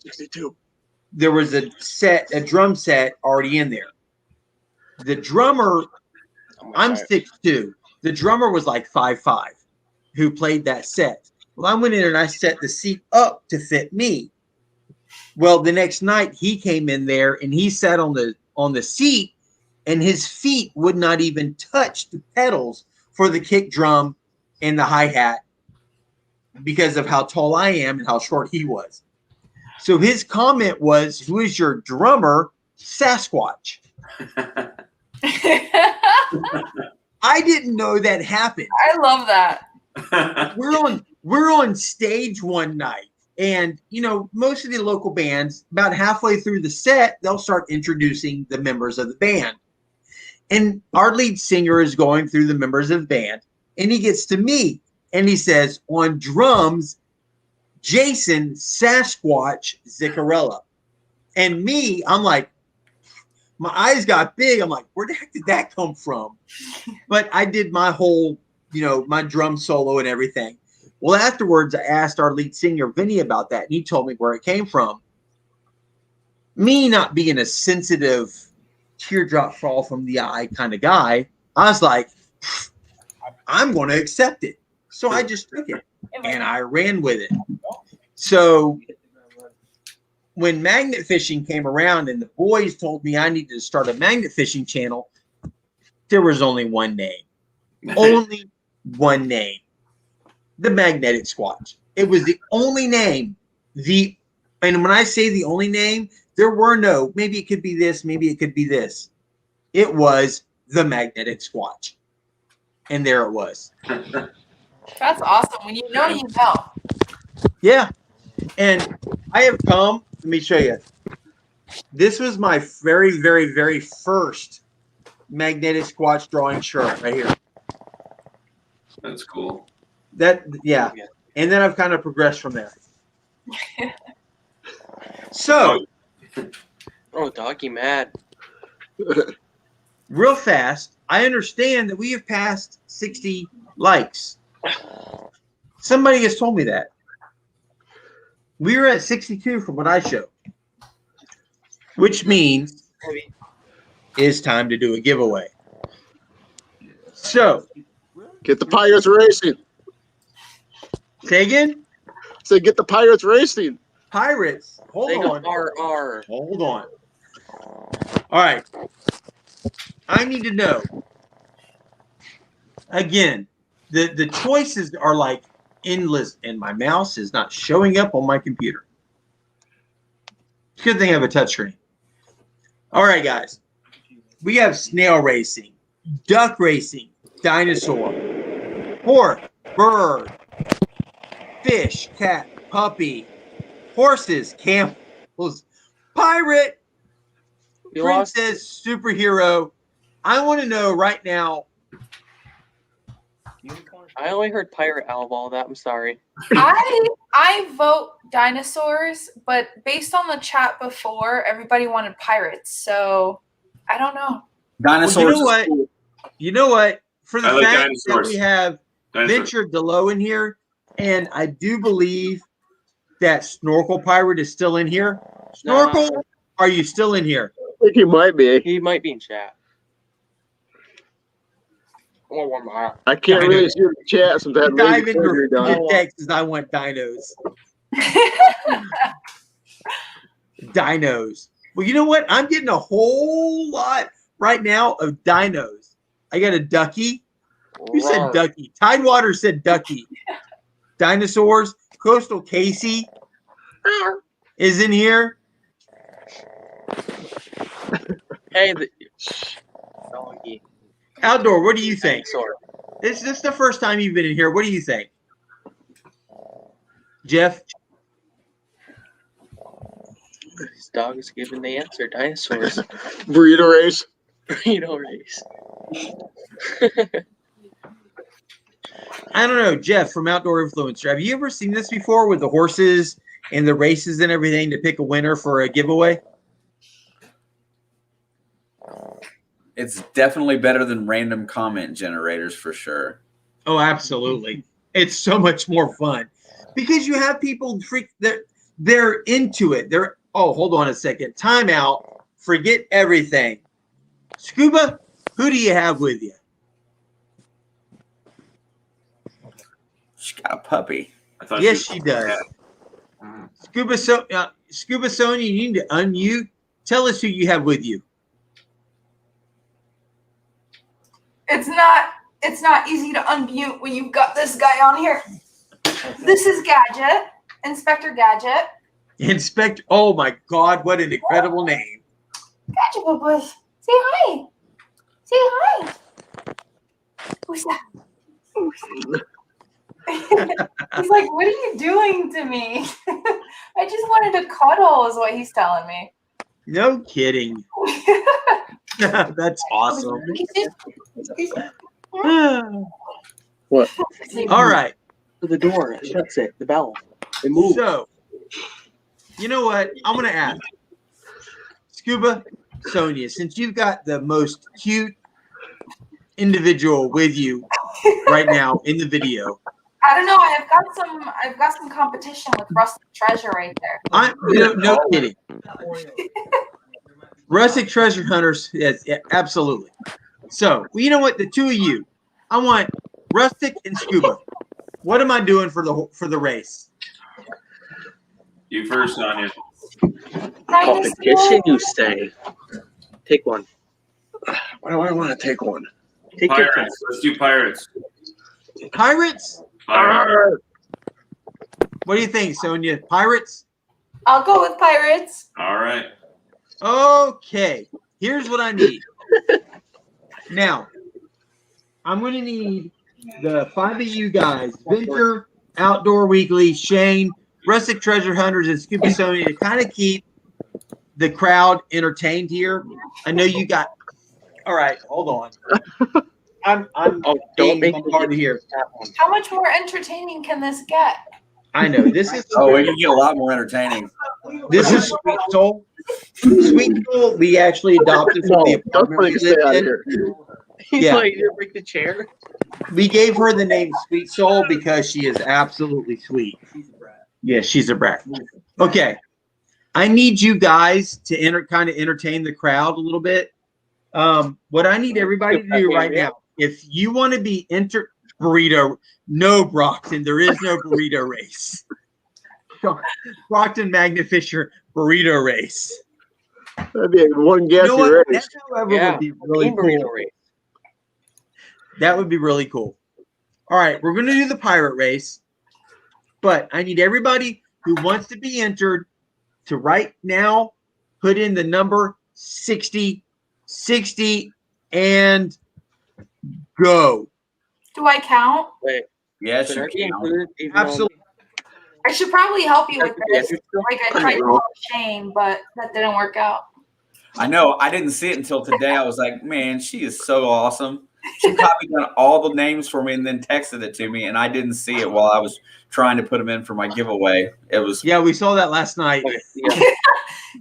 there was a drum set already in there. The drummer, I'm 6'2". The drummer was like 5'5", who played that set. Well, I went in there and I set the seat up to fit me. Well, the next night he came in there and he sat on the seat, and his feet would not even touch the pedals for the kick drum and the hi-hat because of how tall I am and how short he was. So his comment was, "Who is your drummer, Sasquatch?" I didn't know that happened. I love that. We're on stage one night, and most of the local bands, about halfway through the set, they'll start introducing the members of the band. And our lead singer is going through the members of the band, and he gets to me, and he says, on drums, Jason Sasquatch Ziccarella. And me, I'm like, my eyes got big. I'm like, where the heck did that come from? But I did my whole, my drum solo and everything. Well, afterwards, I asked our lead singer, Vinny, about that, and he told me where it came from. Me not being a sensitive, teardrop fall from the eye kind of guy, I was like, I'm going to accept it. So I just took it, and I ran with it. So when magnet fishing came around and the boys told me I needed to start a magnet fishing channel, there was only one name. Only one name. The Magnetic Squatch. It was the only name. And when I say the only name, there were no, maybe it could be this, maybe it could be this. It was the Magnetic Squatch. And there it was. That's awesome. When you know, you know. Yeah. And I have come, let me show you. This was my very, very, very first Magnetic Squatch drawing shirt right here. That's cool. Yeah. And then I've kind of progressed from there. So. Oh, doggy mad. Real fast, I understand that we have passed 60 likes. Somebody has told me that. We were at 62 from what I showed. Which means it's time to do a giveaway. So. Get the Pirates racing. Say again? Say get the Pirates racing. Pirates. Hold on. Hold on. All right. I need to know. Again, the choices are like endless, and my mouse is not showing up on my computer. It's a good thing I have a touchscreen. All right, guys. We have snail racing, duck racing, dinosaur, horse, bird, fish, cat, puppy, horses, camels, pirate, princess, superhero. I want to know right now. I only heard pirate out of all that. I'm sorry. I vote dinosaurs, but based on the chat before, everybody wanted pirates. So I don't know. Dinosaurs. Well, you know what? For the I like fact dinosaurs. that we have Venture DeLow in here, and I do believe that Snorkel Pirate is still in here. Snorkel, are you still in here? I think he might be. He might be in chat. I can't really see the chat since I had Dive laser in surgery your done. text, I want dinos. Dinos. Well, you know what? I'm getting a whole lot right now of dinos. I got a ducky. Who said ducky? Tidewater said ducky. Dinosaurs. Coastal Casey is in here. Hey, doggy. Outdoor, what do you think? This is the first time you've been in here. What do you think? Jeff? This dog is giving the answer. Dinosaurs. Burrito race. Burrito race. I don't know, Jeff from Outdoor Influencer. Have you ever seen this before with the horses and the races and everything to pick a winner for a giveaway? It's definitely better than random comment generators for sure. Oh, absolutely. It's so much more fun because you have people they're into it. Hold on a second. Time out. Forget everything. Scuba, who do you have with you? She got a puppy. I thought Yes, she does. Scuba Sonia, you need to unmute. Tell us who you have with you. It's not easy to unmute when you've got this guy on here. This is Gadget, Inspector Gadget. Inspector. Oh my God, what an incredible name. Gadget Bubbles. Say hi. Say hi. Who's that? He's like, what are you doing to me? I just wanted to cuddle is what he's telling me. No kidding. That's awesome. What? All right. The door shuts it. The bell. It moves. So, you know what? I'm going to ask Scuba Sonia, since you've got the most cute individual with you right now in the video. I don't know. I've got some competition with Rustic Treasure right there. No kidding. Rustic Treasure Hunters, yes, yeah, absolutely. So, well, you know what? The two of you, I want Rustic and Scuba. What am I doing for the race? You first, Sonia. Competition, you say? Take one. Why do I want to take one? Take your time. Pirates. Let's do pirates. Pirates? Pirates. What do you think, Sonia? Pirates? I'll go with Pirates. All right. Okay. Here's what I need. Now, I'm going to need the 5 of you guys, Venture, Outdoor Weekly, Shane, Rustic Treasure Hunters, and Scuba Sonia, to kind of keep the crowd entertained here. I know you got. All right, hold on. I'm don't make bombarded here. How much more entertaining can this get? I know this is. Oh, we can get a lot more entertaining. This is Sweet Soul. Sweet Soul, we actually adopted from the apartment we lived in. He's Yeah. like, you break the chair. We gave her the name Sweet Soul because she is absolutely sweet. Yes, she's a brat. Okay. I need you guys to kind of entertain the crowd a little bit. What I need everybody to do right now, if you want to be burrito, no Brockton, there is no burrito race. Brockton Magna Fisher burrito race. That'd be one guess. You know what? Race. That, however, would be really cool. That would be really cool. All right, we're going to do the pirate race, but I need everybody who wants to be entered to right now put in the number 60, and go. Do I count? Wait. Yes, Should you I be can. included even Absolutely. I should probably help you with Yeah, this. you're still- Like I tried to help Shane, but that didn't work out. I know. I didn't see it until today. I was like, man, she is so awesome. She copied down all the names for me and then texted it to me, and I didn't see it while I was trying to put them in for my giveaway. It was Yeah, we saw that last night. Yeah.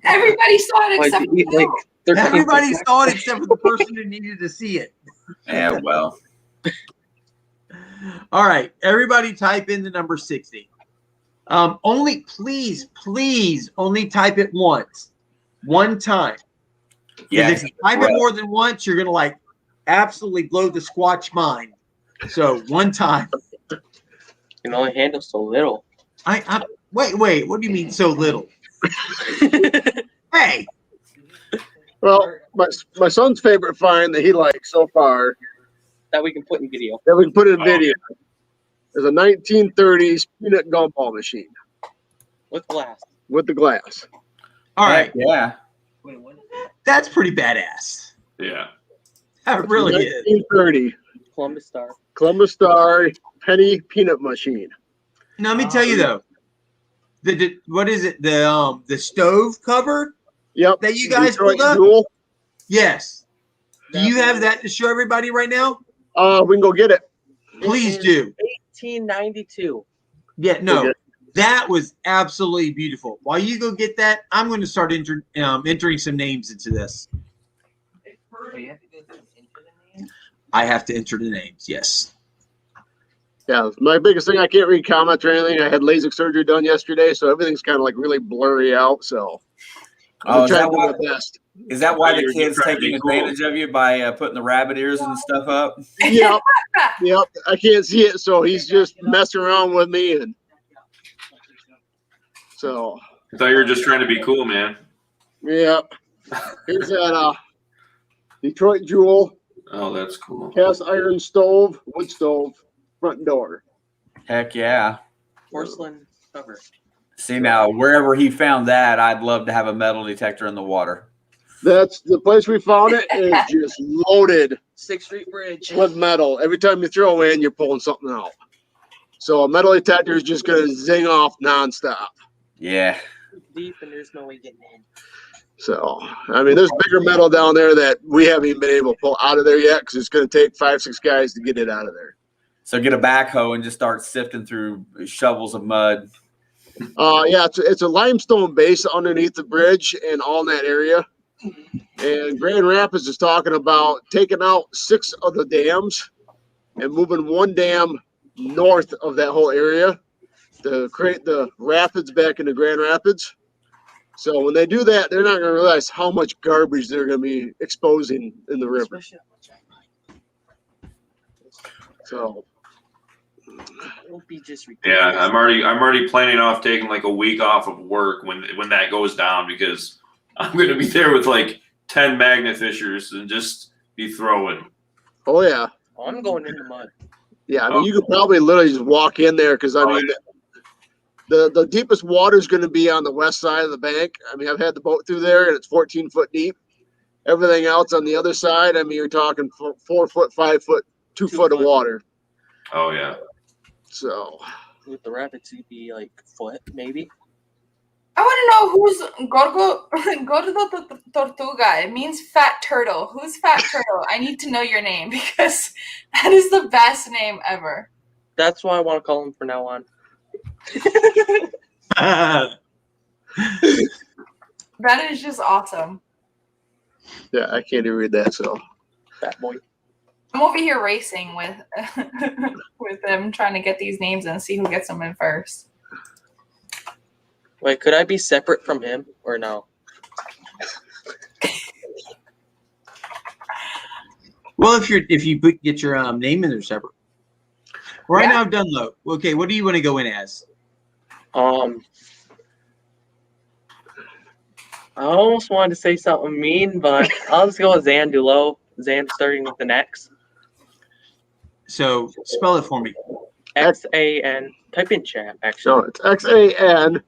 Everybody saw it except Like, you. 13 Everybody saw it except for the person who needed to see it. yeah, well. All right, everybody type in the number 60. Only, please, only type it once. One time. Yeah. If you type it more than once, you're gonna like absolutely blow the Squatch mind. So one time. You can only handle so little. I wait. What do you mean so little? Hey. Well, my son's favorite find that he likes so far That we can put in video. that we can put in video is a 1930s peanut gumball machine With glass. with the glass. All right. Yeah. That's pretty badass. Yeah. That really is. 1930 Columbus Star. Columbus Star penny peanut machine. Now let me tell you though. The what is it? The stove cover Yep. that you guys Detroit pulled up? Jewel. Yes. Do you have that to show everybody right now? We can go get it. Please do. 1892. Yeah, no. Okay. That was absolutely beautiful. While you go get that, I'm going to start entering some names into this. I have to enter the names, yes. Yeah, my biggest thing, I can't read comments or anything. I had LASIK surgery done yesterday, so everything's kind of like really blurry out. So Oh, I'm is trying that to do why, my best. Is that why the You're kids trying to taking be cool. advantage of you by putting the rabbit ears and stuff up? Yep. Yep. I can't see it, so he's just messing around with me, and so. I thought you were just trying to be cool, man. Yep. Here's that Detroit Jewel Oh, that's cool. cast iron stove, wood stove, front door. Heck yeah. Porcelain cover. See, now, wherever he found that, I'd love to have a metal detector in the water. That's the place we found it. Is just loaded 6th Street Bridge. with metal. Every time you throw in, you're pulling something out. So a metal detector is just going to zing off nonstop. Yeah. Deep and there's no way getting in. So, I mean, there's bigger metal down there that we haven't even been able to pull out of there yet because it's going to take 5-6 guys to get it out of there. So get a backhoe and just start sifting through shovels of mud. Yeah, it's a limestone base underneath the bridge and all in that area. And Grand Rapids is talking about taking out 6 of the dams and moving 1 dam north of that whole area to create the rapids back into Grand Rapids. So when they do that, they're not going to realize how much garbage they're going to be exposing in the river. So It'll be just Yeah, ridiculous. I'm already planning off taking like a week off of work when that goes down because I'm going to be there with like 10 magnet fishers and just be throwing. oh yeah, Oh, I'm going in the mud. yeah. I mean, you could probably literally just walk in there because I mean, the deepest water is going to be on the west side of the bank. I mean, I've had the boat through there and it's 14 foot deep. Everything else on the other side, I mean, you're talking 4 foot, 5 foot, 2 foot of water. Oh yeah. So With the rapids, it'd be like foot, maybe. I want to know who's Gordo Tortuga. It means fat turtle. Who's fat turtle? I need to know your name because that is the best name ever. That's why I want to call him from now on. That is just awesome. yeah, I can't even read that. So Fat boy. I'm over here racing with with them, trying to get these names and see who gets them in first. Wait, could I be separate from him or no? Well, if you get your name in there separate. Right now I've done low. Okay, what do you want to go in as? I almost wanted to say something mean, but I'll just go with Zandulo. Zan starting with an X. So spell it for me. X-A-N. Type in chat, no, actually. it's XAN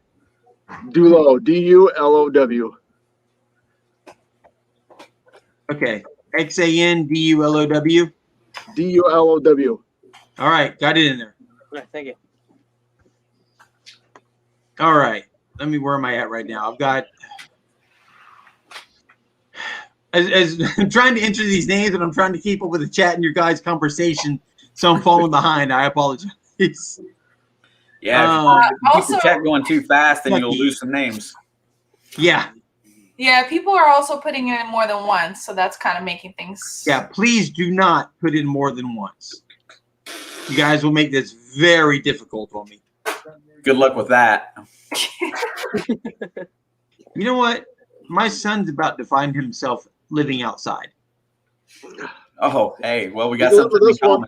Dulow, DULOW. Okay. XANDULOW. DULOW. All right, got it in there. Yeah, thank you. All right. Where am I at right now? I've got as I'm trying to enter these names and I'm trying to keep up with the chat and your guys' conversation, so I'm falling behind. I apologize. Yeah, if you keep also- the chat going too fast, then you'll Lucky. lose some names. Yeah. Yeah, people are also putting in more than once, so that's kind of making things. Yeah, please do not put in more than once. You guys will make this very difficult on me. Good luck with that. You know what? My son's about to find himself living outside. Oh, hey, well, we got Good luck something with in this one.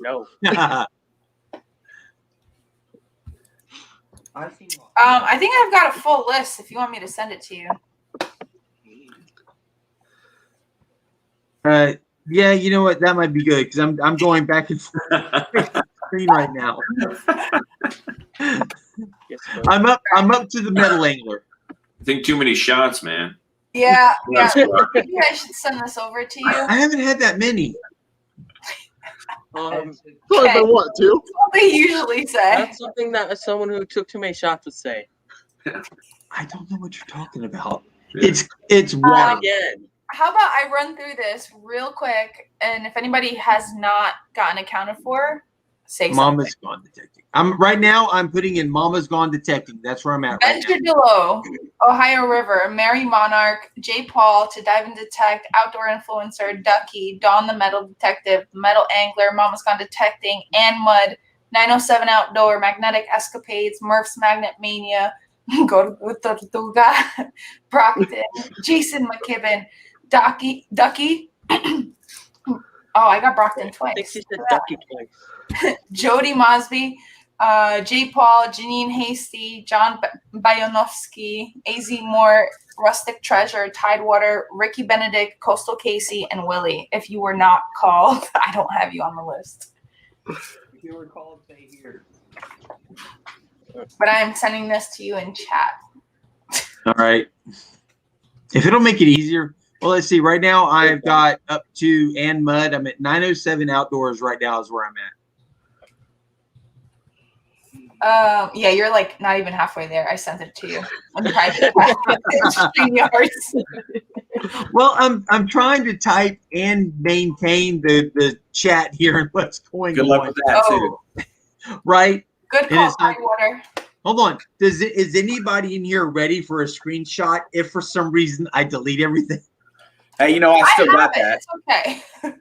common. No. I think I've got a full list. If you want me to send it to you. Yeah, you know what? That might be good because I'm going back and forth screen right now. Yes, I'm up to the metal angler. I think too many shots, man. Yeah, yeah. That's why. Maybe I should send this over to you. I haven't had that many. It's only been what, 2? That's what they usually say. That's something that someone who took too many shots would say. I don't know what you're talking about. Yeah. It's wine. Again. How about I run through this real quick, and if anybody has not gotten accounted for, say Mama's gone detecting. Right now. I'm putting in Mama's gone detecting. That's where I'm at right something. now. Venture Below, Ohio River, Mary Monarch, J. Paul, To Dive and Detect, Outdoor Influencer, Ducky, Dawn the Metal Detective, Metal Angler, Mama's Gone Detecting, and Mud, 907 Outdoor, Magnetic Escapades, Murph's Magnet Mania, Go with Tortuga, Brockton, Jason McKibben, Ducky. Oh, I got Brockton I think twice. she said Ducky twice. Jody Mosby, J. Paul, Janine Hasty, John Bayonovsky, AZ Moore, Rustic Treasure, Tidewater, Ricky Benedict, Coastal Casey, and Willie. If you were not called, I don't have you on the list. If you were called, stay here. But I'm sending this to you in chat. All right. If it'll make it easier, well, let's see. Right now, I've got up to and mud. I'm at 907 outdoors right now is where I'm at. Yeah, you're like not even halfway there. I sent it to you in private. Well, I'm trying to type and maintain the chat here and what's going Good on. luck with that too. Right? Good And call, it's like, Tidewater. hold on. Is anybody in here ready for a screenshot if for some reason I delete everything? Hey, I still got that. It's okay.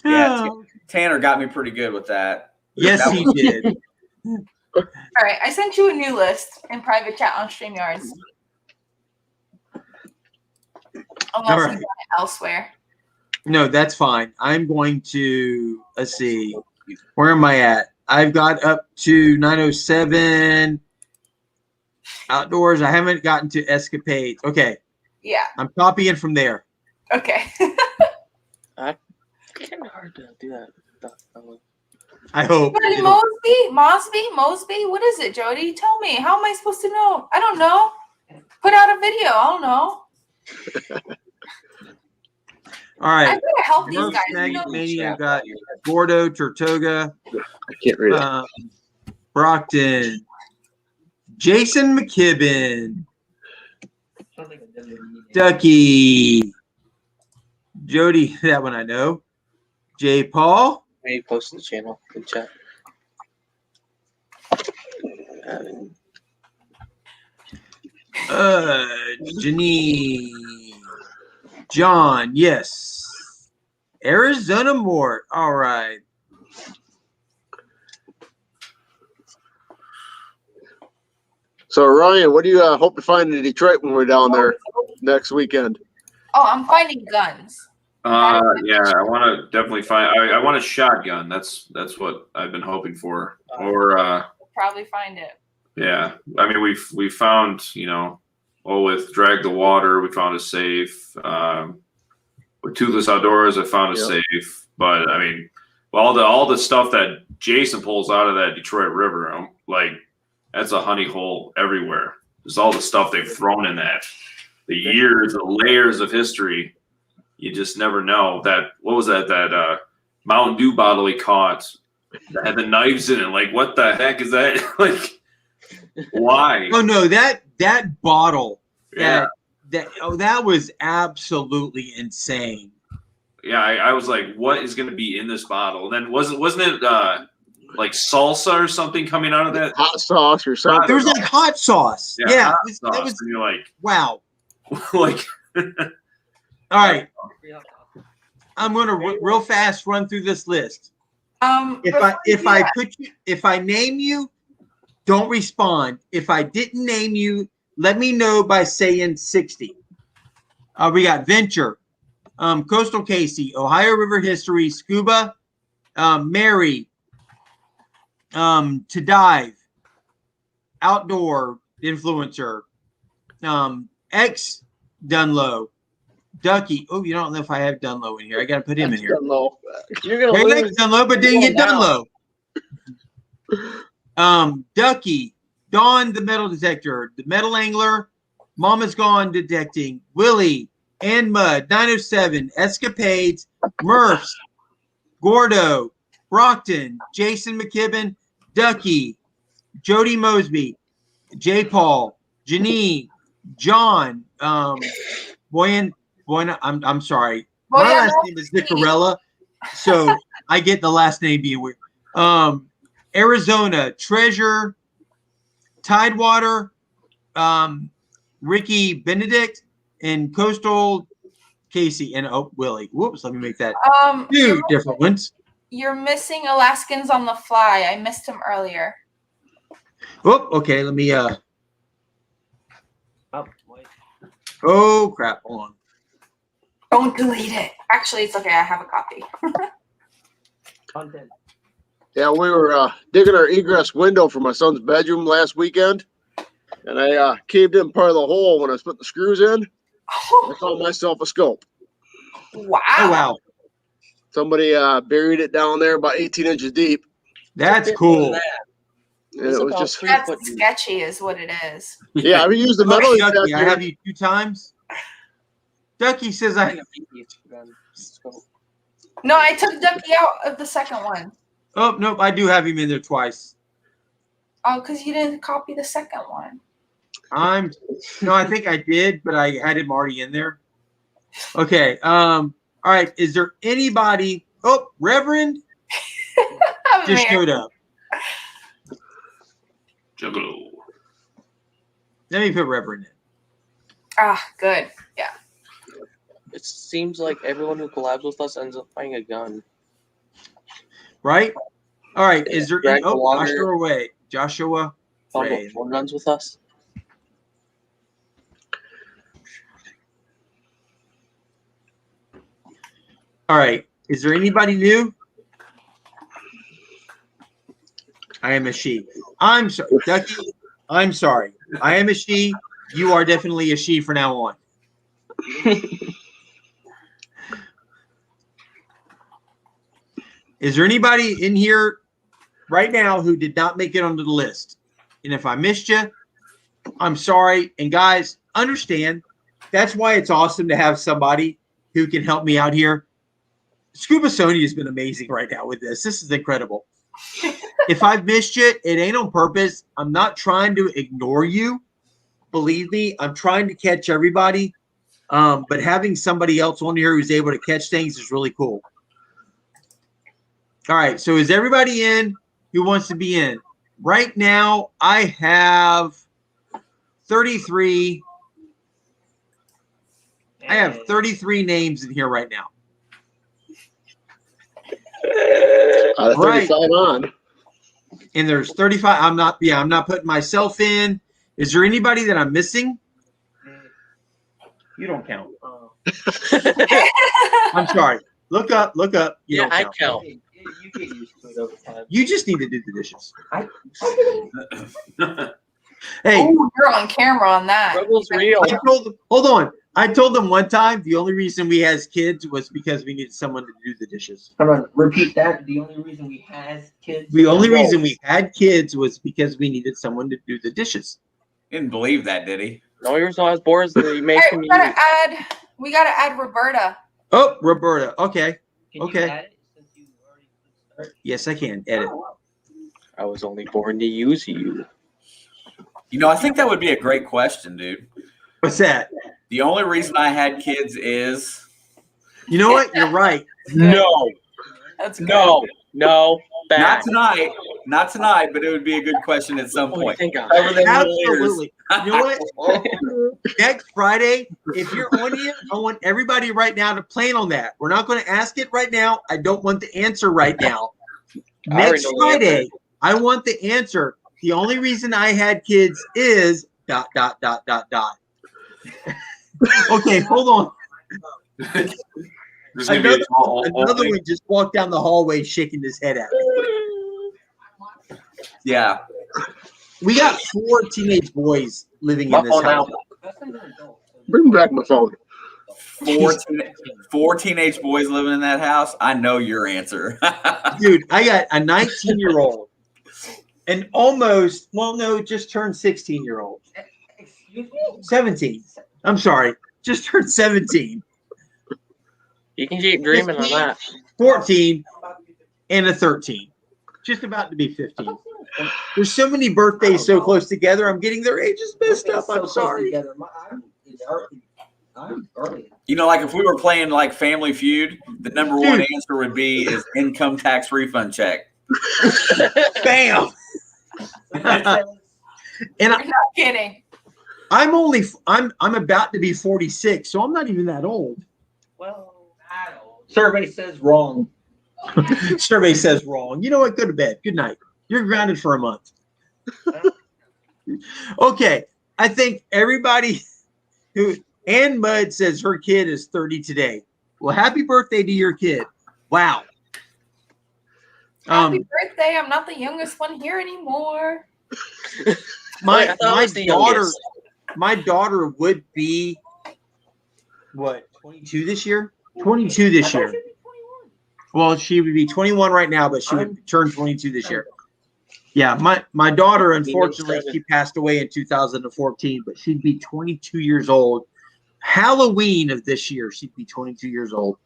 Yeah, Tanner got me pretty good with that. Yes, he did. All right, I sent you a new list in private chat on StreamYards. Unless you got it elsewhere. No, that's fine. I'm going to, let's see. Where am I at? I've got up to 907 outdoors. I haven't gotten to escapades. Okay. Yeah. I'm copying from there. Okay. It's kind of hard to do that. I hope. Mosby. What is it, Jody? Tell me. How am I supposed to know? I don't know. Put out a video. I don't know. All right. I'm gonna help these Murph's guys. Magnet Mania got Gordo, Tortuga. I can't read it. Brockton. Jason McKibben. Ducky. Jody, that one I know. J. Paul. Maybe post the channel in chat. Janine. John, yes. Arizona Mort. All right. So Ryan, what do you hope to find in Detroit when we're down there next weekend? Oh, I'm finding guns. Yeah, I want to definitely find. I want a shotgun. That's what I've been hoping for. Or Probably find it. yeah, I mean we found with Drag the Water we found a safe. With Toothless Outdoors I found a safe. But I mean, all the stuff that Jason pulls out of that Detroit River, like that's a honey hole everywhere. There's all the stuff they've thrown in that. The years, the layers of history. You just never know. What was that Mountain Dew bottle he caught that had the knives in it? Like, what the heck is that? Like, why? Oh no, that bottle. Yeah. That was absolutely insane. Yeah, I was like, what is going to be in this bottle? And then wasn't it like salsa or something coming out of that? Hot sauce or something. There was like hot sauce. Yeah, hot that sauce. was And you're like, wow. like. All right. I'm going to real fast run through this list. If I name you, don't respond. If I didn't name you, let me know by saying 60. We got Venture, Coastal Casey, Ohio River History, Scuba, Mary, To Dive, Outdoor Influencer, X Dunlow, Ducky. Oh, you don't know if I have Dunlow in here. I got to put him in here. Dunlow. You're gonna lose. Dunlow, but didn't get Dunlow. Ducky, Dawn, the metal detector, the metal angler, Mama's Gone detecting, Willie, and Mud, 907, Escapades, Murphs, Gordo, Brockton, Jason McKibben, Ducky, Jody Mosby, J. Paul, Janine, John, I'm sorry. My last name is Nicorella, so I get the last name being weird. Arizona, Treasure, Tidewater, Ricky Benedict, and Coastal Casey, and Willie. Whoops, let me make that two different ones. You're missing Alaskans on the Fly. I missed him earlier. Oh, okay. Let me. Oh, wait. Oh crap! Hold on. Don't delete it. Actually, it's okay. I have a copy. Content. Yeah, we were digging our egress window for my son's bedroom last weekend, and I caved in part of the hole when I put the screws in. I found myself a scope. Wow. Oh wow, Somebody buried it down there about 18 inches deep. that's cool. And it was just, That's sketchy, is what it is. yeah, we used the Oh, metal Ducky, I detector. have you 2 times. Ducky says I. No, I took Ducky out of the second one. Oh nope, I do have him in there twice. Oh, because you didn't copy the second one. No, I think I did, but I had him already in there. Okay. All right. Is there anybody? Oh, Reverend just showed up. Juggalo. Let me put Reverend in. Ah, good. Yeah. It seems like everyone who collabs with us ends up finding a gun. Right? All right. Is there Greg any? Oh, Walker. Joshua Ray. Joshua Found Ray. what, 4 guns with us. All right. Is there anybody new? I am a she. I'm sorry, Ducky. I'm sorry. I am a she. You are definitely a she from now on. Is there anybody in here right now who did not make it onto the list? And if I missed you, I'm sorry. And guys, understand that's why it's awesome to have somebody who can help me out here. Scuba Sony has been amazing right now with this. This is incredible. If I've missed you, it ain't on purpose. I'm not trying to ignore you. Believe me, I'm trying to catch everybody. But having somebody else on here who's able to catch things is really cool. All right. So is everybody in who wants to be in? Right now, I have 33. I have 33 names in here right now. Out of 35 on. And there's 35. I'm not putting myself in. Is there anybody that I'm missing? You don't count. I'm sorry. Look up. You Yeah, don't I count. count. You get used to it over time. You just need to do the dishes. Hey, Oh, you're on camera on that. Struggle's real. hold on. I told them one time the only reason we had kids was because we needed someone to do the dishes. Come on, repeat that. The only reason we had kids. The only reason we had kids was because we needed someone to do the dishes. Didn't believe that, did he? No, yours was boards that you make All right, him we gotta add Roberta. Oh, Roberta. Okay. Can Okay. You add it since you already started? Yes, I can edit. I was only born to use you. You know, I think that would be a great question, dude. What's that? The only reason I had kids is You know what? You're right. No. That's good. No. Back. not tonight, but it would be a good question at some point. Thank God. Cover them little ears. Absolutely. You know what? Next Friday, if you're on here, I want everybody right now to plan on that. We're not going to ask it right now. I don't want the answer right now. I already Next know the answer. Friday, I want the answer. The only reason I had kids is ... Okay, hold on. There's gonna be Another one just walked down the hallway shaking his head at me. Yeah. We got 4 teenage boys living in this house. Bring back my phone. 4 teenage boys living in that house. I know your answer. Dude, I got a 19-year-old and almost, well, no, just turned 16-year-old. Excuse me? 17. I'm sorry. Just turned 17. You can keep dreaming on that. 14 and a 13. Just about to be 15. There's so many birthdays so close together. I'm getting their ages messed up. I'm sorry. I'm early. You know, like if we were playing like Family Feud, the number one answer would be is income tax refund check. Bam. And You're not kidding. I'm about to be 46, so I'm not even that old. Well, survey says wrong. Survey says wrong. You know what? Go to bed. Good night. You're grounded for a month. Okay, I think everybody who Ann Mudd says her kid is 30 today. Well, happy birthday to your kid. Wow. Happy birthday. I'm not the youngest one here anymore. My daughter would be what, 22 this year? 22 this year. Well, she would be 21 right now, but she would turn 22 this year. Yeah, my daughter, unfortunately, she passed away in 2014, but she'd be 22 years old. Halloween of this year, she'd be 22 years old.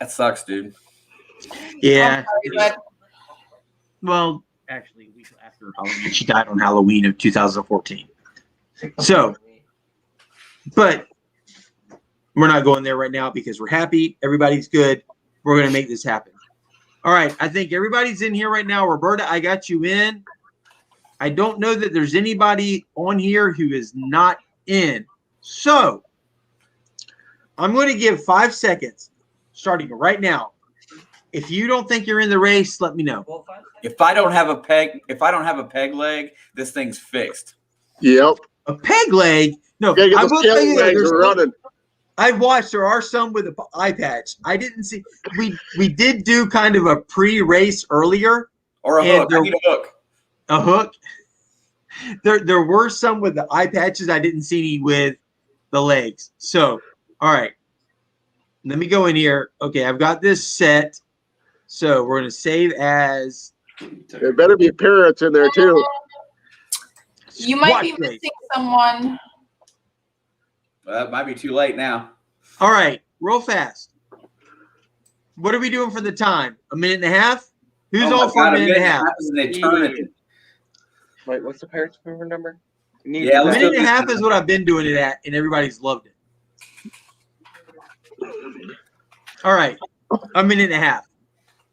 That sucks, dude. Yeah. Well, actually, a week after Halloween, she died on Halloween of 2014. So, but we're not going there right now because we're happy. Everybody's good. We're going to make this happen. All right. I think everybody's in here right now. Roberta, I got you in. I don't know that there's anybody on here who is not in. So, I'm going to give 5 seconds starting right now. If you don't think you're in the race, let me know. If I don't have a peg leg, this thing's fixed. Yep. A peg leg? No, I will tell you that I've watched. There are some with an eye patch. I didn't see. We did do kind of a pre-race earlier. Or a hook. I need a hook. A hook. There were some with the eye patches. I didn't see any with the legs. So, all right. Let me go in here. Okay, I've got this set. So we're going to save as. There better be parrots in there too. You might be missing someone. Well, that might be too late now. All right, real fast. What are we doing for the time? A minute and a half? Who's all for a minute and a half? Is an eternity. Wait, what's the parrot's number? Yeah, a minute and a half is what I've been doing it at, and everybody's loved it. All right, a minute and a half.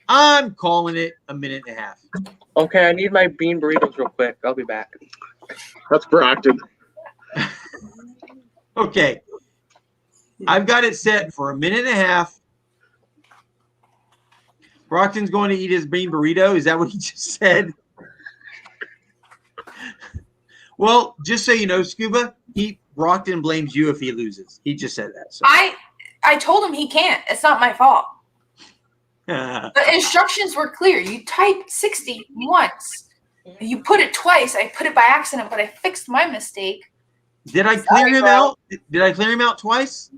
I'm calling it a minute and a half. Okay, I need my bean burritos real quick. I'll be back. That's Brockton. Okay. I've got it set for a minute and a half. Brockton's going to eat his bean burrito. Is that what he just said? Well, just so you know, Scuba, Brockton blames you if he loses. He just said that. So. I told him he can't. It's not my fault. The instructions were clear. You type 60 once. You put it twice. I put it by accident, but I fixed my mistake. Did I clear him out? Did I clear him out twice?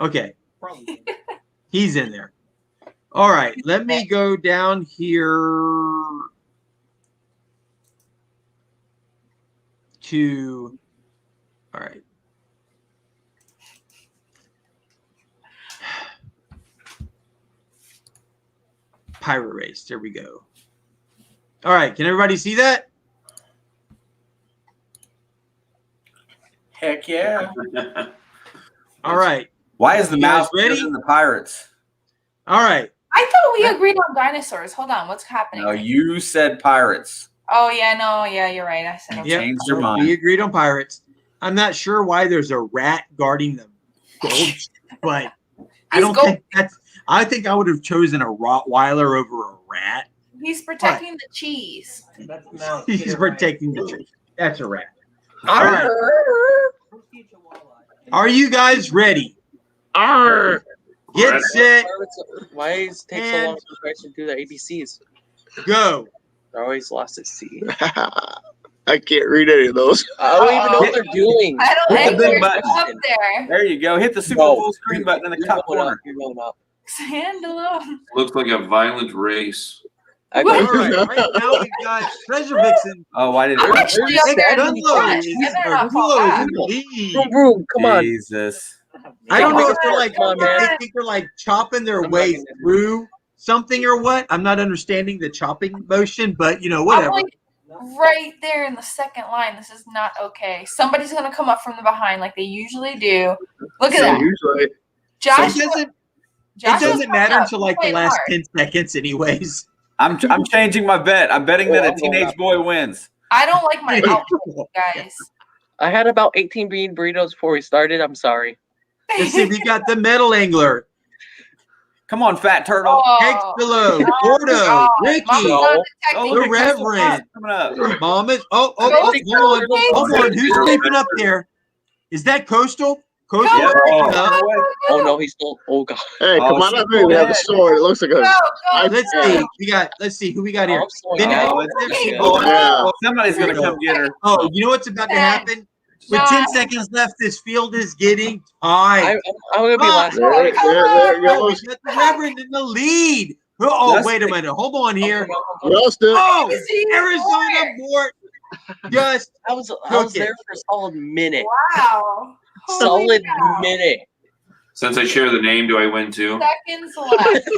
Okay. He's in there. All right. Let me go down here to. All right. Pirate race. There we go. All right. Can everybody see that? Heck yeah. All right. Why is the mouse ready? in the pirates? All right. I thought we agreed on dinosaurs. Hold on. What's happening? No, you said pirates. Oh, yeah. No. Yeah, you're right. I said Yep. Changed your mind. We agreed on pirates. I'm not sure why there's a rat guarding the gold, but I don't think that's. I think I would have chosen a Rottweiler over a rat. He's protecting the cheese. He's protecting the cheese. That's a rat. All right. Are you guys ready? Arr! Get set. Why does it take so long for guys to do the ABCs? Go. I always lost at C. I can't read any of those. I don't even know what they're doing. I don't Hit think the big you're button. up there. There you go. Hit the super full screen button in the top corner. You're going up. Standalone. Looks like a violent race. All right. Right now we've got Treasure Vixen. Oh, why did I'm actually up there in the front. Is I better not fall back. Come on. Jesus. I don't know if they're like, Come on, man. I think they're like chopping their way through something or what. I'm not understanding the chopping motion, but you know, whatever. I'm like right there in the second line. This is not okay. Somebody's gonna come up from the behind like they usually do. Look at that. Usually. Josh. It doesn't matter until like the last 10 seconds, anyways. I'm changing my bet. I'm betting that a teenage boy wins. I don't like my outfit, guys. I had about 18 bean burritos before we started. I'm sorry. Let's see if you got the metal angler. Come on, fat turtle. Exilo, Gordo, Ricky, Oh, look the at Crystal Reverend, coming up. Mama's. Hold on. Who's creeping up there? Is that Coastal? Coastal Yeah. creeping up. Oh no, he's still. Oh god. Hey, come on up here. We have a sword. It looks like a. Let's see who we got here. Oh, yeah. Somebody's gonna come get her. Oh, you know what's about to happen? With 10 seconds left, this field is getting tied. I'm gonna be last. There it goes. We got the Reverend in the lead. Oh, wait a minute. Hold on here. Rustic. Oh, Arizona Mort just I was there for a solid minute. Wow. Solid minute. Since I share the name, do I win too? Seconds left.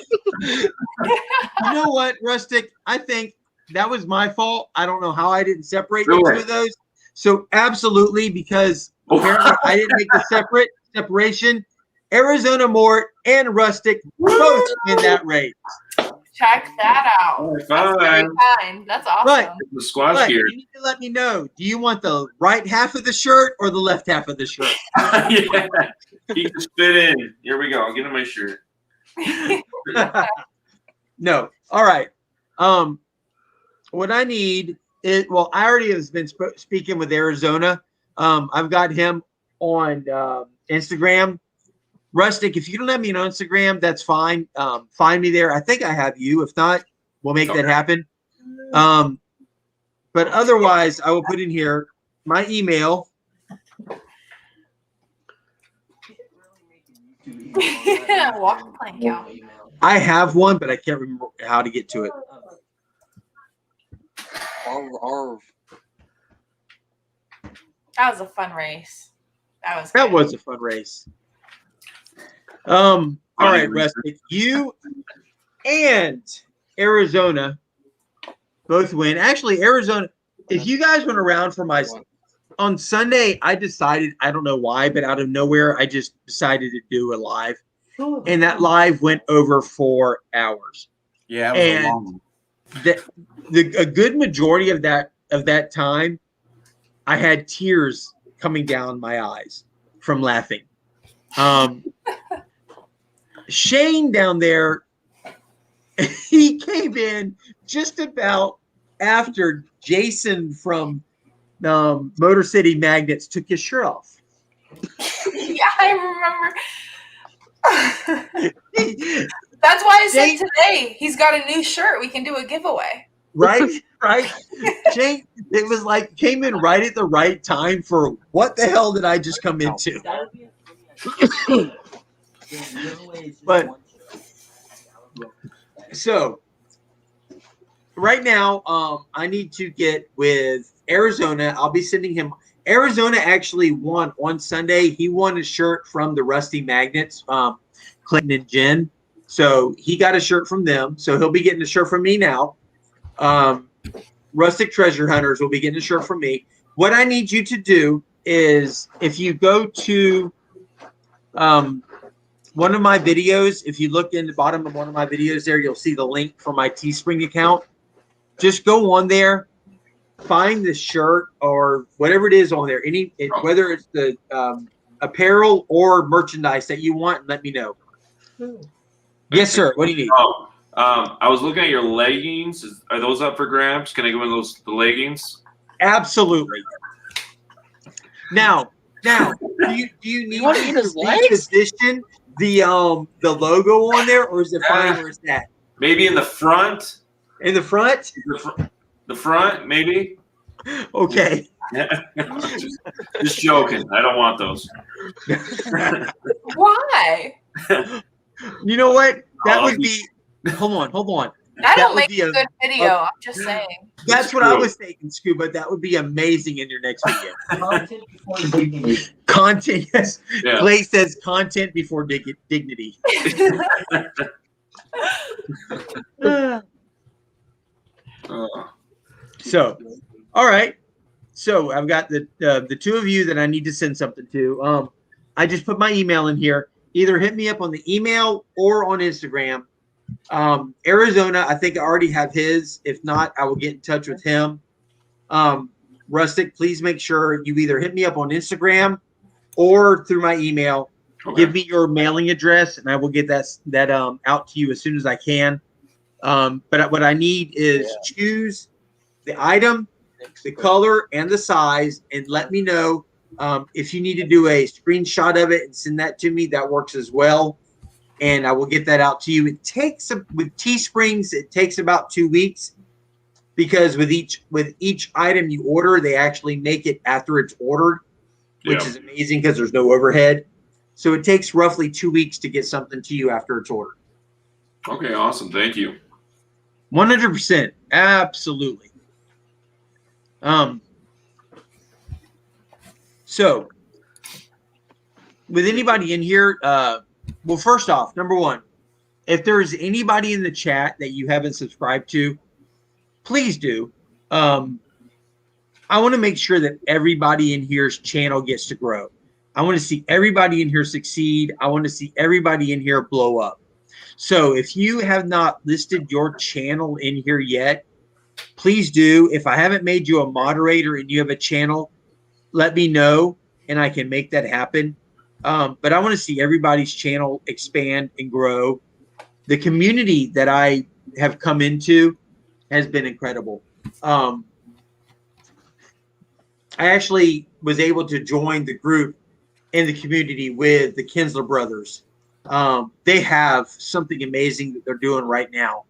You know what, Rustic? I think that was my fault. I don't know how I didn't separate the two of those. So absolutely, because apparently I didn't make the separation. Arizona Mort and Rustic both in that race. Check that out. That's very kind. That's awesome. But the Squatch gear. You need to let me know. Do you want the right half of the shirt or the left half of the shirt? Yeah, he just fit in. Here we go. I'll get in my shirt. No. All right. What I need is, well, I already have been speaking with Arizona. I've got him on Instagram. Rustic, if you don't have me on Instagram, that's fine. Find me there. I think I have you. If not, we'll make that happen. But otherwise, I will put in here my email. Walk the plank out. I have one, but I can't remember how to get to it. That was a fun race. That was a fun race. All right, Rustic, you and Arizona both win. Actually, Arizona, if you guys went around for on Sunday, I decided, I don't know why, but out of nowhere, I just decided to do a live. And that live went over 4 hours. Yeah, it was a long one. A good majority of that time, I had tears coming down my eyes from laughing. Shane down there, he came in just about after Jason from Motor City Magnets took his shirt off. Yeah, I remember. That's why I said today he's got a new shirt. We can do a giveaway. Right. Shane, it was like came in right at the right time for what the hell did I just come into? But so right now, I need to get with Arizona. I'll be sending him. Arizona actually won on Sunday. He won a shirt from the Rusty Magnets, Clinton and Jen. So he got a shirt from them. So he'll be getting a shirt from me now. Rustic Treasure Hunters will be getting a shirt from me. What I need you to do is if you go to one of my videos, if you look in the bottom of one of my videos there, you'll see the link for my Teespring account. Just go on there, find the shirt or whatever it is on there, whether it's the apparel or merchandise that you want, let me know. Yes, sir. What do you need? I was looking at your leggings. Are those up for grabs? Can I go in the leggings? Absolutely. Now, do you need to reposition the logo on there, or is it fine where it's at? Maybe in the front. In the front? The front, maybe. Okay. Just joking. I don't want those. Why? You know what? That would be. Hold on. That don't make a good video. I'm just saying. That's what I was thinking, Scuba. That would be amazing in your next video. Content, yes. Yeah. Clay says content before dignity. So, all right. So I've got the two of you that I need to send something to. I just put my email in here. Either hit me up on the email or on Instagram. Arizona, I think I already have his. If not, I will get in touch with him. Rustic, please make sure you either hit me up on Instagram or through my email. Give me your mailing address, and I will get that out to you as soon as I can. But what I need is choose the item, the color, and the size, and let me know if you need to do a screenshot of it and send that to me. That works as well, and I will get that out to you. It takes with Teesprings, it takes about 2 weeks because with each item you order, they actually make it after it's ordered, which is amazing because there's no overhead. So it takes roughly 2 weeks to get something to you after it's ordered. Okay, awesome. Thank you. 100%, absolutely. So with anybody in here, well, first off, number one, if there's anybody in the chat that you haven't subscribed to, please do. I want to make sure that everybody in here's channel gets to grow. I want to see everybody in here succeed. I want to see everybody in here blow up. So if you have not listed your channel in here yet, please do. If I haven't made you a moderator and you have a channel, let me know and I can make that happen. But I want to see everybody's channel expand and grow. The community that I have come into has been incredible. I actually was able to join the group in the community with the Kinsler brothers. They have something amazing that they're doing right now.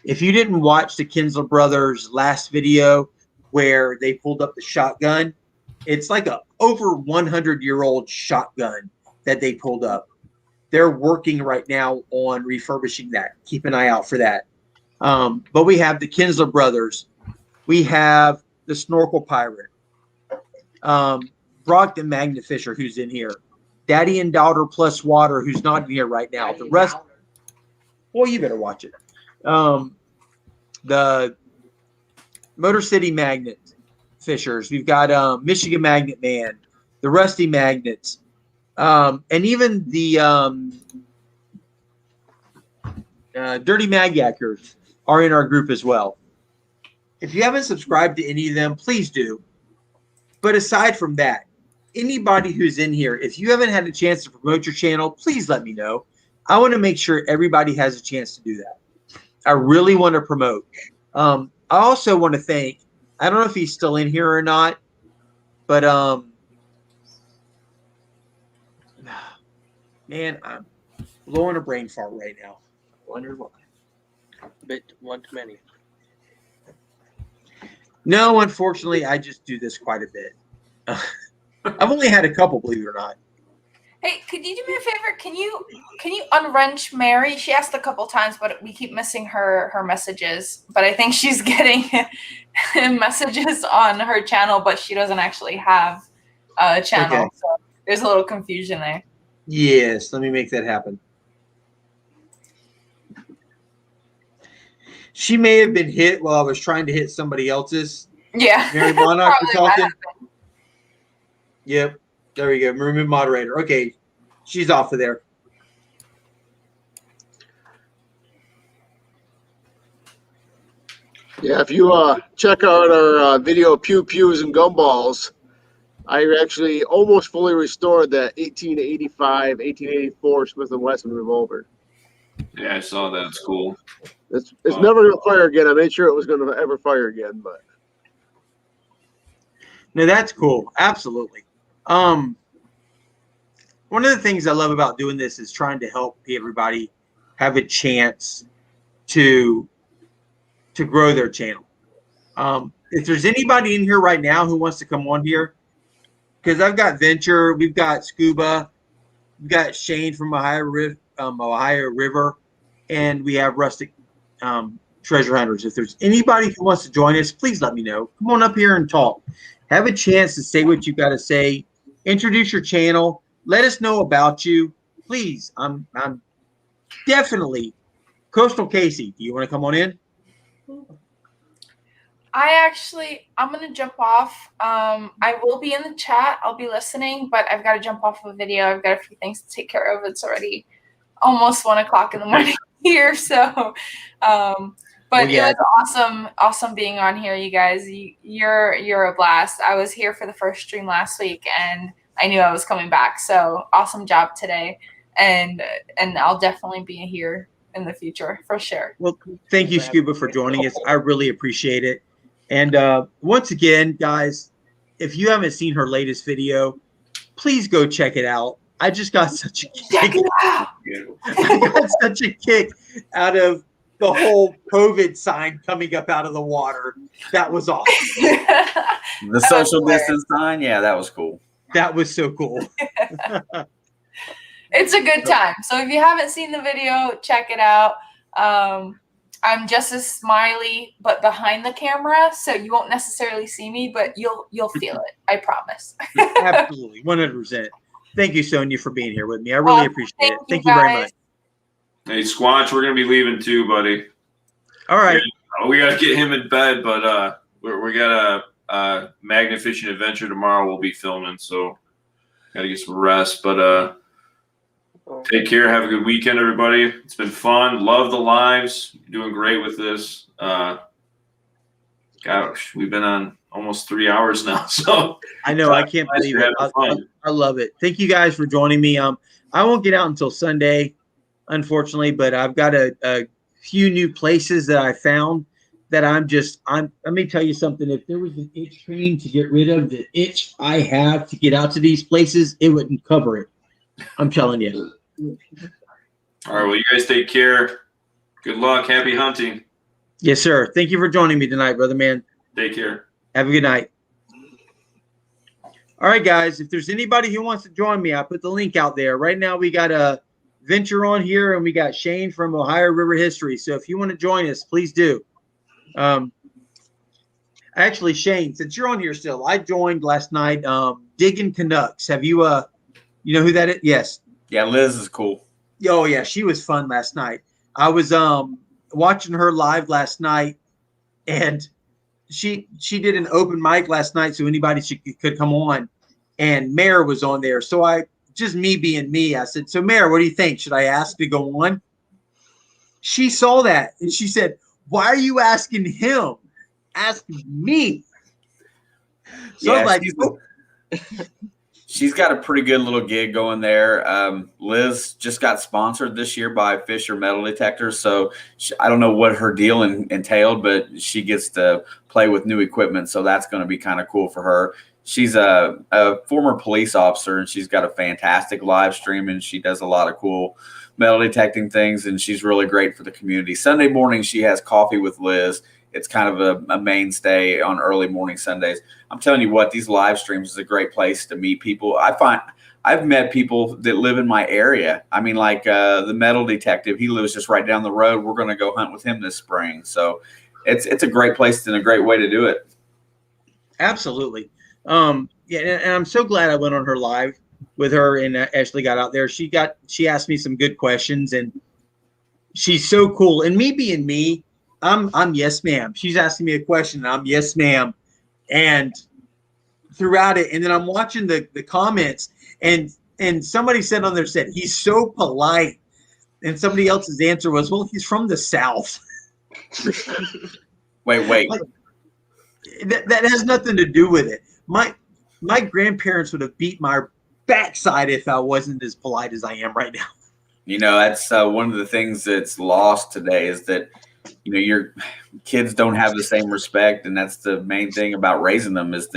If you didn't watch the Kinsler brothers' last video where they pulled up the shotgun, it's like a over 100-year-old shotgun that they pulled up. They're working right now on refurbishing that. Keep an eye out for that. But we have the Kinsler brothers. We have the Snorkel Pirate. Brock the Magnet Fisher, who's in here. Daddy and Daughter Plus Water, who's not in here right now. The rest, well, you better watch it. The Motor City Magnet Fishers. We've got Michigan Magnet Man, the Rusty Magnets, and even the Dirty Mag Yackers are in our group as well. If you haven't subscribed to any of them, please do. But aside from that, anybody who's in here, if you haven't had a chance to promote your channel, please let me know. I want to make sure everybody has a chance to do that. I really want to promote. I also want to thank, I don't know if he's still in here or not, but man, I'm blowing a brain fart right now. Wonder why. Bit one too many. No, unfortunately, I just do this quite a bit. I've only had a couple, believe it or not. Hey, could you do me a favor? Can you unwrench Mary? She asked a couple times, but we keep missing her messages. But I think she's getting messages on her channel, but she doesn't actually have a channel. Okay. So there's a little confusion there. Yes, let me make that happen. She may have been hit while I was trying to hit somebody else's. Yeah. Mary Monarch, you're talking? Yep. There we go. Remove moderator. Okay. She's off of there. Yeah, if you check out our video Pew Pews and Gumballs, I actually almost fully restored that 1885, 1884 Smith & Wesson revolver. Yeah, I saw that. It's cool. It's never going to fire again. I made sure it was going to ever fire again, but. No, that's cool. Absolutely. One of the things I love about doing this is trying to help everybody have a chance to grow their channel. If there's anybody in here right now who wants to come on here, because I've got Venture, we've got Scuba, we've got Shane from Ohio River, and we have Rustic Treasure Hunters. If there's anybody who wants to join us, please let me know. Come on up here and talk. Have a chance to say what you got to say. Introduce your channel. Let us know about you. Please, I'm definitely Coastal Casey. Do you want to come on in? I'm going to jump off. I will be in the chat. I'll be listening, but I've got to jump off of a video. I've got a few things to take care of. It's already almost 1 o'clock in the morning here. So, but yeah. It was awesome being on here, you guys. You're a blast. I was here for the first stream last week, and I knew I was coming back. So awesome job today. And I'll definitely be here in the future for sure. Well, thank you, Scuba, for joining us. I really appreciate it. And once again, guys, if you haven't seen her latest video, please go check it out. I just got such a kick. I got such a kick out of the whole COVID sign coming up out of the water. That was awesome. The social distance sign, yeah, that was cool. That was so cool. It's a good time. So if you haven't seen the video, check it out. I'm just as smiley, but behind the camera, so you won't necessarily see me, but you'll feel it. I promise. Absolutely, 100%. Thank you, Sonia, for being here with me. I really appreciate it. Thank you very much. Hey, Squatch, we're gonna be leaving too, buddy. All right. We gotta get him in bed, but we got a magnet fishing adventure tomorrow. We'll be filming, so gotta get some rest. But take care. Have a good weekend, everybody. It's been fun. Love the lives. You're doing great with this. Gosh, we've been on almost 3 hours now. So I know. I can't believe it. I love it. Thank you guys for joining me. I won't get out until Sunday, unfortunately, but I've got a few new places that I found that let me tell you something. If there was an itch train to get rid of the itch I have to get out to these places, it wouldn't cover it. I'm telling you. all right, well, you guys take care. Good luck. Happy hunting. Yes, sir. Thank you for joining me tonight, brother man. Take care. Have a good night. All right, guys. If there's anybody who wants to join me, I put the link out there. Right now, we got a Venture on here, and we got Shane from Ohio River History. So if you want to join us, please do. Actually, Shane, since you're on here still, I joined last night Digging Canucks. Have you you know who that is? Yes. Yeah, Liz is cool. Oh, yeah. She was fun last night. I was watching her live last night, and she did an open mic last night, so anybody could come on, and Mare was on there. So just me being me, I said, so Mare, what do you think? Should I ask to go on? She saw that, and she said, why are you asking him? Asking me. So Yeah, I was like, she's got a pretty good little gig going there. Liz just got sponsored this year by Fisher Metal Detectors. So I don't know what her deal entailed, but she gets to play with new equipment. So that's going to be kind of cool for her. She's a former police officer, and she's got a fantastic live stream, and she does a lot of cool metal detecting things, and she's really great for the community. Sunday morning, she has Coffee with Liz. It's kind of a mainstay on early morning Sundays. I'm telling you what, these live streams is a great place to meet people. I've met people that live in my area. I mean, like the metal detective, he lives just right down the road. We're going to go hunt with him this spring. So it's a great place and a great way to do it. Absolutely. Yeah, and I'm so glad I went on her live with her and Ashley got out there. She asked me some good questions, and she's so cool. And me being me, I'm yes, ma'am. She's asking me a question, and I'm yes, ma'am. And throughout it, and then I'm watching the comments, and somebody said on there, said he's so polite, and somebody else's answer was, well, he's from the South. Wait. Like, that has nothing to do with it. My grandparents would have beat my backside if I wasn't as polite as I am right now. You know, that's one of the things that's lost today is that, you know, your kids don't have the same respect. And that's the main thing about raising them is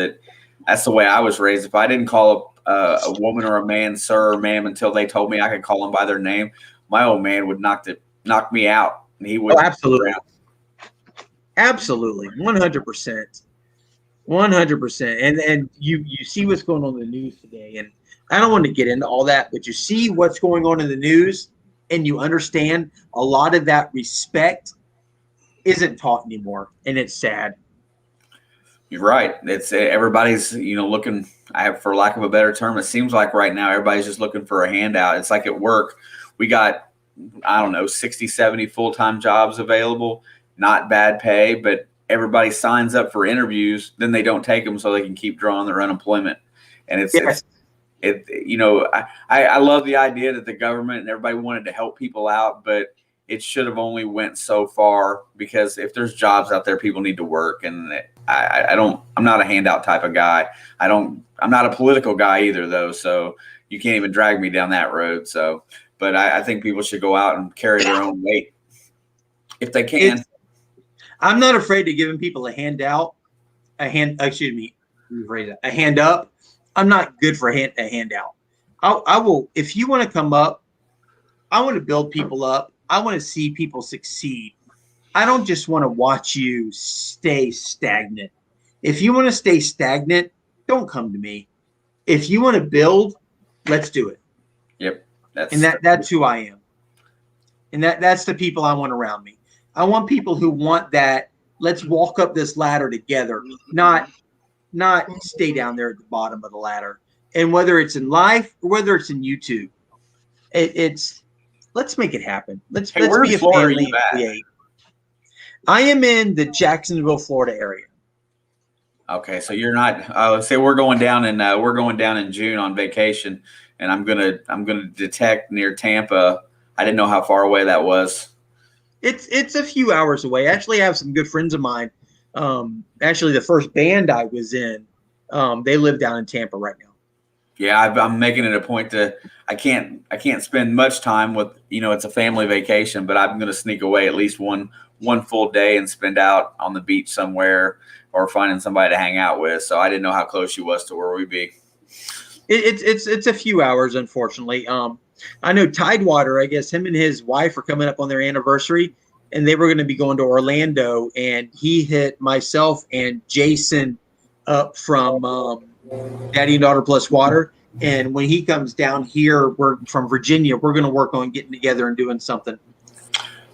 that's the way I was raised. If I didn't call a woman or a man sir or ma'am until they told me I could call them by their name, my old man would knock me out. And he would. Oh, absolutely. Absolutely. 100%. 100%. And you see what's going on in the news today. And I don't want to get into all that, but you see what's going on in the news and you understand a lot of that respect isn't taught anymore. And it's sad. You're right. It's everybody's, you know, looking, for lack of a better term, it seems like right now everybody's just looking for a handout. It's like at work, we got, I don't know, 60, 70 full-time jobs available, not bad pay, but everybody signs up for interviews, then they don't take them so they can keep drawing their unemployment. And you know, I love the idea that the government and everybody wanted to help people out, but it should have only went so far because if there's jobs out there, people need to work. And I'm not a handout type of guy. I don't not a political guy either, though, so you can't even drag me down that road. So, but I think people should go out and carry their own weight if they can. I'm not afraid of giving people a handout, a hand up. I'm not good for a handout. I will, if you want to come up, I want to build people up. I want to see people succeed. I don't just want to watch you stay stagnant. If you want to stay stagnant, don't come to me. If you want to build, let's do it. Yep. That's who I am. And that's the people I want around me. I want people who want that. Let's walk up this ladder together, not stay down there at the bottom of the ladder. And whether it's in life or whether it's in YouTube, it's let's make it happen. Let's be a family and create. I am in the Jacksonville, Florida area. Okay, so you're not. I would say we're going down in June on vacation, and I'm gonna detect near Tampa. I didn't know how far away that was. It's a few hours away. Actually, I have some good friends of mine. Actually, the first band I was in, they live down in Tampa right now. Yeah, I'm making it a point to. I can't spend much time with. It's a family vacation, but I'm going to sneak away at least one full day and spend out on the beach somewhere or finding somebody to hang out with. So I didn't know how close she was to where we'd be. It's a few hours, unfortunately. I know Tidewater, I guess him and his wife are coming up on their anniversary, and they were going to be going to Orlando, and he hit myself and Jason up from Daddy and Daughter Plus Water. And when he comes down here, we're from Virginia, we're going to work on getting together and doing something.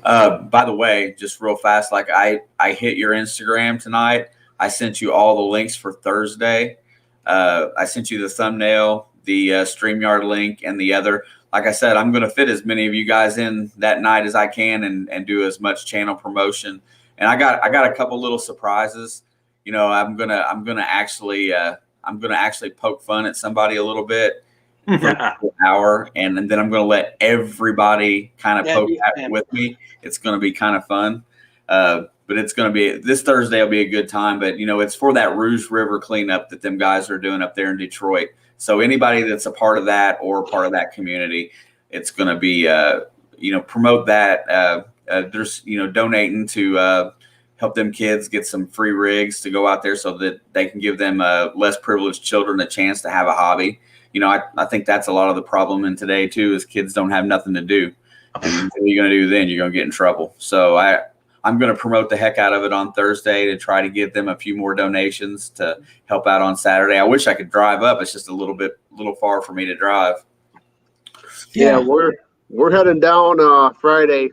By the way, just real fast, like I hit your Instagram tonight. I sent you all the links for Thursday. I sent you the thumbnail, the StreamYard link, and the other. Like I said, I'm going to fit as many of you guys in that night as I can and do as much channel promotion. And I got a couple little surprises. I'm gonna actually poke fun at somebody a little bit for an hour, and then I'm gonna let everybody kind of poke at it with me. It's gonna be kind of fun. But it's going to be this Thursday will be a good time. But, it's for that Rouge River cleanup that them guys are doing up there in Detroit. So anybody that's a part of that or part of that community, it's going to be, promote that. There's, donating to help them kids get some free rigs to go out there so that they can give them less privileged children a chance to have a hobby. I think that's a lot of the problem in today, too, is kids don't have nothing to do. And what are you going to do then? You're going to get in trouble. So I'm going to promote the heck out of it on Thursday to try to get them a few more donations to help out on Saturday. I wish I could drive up. It's just a little far for me to drive. Yeah, we're heading down Friday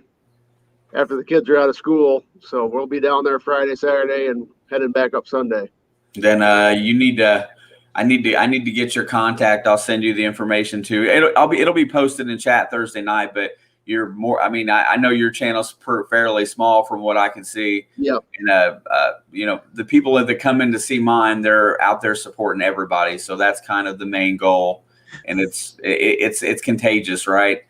after the kids are out of school. So we'll be down there Friday, Saturday, and heading back up Sunday. Then I need to get your contact. I'll send you the information too. It'll be posted in chat Thursday night, but you're more. I mean, I know your channel's fairly small from what I can see. Yep. And the people that come in to see mine, they're out there supporting everybody. So that's kind of the main goal, and it's contagious, right?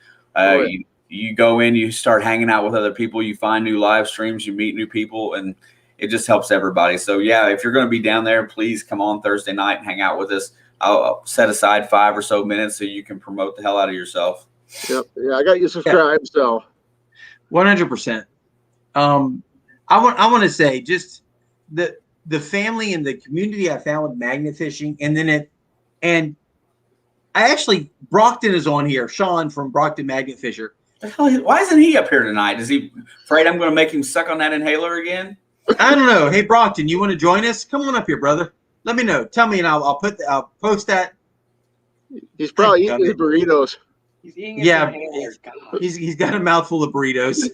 You go in, you start hanging out with other people, you find new live streams, you meet new people, and it just helps everybody. So yeah, if you're going to be down there, please come on Thursday night and hang out with us. I'll set aside 5 or so minutes so you can promote the hell out of yourself. Yep. Yeah, I got you subscribed. So 100%. I want to say just the family and the community I found with magnet fishing, and I actually, Brockton is on here. Sean from Brockton Magnet Fisher. Why isn't he up here tonight? Is he afraid I'm going to make him suck on that inhaler again? I don't know. Hey, Brockton, you want to join us? Come on up here, brother. Let me know. Tell me, and I'll post that. He's probably eating his burritos. He's eating his inhaler. He's got a mouthful of burritos.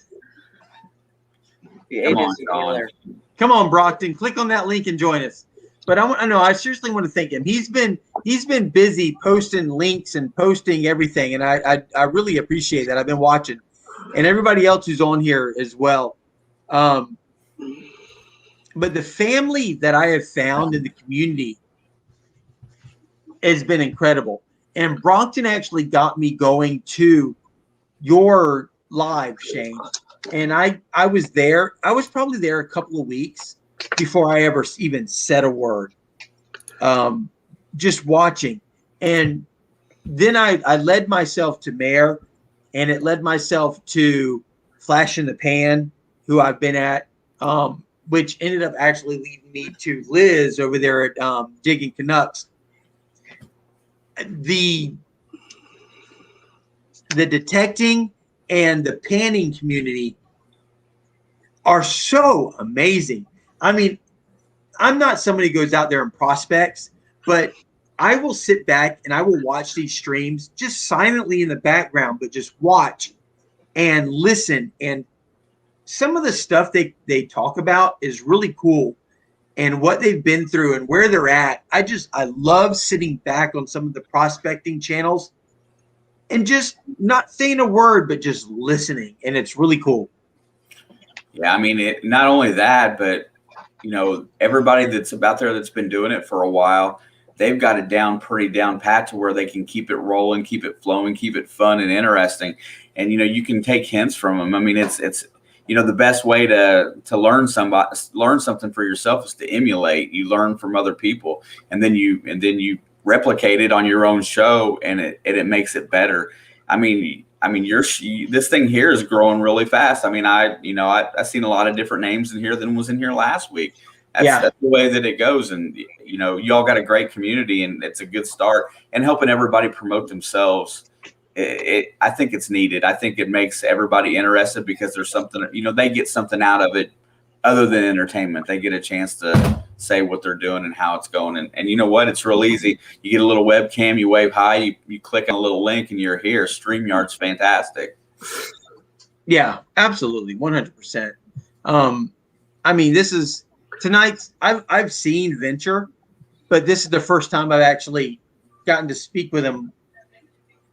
Come on, Brockton. Click on that link and join us. But I seriously want to thank him. He's been busy posting links and posting everything, and I really appreciate that. I've been watching, and everybody else who's on here as well. But the family that I have found in the community has been incredible. And Brockton actually got me going to your live, Shane. And I was there. I was probably there a couple of weeks before I ever even said a word. just watching. And then I led myself to Mayor, and it led myself to Flash in the Pan, who I've been at, which ended up actually leading me to Liz over there at Digging Canucks. The detecting and the panning community are so amazing. I mean, I'm not somebody who goes out there and prospects, but I will sit back and I will watch these streams just silently in the background, but just watch and listen. And some of the stuff they talk about is really cool, and what they've been through and where they're at. I love sitting back on some of the prospecting channels and just not saying a word, but just listening. And it's really cool. Yeah, I mean, not only that, but everybody that's out there that's been doing it for a while, they've got it pretty down pat to where they can keep it rolling, keep it flowing, keep it fun and interesting. And you can take hints from them. I mean, it's the best way to learn something for yourself is to emulate. You learn from other people, and then you replicate it on your own show, and it makes it better. I mean, this thing here is growing really fast. I mean, I've seen a lot of different names in here than was in here last week. That's the way that it goes. And, y'all got a great community, and it's a good start. And helping everybody promote themselves, I think it's needed. I think it makes everybody interested because there's something, they get something out of it other than entertainment. They get a chance to say what they're doing and how it's going. And you know what? It's real easy. You get a little webcam, you wave hi, you click on a little link, and you're here. StreamYard's fantastic. Yeah, absolutely. 100%. I mean, this is tonight. I've seen Venture, but this is the first time I've actually gotten to speak with him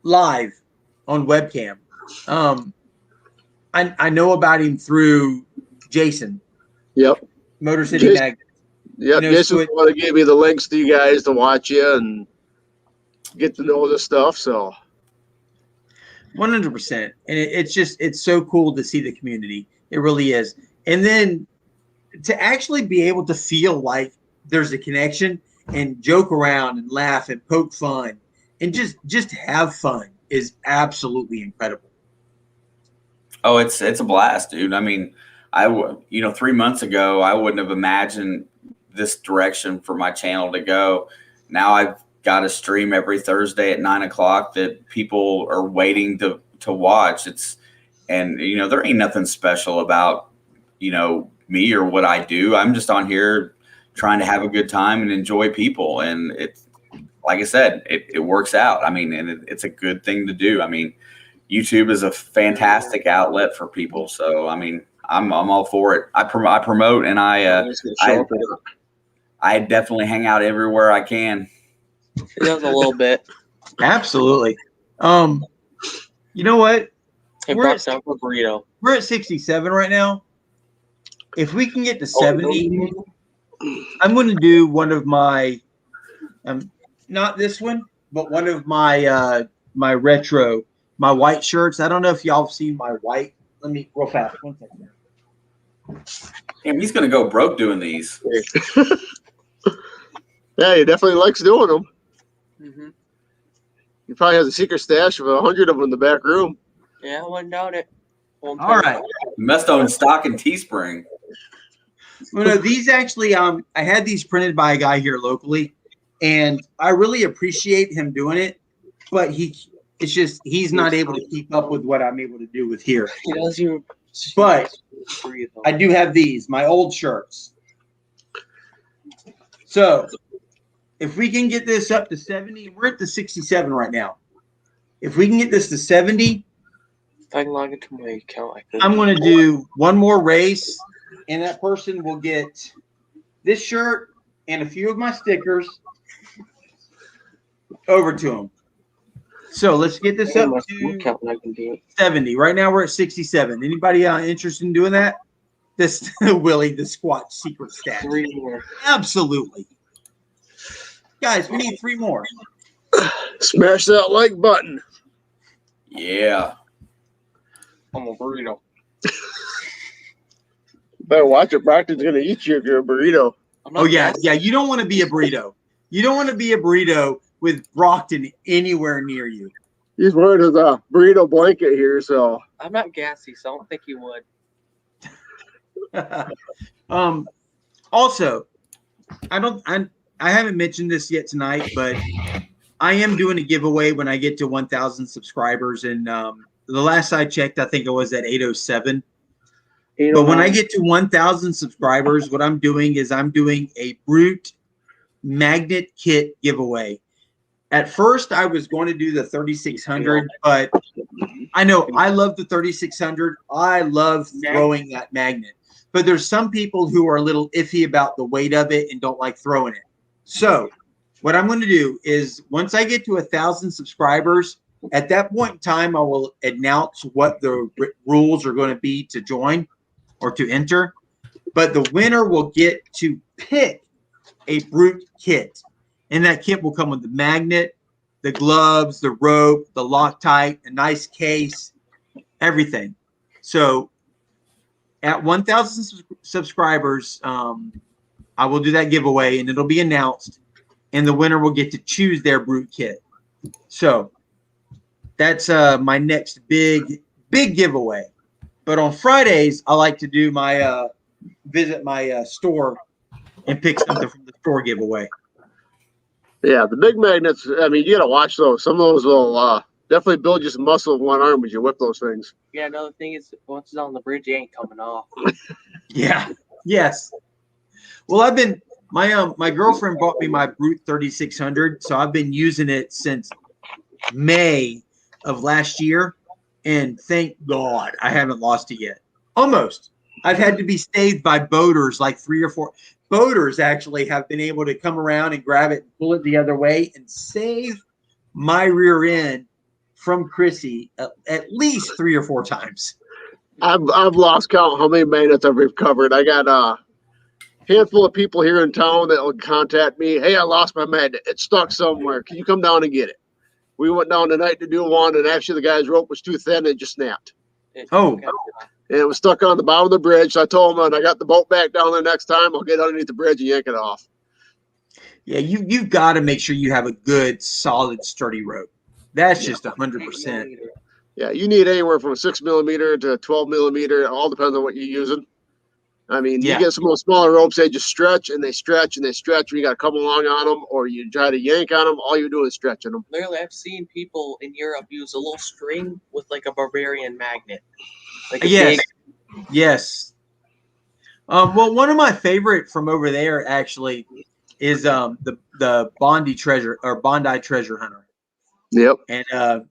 live on webcam. I know about him through Jason. Yep. Motor City Magnet. Yep. Jason's the one that gave me the links to you guys to watch you and get to know this stuff. So 100%. And it's so cool to see the community. It really is. And then to actually be able to feel like there's a connection and joke around and laugh and poke fun and just have fun is absolutely incredible. Oh, it's a blast, dude. I mean, 3 months ago, I wouldn't have imagined this direction for my channel to go. Now I've got a stream every Thursday at 9:00 that people are waiting to watch. There ain't nothing special about, me or what I do. I'm just on here trying to have a good time and enjoy people. And it's, like I said, it works out. I mean, and it's a good thing to do. I mean, YouTube is a fantastic outlet for people. So, I mean, I'm all for it. I promote, and I definitely hang out everywhere I can. He does a little bit. Absolutely. You know what? Hey, We're brought down for a burrito. We're at 67 right now. If we can get to 70, I'm going to do one of my, not this one, but one of my my retro, my white shirts. I don't know if y'all have seen my white. Let me real fast. 1 second. Damn, he's gonna go broke doing these. Yeah, he definitely likes doing them. Mm-hmm. He probably has a secret stash of 100 of them in the back room. Yeah, I wouldn't doubt it. All right. You must own stock in Teespring. Well, no, these actually, I had these printed by a guy here locally, and I really appreciate him doing it, but he's not able to keep up with what I'm able to do with here. He does you. But I do have these, my old shirts. So if we can get this up to 70, we're at the 67 right now. If we can get this to 70, if I can log into my account, I'm going to do one more race, and that person will get this shirt and a few of my stickers over to them. So let's get this up to 70. Right now we're at 67. Anybody interested in doing that? This Willie the Squatch secret stat. 3 more. Absolutely. Guys, we need 3 more. Smash that like button. Yeah. I'm a burrito. Better watch it. Brockton's going to eat you if you're a burrito. Oh, yeah. Yeah, you don't want to be a burrito. You don't want to be a burrito with Brockton anywhere near you. He's wearing his burrito blanket here, so I'm not gassy, so I don't think he would. Also, I haven't mentioned this yet tonight, but I am doing a giveaway when I get to 1,000 subscribers. And the last I checked, I think it was at 807. But when I get to 1,000 subscribers, what I'm doing is I'm doing a Brute magnet kit giveaway. At first, I was going to do the 3600, but I know I love the 3600. I love throwing that magnet. But there's some people who are a little iffy about the weight of it and don't like throwing it. So what I'm going to do is once I get to 1,000 subscribers, at that point in time, I will announce what the rules are going to be to join or to enter. But the winner will get to pick a Brute kit. And that kit will come with the magnet, the gloves, the rope, the Loctite, a nice case, everything. So at 1,000 subscribers, I will do that giveaway, and it'll be announced, and the winner will get to choose their Brute kit. So that's my next big giveaway. But on Fridays, I like to do my visit my store and pick something from the store giveaway. yeah, the big magnets. I mean, you gotta watch those. Some of those will definitely build you some muscle in one arm as you whip those things. Yeah, another thing is once it's on the bridge, it ain't coming off. Yeah. Yes. Well, I've been my girlfriend bought me my Brute 3600, so I've been using it since May of last year, and thank God I haven't lost it yet. Almost. I've had to be saved by boaters, like 3 or 4 boaters actually have been able to come around and grab it and pull it the other way and save my rear end from Chrissy at least 3 or 4 times. I've lost count how many magnets I've recovered. I got a handful of people here in town that will contact me. Hey, I lost my magnet. It's stuck somewhere. Can you come down and get it? We went down tonight to do one, and actually the guy's rope was too thin and it just snapped. Oh. And it was stuck on the bottom of the bridge. So I told him, when I got the boat back down there next time, I'll get underneath the bridge and yank it off. Yeah, you've got to make sure you have a good, solid, sturdy rope. That's just 100%. Yeah, you need anywhere from a 6 millimeter to a 12 millimeter. It all depends on what you're using. I mean, you get some of those smaller ropes, they just stretch and they stretch and they stretch. You got to come along on them, or you try to yank on them. All you're doing is stretching them. Literally, I've seen people in Europe use a little string with like a barbarian magnet. Like yes. Yes. Well, one of my favorite from over there actually is the Bondi treasure hunter. Yep. And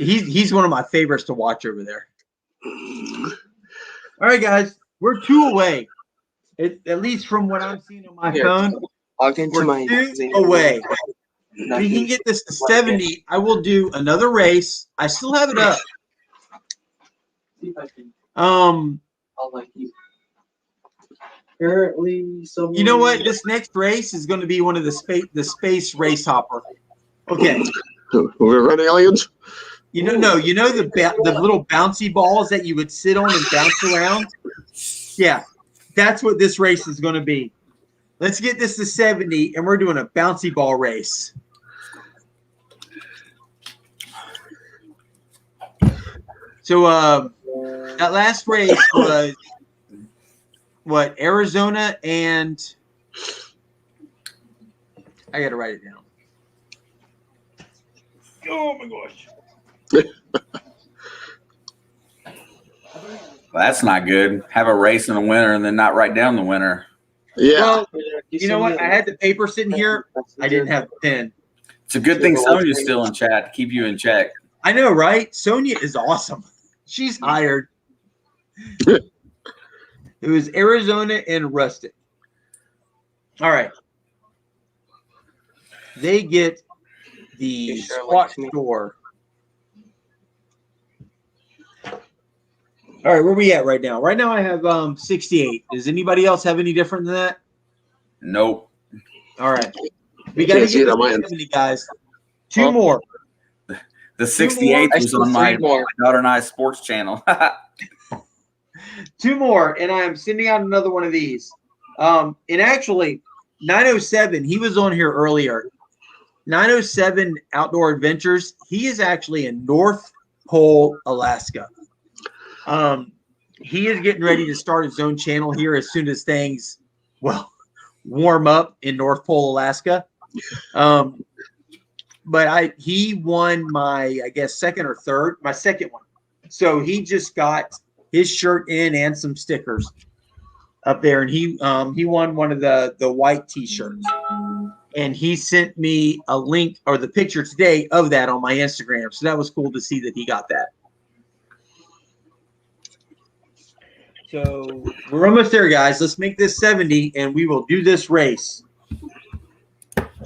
he's one of my favorites to watch over there. All right, guys, we're 2 away. At least from what I'm seeing on my phone, we're 2 away. If we can get this to 70, I will do another race. I still have it up. Apparently, you know what? This next race is going to be one of the space race hopper. Okay. We're running aliens. You know the little bouncy balls that you would sit on and bounce around. Yeah, that's what this race is going to be. Let's get this to 70, and we're doing a bouncy ball race. So that last race was what, Arizona, and I got to write it down. Oh my gosh. Well, that's not good. Have a race in the winter and then not write down the winner. Yeah. Well, you know what? I had the paper sitting here. I didn't have the pen. It's a good thing Sonia's still in chat to keep you in check. I know, right? Sonia is awesome. She's hired. It was Arizona and Rustic. All right. They get the Squatch store. All right, where are we at right now? Right now I have 68. Does anybody else have any different than that? Nope. All right. We got to get to 70, guys. 2 more. The 68th was on my daughter and I sports channel. 2 more, and I am sending out another one of these. And actually, 907, he was on here earlier. 907 Outdoor Adventures. He is actually in North Pole, Alaska. He is getting ready to start his own channel here as soon as things, warm up in North Pole, Alaska. But he won my, I guess, second or third, my second one. So he just got his shirt in and some stickers up there, and he won one of the white T-shirts. And he sent me a link or the picture today of that on my Instagram. So that was cool to see that he got that. So we're almost there, guys. Let's make this 70, and we will do this race.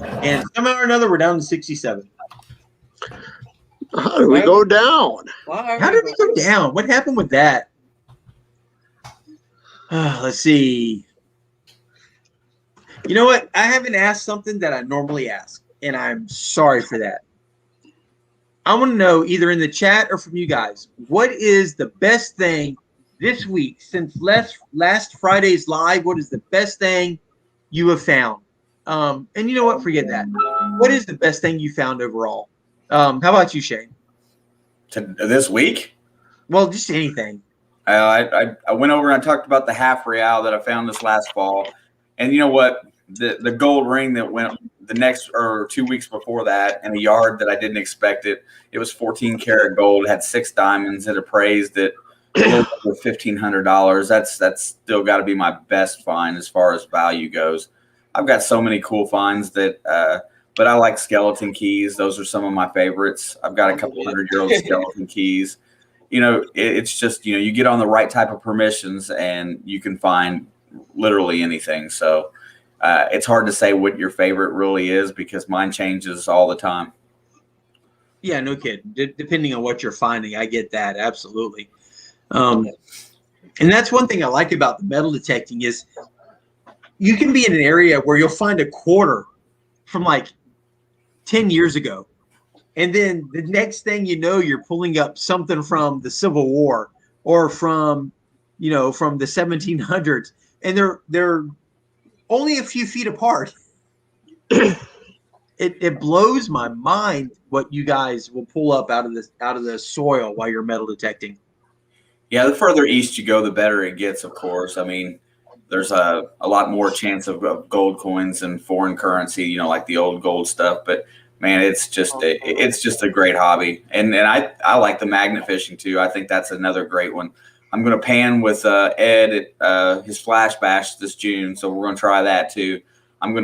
And somehow or another, we're down to 67. How did we go down? How did we go down? What happened with that? Let's see. You know what? I haven't asked something that I normally ask, and I'm sorry for that. I want to know, either in the chat or from you guys, what is the best thing this week since last Friday's live? What is the best thing you have found? And you know what? Forget that. What is the best thing you found overall? How about you, Shane? This week? Well, just anything. I went over and I talked about the half real that I found this last fall. And you know what? The gold ring that went the next or 2 weeks before that in a yard that I didn't expect it. It was 14 karat gold, had 6 diamonds. It appraised at a little over $1,500. That's still got to be my best find as far as value goes. I've got so many cool finds that, but I like skeleton keys. Those are some of my favorites. I've got a couple 100-year-old skeleton keys. You know, it's just, you know, you get on the right type of permissions and you can find literally anything. So it's hard to say what your favorite really is because mine changes all the time. Yeah, no kidding. Depending on what you're finding, I get that. Absolutely. And that's one thing I like about the metal detecting is you can be in an area where you'll find a quarter from like 10 years ago. And then the next thing you know, you're pulling up something from the Civil War or from, you know, from the 1700s. And they're only a few feet apart. It blows my mind what you guys will pull up out of the soil while you're metal detecting. Yeah, the further east you go, the better it gets, of course. I mean, there's a lot more chance of gold coins and foreign currency, you know, like the old gold stuff. But man, it's just a great hobby, and I like the magnet fishing too. I think that's another great one. I'm going to pan with Ed at his Flash Bash this June, so we're going to try that too. I'm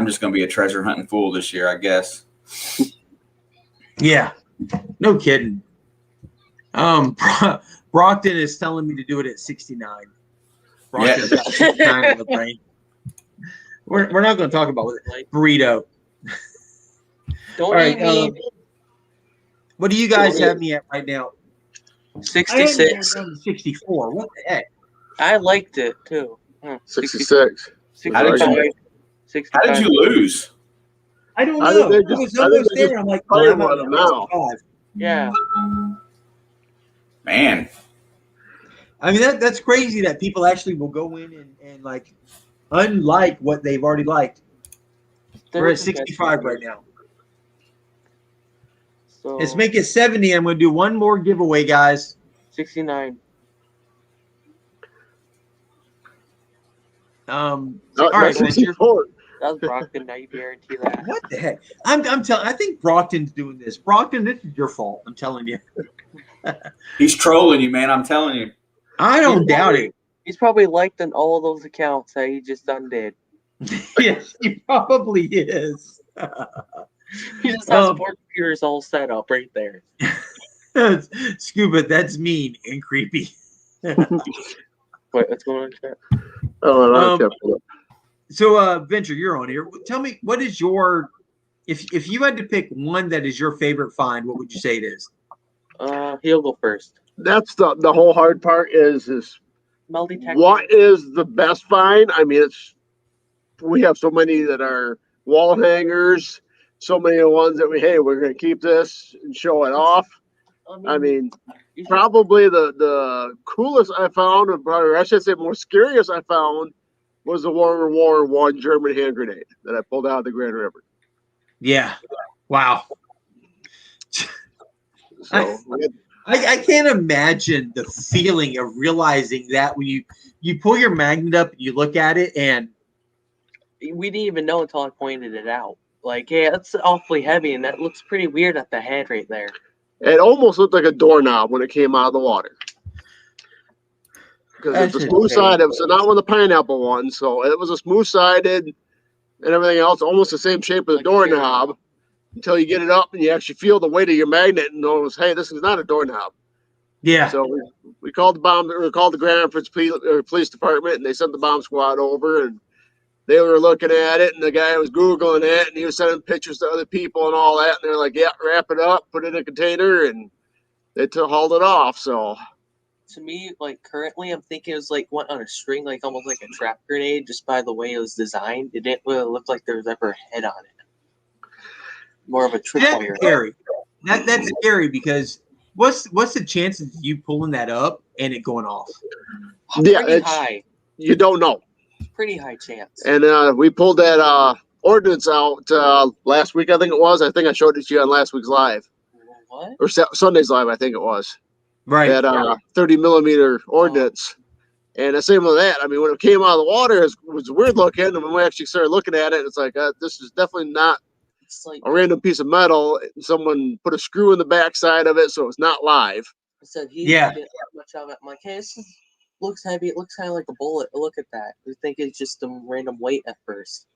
just going to be a treasure hunting fool this year, I guess. Yeah, no kidding. Brockton is telling me to do it at 69. Brockton's got 69 in the brain. We're not going to talk about it. Burrito. Don't eat me. What do you guys have me at right now? 66. 64. What the heck? I liked it too. 66. 65. How did you lose? I don't know. It was almost there. I'm like, oh, I'm out now. Yeah. Man. I mean, that's crazy that people actually will go in and like unlike what they've already liked. We're at 65 right now. So let's make it 70. I'm going to do one more giveaway, guys. 69. All right, 64. That was Brockton. I guarantee that. What the heck? I'm telling. I think Brockton's doing this. Brockton, this is your fault. I'm telling you. He's trolling you, man. I'm telling you. I don't doubt it. He's probably liked on all those accounts that he just undid. Yes, he probably is. He just has 4 computers all set up right there. Scuba, that's mean and creepy. Wait, what's going on, chat? So, Venture, you're on here. Tell me, what is your, if you had to pick one that is your favorite find, what would you say it is? He'll go first. That's the whole hard part is what is the best find? I mean, we have so many that are wall hangers, so many ones that we're going to keep this and show it off. I mean, probably the coolest I found, or I should say more scariest I found, was the World War I German hand grenade that I pulled out of the Grand River. Yeah. Wow. So I can't imagine the feeling of realizing that when you pull your magnet up and you look at it, and we didn't even know until I pointed it out. Like, yeah, that's awfully heavy, and that looks pretty weird at the head right there. it almost looked like a doorknob when it came out of the water. Because it's a smooth side. It was not one of the pineapple ones, so it was a smooth sided and everything else, almost the same shape as a doorknob. Until you get it up and you actually feel the weight of your magnet and notice, hey, this is not a doorknob. Yeah. So we called the Grand Rapids Police Department, and they sent the bomb squad over, and they were looking at it, and the guy was Googling it, and he was sending pictures to other people and all that, and they're like, yeah, wrap it up, put it in a container, and they hauled it off. So to me, like currently, I'm thinking it was like went on a string, like almost like a trap grenade, just by the way it was designed. It didn't really look like there was ever a head on it. More of a tripwire. That's scary. That's scary because what's the chances of you pulling that up and it going off? Yeah, Pretty high. You don't know. Pretty high chance. And we pulled that ordnance out last week, I think it was. I think I showed it to you on last week's live. What? Or Sunday's live, I think it was. Right. That 30 millimeter ordnance. And the same with that. I mean, when it came out of the water, it was weird looking. And when we actually started looking at it, it's like, this is definitely not like a random piece of metal. Someone put a screw in the backside of it, so it's not live. I said he didn't get much of it. I'm like, hey, looks heavy. It looks kind of like a bullet. Look at that. I think it's just a random weight at first.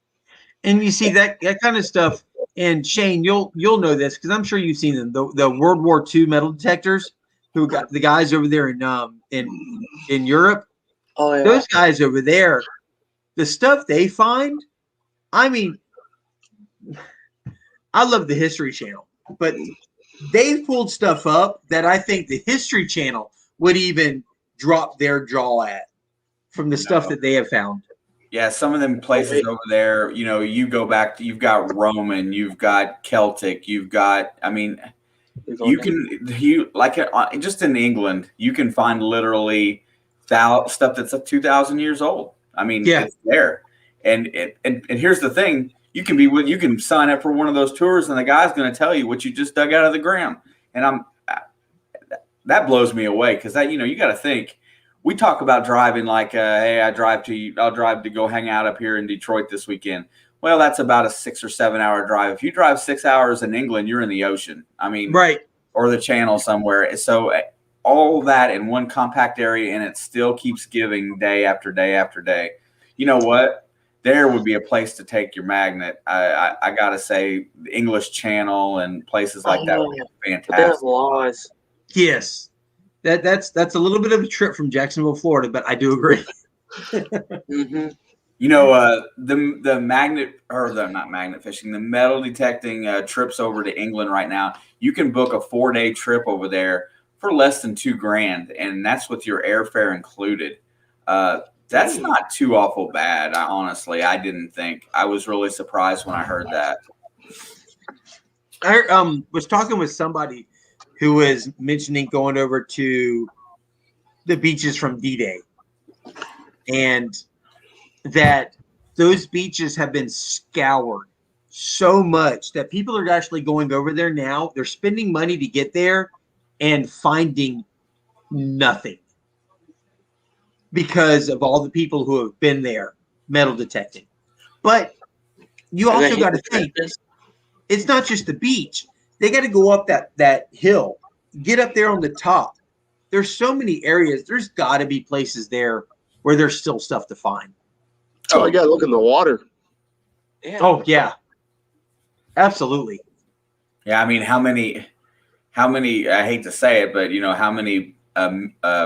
And you see that kind of stuff. And Shane, you'll know this because I'm sure you've seen them. The World War II metal detectors, who got the guys over there in Europe. Oh yeah. Those guys over there, the stuff they find. I mean, I love the History Channel, but they've pulled stuff up that I think the History Channel would even drop their jaw at from the stuff that they have found. Yeah, some of them places over there, you know, you go back, you've got Roman, you've got Celtic, you've got, I mean, just in England, you can find literally stuff that's 2,000 years old. I mean, it's there. And here's the thing. You can sign up for one of those tours, and the guy's going to tell you what you just dug out of the ground. And that blows me away because you got to think. We talk about driving like, hey, I'll drive to go hang out up here in Detroit this weekend. Well, that's about a 6 or 7 hour drive. If you drive 6 hours in England, you're in the ocean. I mean, right, or the channel somewhere. So all that in one compact area, and it still keeps giving day after day after day. You know what? There would be a place to take your magnet. I gotta say, the English Channel and places like that would be fantastic. There's laws. Yes, that's a little bit of a trip from Jacksonville, Florida, but I do agree. Mm-hmm. You know, the magnet or the not magnet fishing, the metal detecting trips over to England right now. You can book a 4-day trip over there for less than $2,000, and that's with your airfare included. That's not too awful bad. I didn't think. I was really surprised when I heard that. I was talking with somebody who was mentioning going over to the beaches from D-Day, and that those beaches have been scoured so much that people are actually going over there now. They're spending money to get there and finding nothing because of all the people who have been there metal detecting. But you also got to think, it's not just the beach. They got to go up that hill, get up there on the top. There's so many areas. There's got to be places there where there's still stuff to find. Oh, you got to look in the water. Yeah. Oh, yeah. Absolutely. Yeah, I mean, how many, I hate to say it, but, how many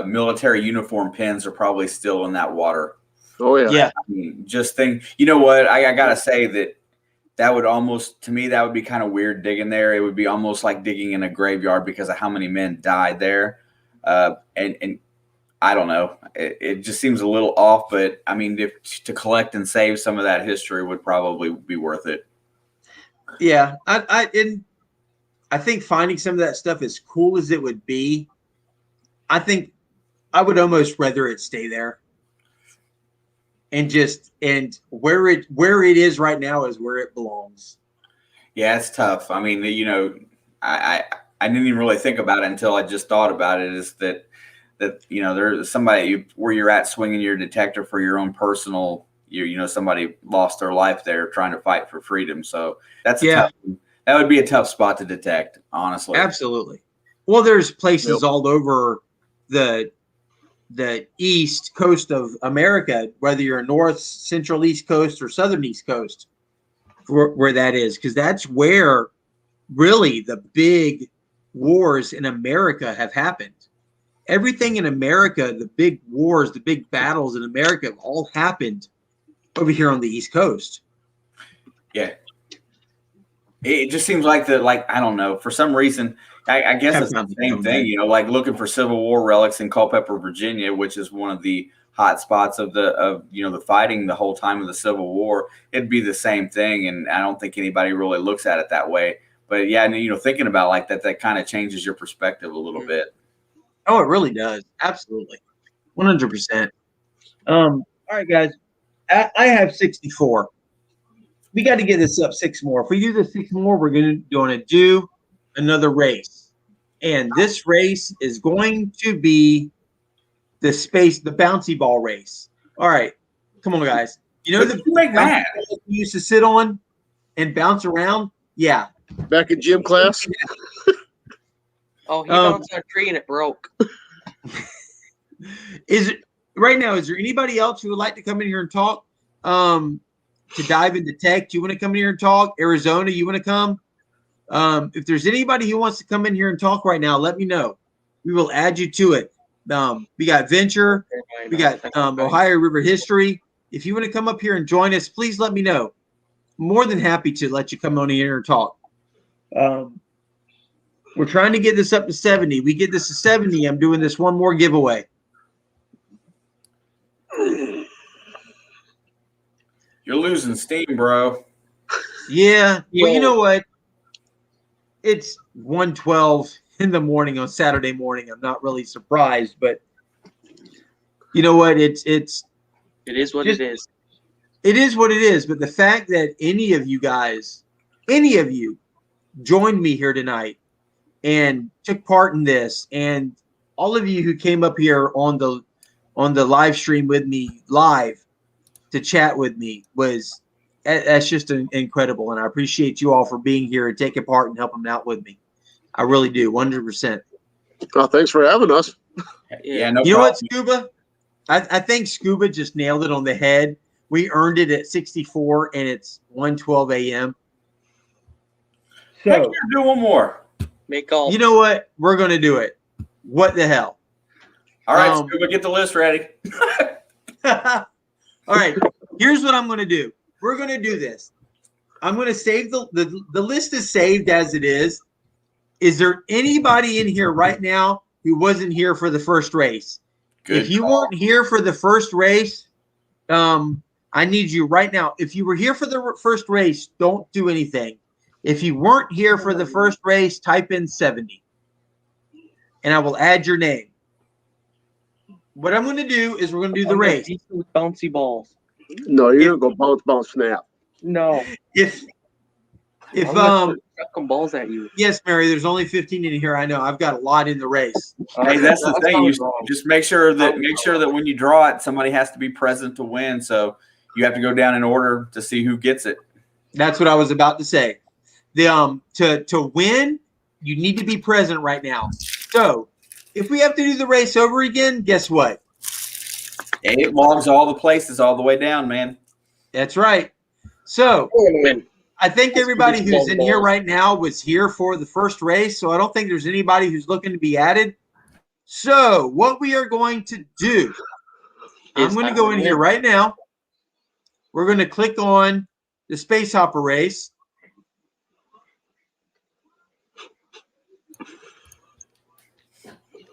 military uniform pins are probably still in that water? Oh, yeah. Yeah. I mean, just think, you know what? I got to say that would almost, to me, that would be kind of weird digging there. It would be almost like digging in a graveyard because of how many men died there. And I don't know. It just seems a little off, but I mean, to collect and save some of that history would probably be worth it. Yeah. I think finding some of that stuff, as cool as it would be, I think I would almost rather it stay there and where it is right now is where it belongs. Yeah, it's tough. I mean, you know, I didn't even really think about it until I just thought about it. Is that you know, there's somebody where you're at swinging your detector for your own personal. You know, somebody lost their life there trying to fight for freedom. So that's that would be a tough spot to detect, honestly. Absolutely. Well, there's places all over the east coast of America, whether you're north, central, east coast, or southern east coast, where that is, because that's where really the big wars in America have happened. Everything in America, the big wars, the big battles in America have all happened over here on the East Coast. Yeah. It just seems like I don't know, for some reason, I guess it's the same thing, you know, like looking for Civil War relics in Culpeper, Virginia, which is one of the hot spots of you know, the fighting the whole time of the Civil War. It'd be the same thing. And I don't think anybody really looks at it that way. But yeah, you know, thinking about like that kind of changes your perspective a little bit. Oh, it really does. Absolutely. 100%. All right, guys. I have 64. We got to get this up 6 more. If we do the 6 more, we're going to do another race. And this race is going to be the bouncy ball race. All right. Come on, guys. You know the bouncy ball you used to sit on and bounce around? Yeah. Back in gym class? Oh, he bounced on a tree and it broke. Right now, is there anybody else who would like to come in here and talk? To dive into tech, do you want to come in here and talk? Arizona, you want to come? If there's anybody who wants to come in here and talk right now, let me know. We will add you to it. We got Venture. We got Ohio River History. If you want to come up here and join us, please let me know. More than happy to let you come on here and talk. We're trying to get this up to 70. We get this to 70, I'm doing this one more giveaway. You're losing steam, bro. Yeah. Well, you know what? It's 1:12 in the morning on Saturday morning. I'm not really surprised, but you know what? It is what it is. It is what it is. But the fact that any of you joined me here tonight and took part in this, and all of you who came up here on the live stream with me live to chat with me, that's just incredible. And I appreciate you all for being here and taking part and helping out with me. I really do. 100%. Well, thanks for having us. Yeah, no problem. You know what, Scuba? I think Scuba just nailed it on the head. We earned it at 64 and it's 1:12 a.m. So do one more. You know what? We're going to do it. What the hell? All right, Scuba, get the list ready. All right, here's what I'm going to do. We're going to do this. I'm going to save the list is saved as it is. Is there anybody in here right now who wasn't here for the first race? If you weren't here for the first race, I need you right now. If you were here for the first race, don't do anything. If you weren't here for the first race, type in 70. And I will add your name. What I'm going to do is we're going to do the race. Bouncy balls. No, you're going to go bounce, snap. No. If I'm gonna chuck some balls at you. Yes, Mary, there's only 15 in here. I know. I've got a lot in the race. Hey, that's the thing. You just make sure that when you draw it, somebody has to be present to win. So you have to go down in order to see who gets it. That's what I was about to say. To win, you need to be present right now. So if we have to do the race over again, guess what? It logs all the places all the way down, man. That's right. So I think everybody who's in here right now was here for the first race, so I don't think there's anybody who's looking to be added. So what we are going to do, I'm going to go in here right now. We're going to click on the Space Hopper race.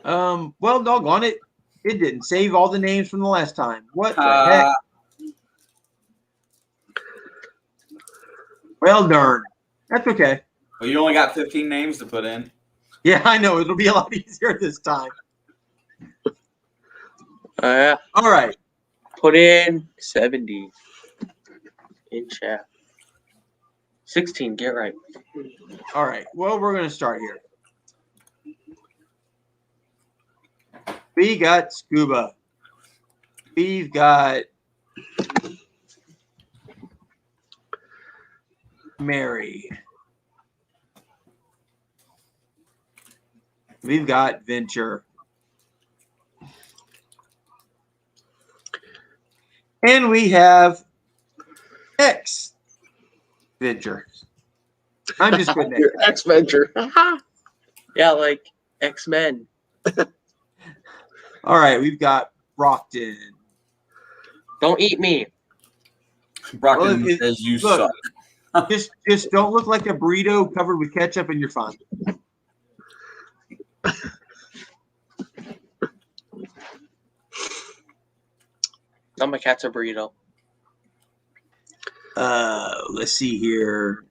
Well, doggone it. It didn't save all the names from the last time. What the heck? Well, darn. That's okay. Well, you only got 15 names to put in. Yeah, I know. It'll be a lot easier this time. Yeah. All right. Put in 70 in chat. 16, get right. All right. Well, we're going to start here. We got Scuba. We've got Mary. We've got Venture. And we have X Venture. I'm just putting Your X Venture. Yeah, like X-Men. All right, we've got Brockton. Don't eat me. Brockton Well, says you look, suck. just don't look like a burrito covered with ketchup, and you're fine. Now my cat's a burrito. Let's see here.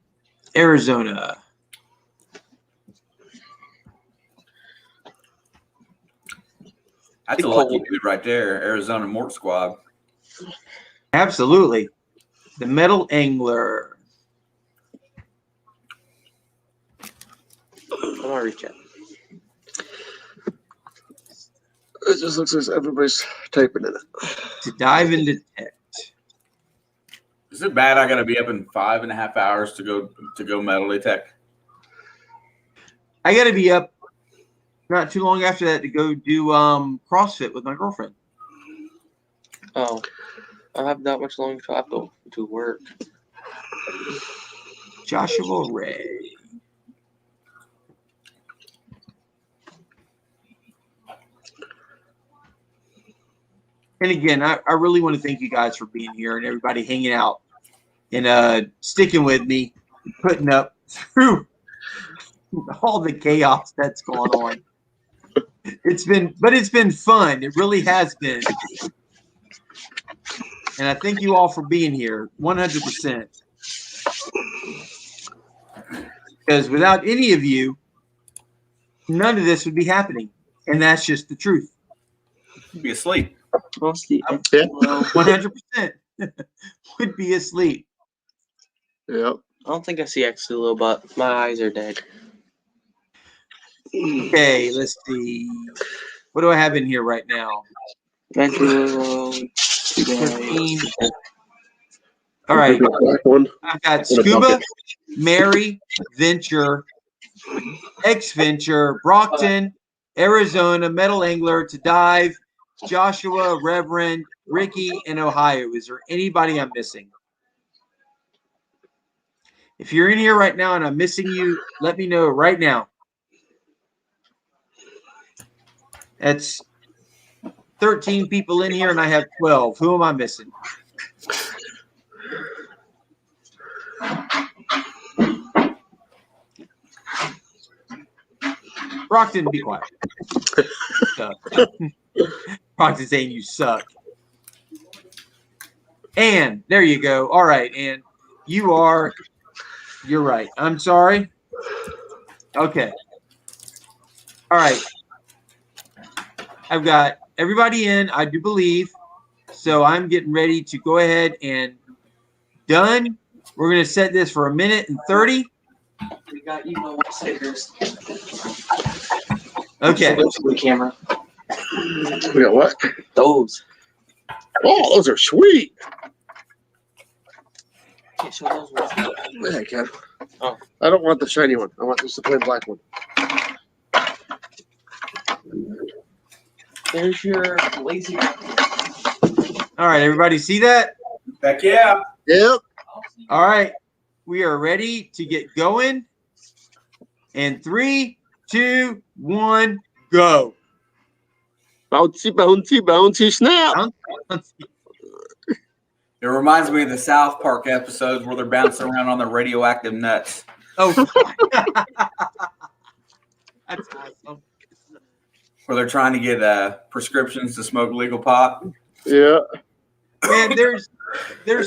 Arizona. That's a lucky dude right there, Arizona Mort Squad. Absolutely. The Metal Angler. I'm gonna reach out. It just looks like everybody's typing in it. To dive and detect. Is it bad I gotta be up in 5.5 hours to go metal detect? I got to be up not too long after that to go do CrossFit with my girlfriend. Oh, I have not much longer to have to work. Joshua Ray. And again, I really want to thank you guys for being here and everybody hanging out and sticking with me, putting up through all the chaos that's going on. It's been fun. It really has been. And I thank you all for being here 100%. Because without any of you, none of this would be happening. And that's just the truth. You'd be asleep. Mostly. 100% would be asleep. Yep. I don't think I see X-Zulu, but my eyes are dead. Okay, let's see. What do I have in here right now? 13. All right. I've got Scuba, Mary, Venture, X Venture, Brockton, Arizona, Metal Angler, To Dive, Joshua, Reverend, Ricky, and Ohio. Is there anybody I'm missing? If you're in here right now and I'm missing you, let me know right now. That's 13 people in here and I have 12. Who am I missing? Brockton, be quiet. Brockton saying you suck. And there you go. All right, and you're right. I'm sorry. Okay. All right. I've got everybody in, I do believe. So I'm getting ready to go ahead and done. We're going to set this for 1:30. We got stickers. Okay. The camera. We got what? Those. Oh, those are sweet. Can't show those ones. Yeah, I can. Oh. I don't want the shiny one. I want just the plain black one. There's your lazy. All right, everybody see that? Heck yeah. Yep. All right. We are ready to get going. And 3, 2, 1, go. Bouncy, bouncy, bouncy, snap. It reminds me of the South Park episodes where they're bouncing around on the radioactive nuts. Oh, that's awesome. Where they're trying to get prescriptions to smoke legal pot. Yeah. Man, there's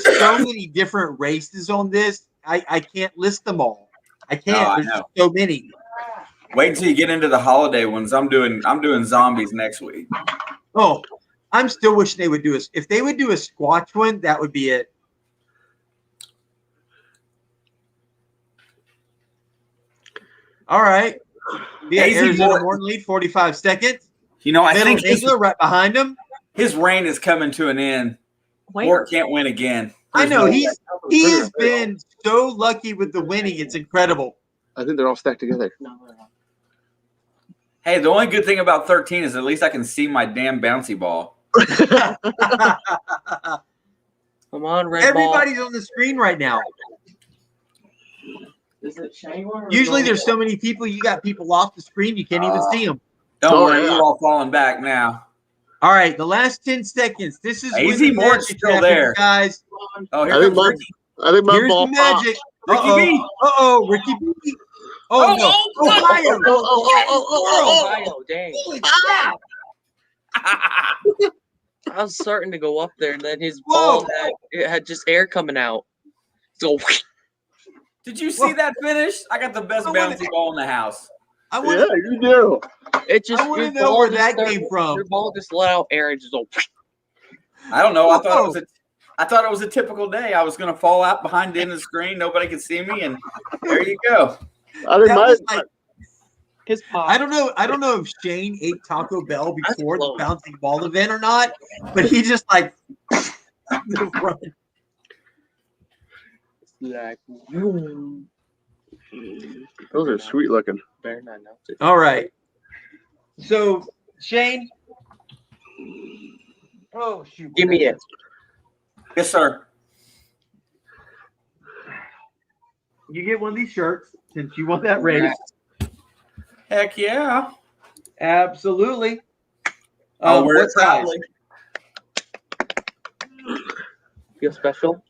so many different races on this. I can't list them all. I can't. No, I There's know. so many. Wait until you get into the holiday ones. I'm doing zombies next week. Oh, I'm still wishing they would do this. If they would do a Squatch one, that would be it. All right. Yeah, Hazy Arizona boy. Morton lead, 45 seconds. You know, I Middle think Angler right behind him. his reign is coming to an end. Mort can't win again. I know no he's been so lucky with the winning. It's incredible. I think they're all stacked together. Hey, the only good thing about 13 is at least I can see my damn bouncy ball. Come on, red Everybody's on the screen right now. Is it Shangor? Usually there's so many people, you got people off the screen, you can't even see them. Don't worry, you're all falling back now. All right, the last 10 seconds. This is Easy, when the Mort's magic still happens, there. guys. Oh, here I think comes my, Ricky. I think my Here's ball the magic. Ricky B. Uh-oh, Ricky B. Oh, no. Ohio. Ohio, dang. Holy crap. I was starting to go up there, and then his Whoa. ball had just air coming out. So Did you see that finish? I got the best bouncy ball in the house. I want Yeah, you do. it just I wanna your know ball where just that started- came from. Your ball just let out air and just go. I don't know. I thought Whoa. it was a typical day. I was going to fall out behind the end of the screen. Nobody could see me, and there you go. I think that my, was like, His pop. I don't know if Shane ate Taco Bell before the close. bouncing ball event or not, but he just like Like, those are sweet looking. better not announce it. all right. So Shane. Oh shoot. Give me it. Yes, sir. You get one of these shirts since you won that race. Heck yeah. Absolutely. I'll wear what it size? proudly. Feel special?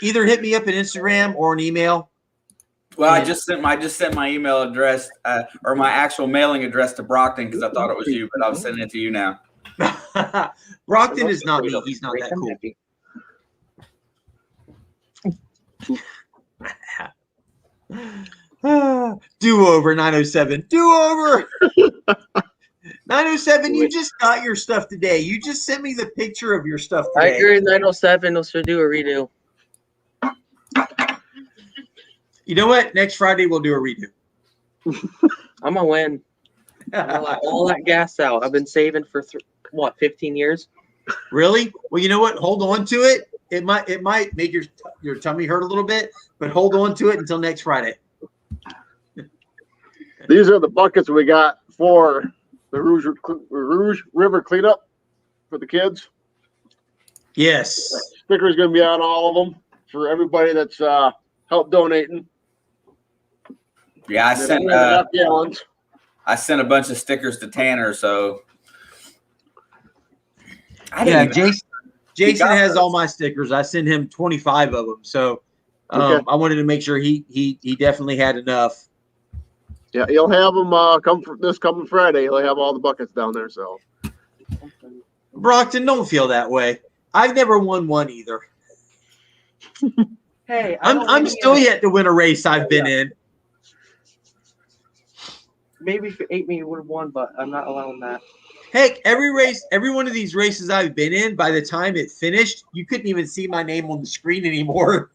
Either hit me up on Instagram or an email. Well, I just sent my email address or my actual mailing address to Brockton because I thought it was you, but I'm sending it to you now. Brockton is not me. He's not that cool. Do over 907. Do over 907. You just got your stuff today. You just sent me the picture of your stuff I today. agree. 907. Let's do a redo. You know what? Next Friday we'll do a redo. I'm gonna win. All that gas out. I've been saving for 15 years. Really? Well, you know what? Hold on to it. It might make your tummy hurt a little bit, but hold on to it until next Friday. These are the buckets we got for the Rouge River cleanup for the kids. Yes. Stickers going to be on all of them for everybody that's helped donating. Yeah, gallons. I sent a bunch of stickers to Tanner, so Jason has all my stickers. I sent him 25 of them, so Okay. I wanted to make sure he definitely had enough. Yeah, he'll have them coming Friday. He'll have all the buckets down there. So Brockton, don't feel that way. I've never won one either. Hey, I'm still yet to win a race I've been in. Maybe if it ate me, you would have won, but I'm not allowing that. Heck, every one of these races I've been in, by the time it finished, you couldn't even see my name on the screen anymore.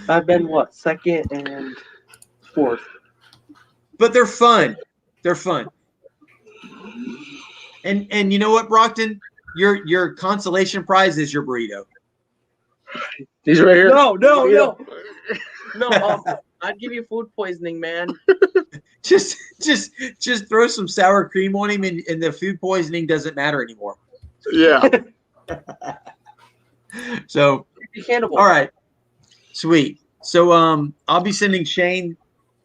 I've been second and fourth. But they're fun. They're fun. And you know what, Brockton? Your consolation prize is your burrito. These right here. No. I'd give you food poisoning, man. Just throw some sour cream on him, and the food poisoning doesn't matter anymore. Yeah. So, Cannibal. all right, sweet. So, I'll be sending Shane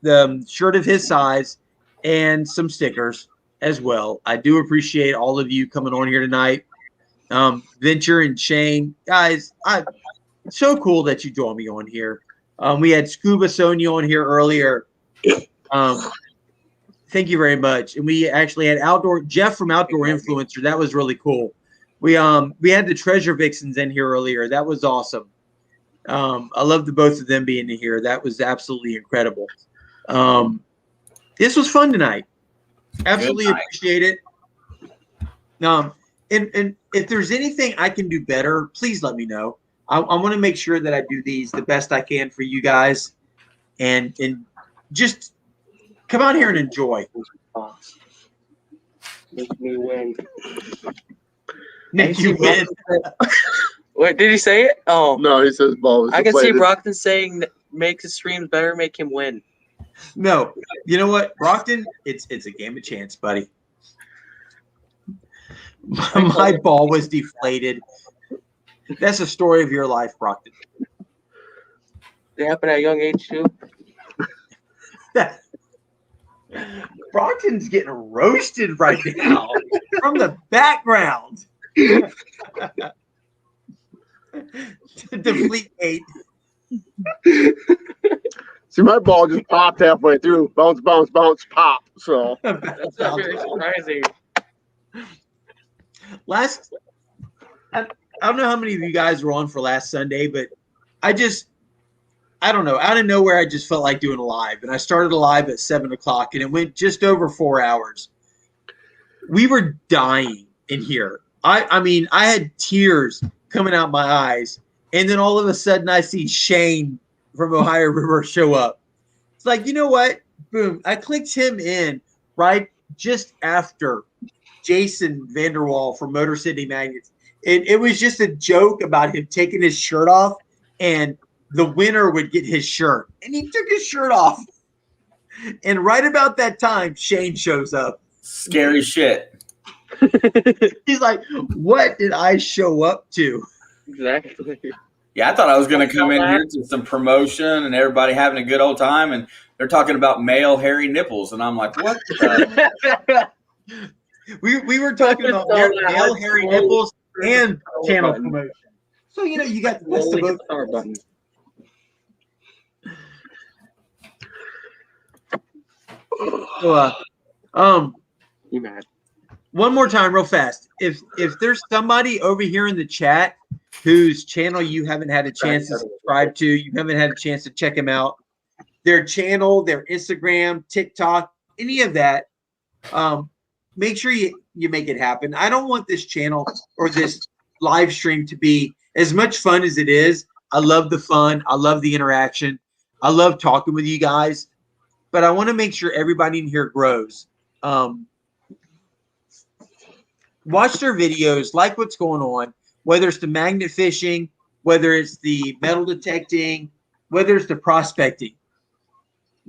the shirt of his size and some stickers as well. I do appreciate all of you coming on here tonight. Venture and Shane, guys, it's so cool that you joined me on here. We had Scuba Sonia on here earlier. Thank you very much. And we actually had Jeff from Outdoor Influencer. That was really cool. We had the Treasure Vixens in here earlier. That was awesome. I love the both of them being in here. That was absolutely incredible. This was fun tonight. Absolutely appreciate it. And if there's anything I can do better, please let me know. I want to make sure that I do these the best I can for you guys, and just come out here and enjoy. Make me win. Make you win. Wait, did he say it? Oh No, he says ball was I can see deflated. Brockton saying make his streams better, make him win. No, you know what, Brockton? It's a game of chance, buddy. My ball was deflated. That's a story of your life, Brockton. It happened at a young age too. Brockton's getting roasted right now from the background. Deflate 8. See, my ball just popped halfway through. Bounce, bounce, bounce, pop. So That's not very surprising. I don't know how many of you guys were on for last Sunday, but I don't know. Out of nowhere, I just felt like doing a live. And I started a live at 7 o'clock, and it went just over 4 hours. We were dying in here. I mean, I had tears coming out my eyes. And then all of a sudden, I see Shane from Ohio River show up. It's like, you know what? Boom. I clicked him in right just after Jason Vanderwall from Motor City Magnets. It was just a joke about him taking his shirt off, and the winner would get his shirt. And he took his shirt off. And right about that time, Shane shows up. Scary shit. He's like, what did I show up to? Exactly. Yeah, I thought I was going to come in here to some promotion and everybody having a good old time, and they're talking about male hairy nipples, and I'm like, what the? We were talking about male hairy nipples and channel promotion. So, you know, you got the best of both. So, you mad? One more time, real fast. If there's somebody over here in the chat whose channel you haven't had a chance to subscribe to, you haven't had a chance to check them out, their channel, their Instagram, TikTok, any of that, make sure you make it happen. I don't want this channel or this live stream to be as much fun as it is. I love the fun. I love the interaction. I love talking with you guys. But I want to make sure everybody in here grows. Watch their videos, like what's going on, whether it's the magnet fishing, whether it's the metal detecting, whether it's the prospecting.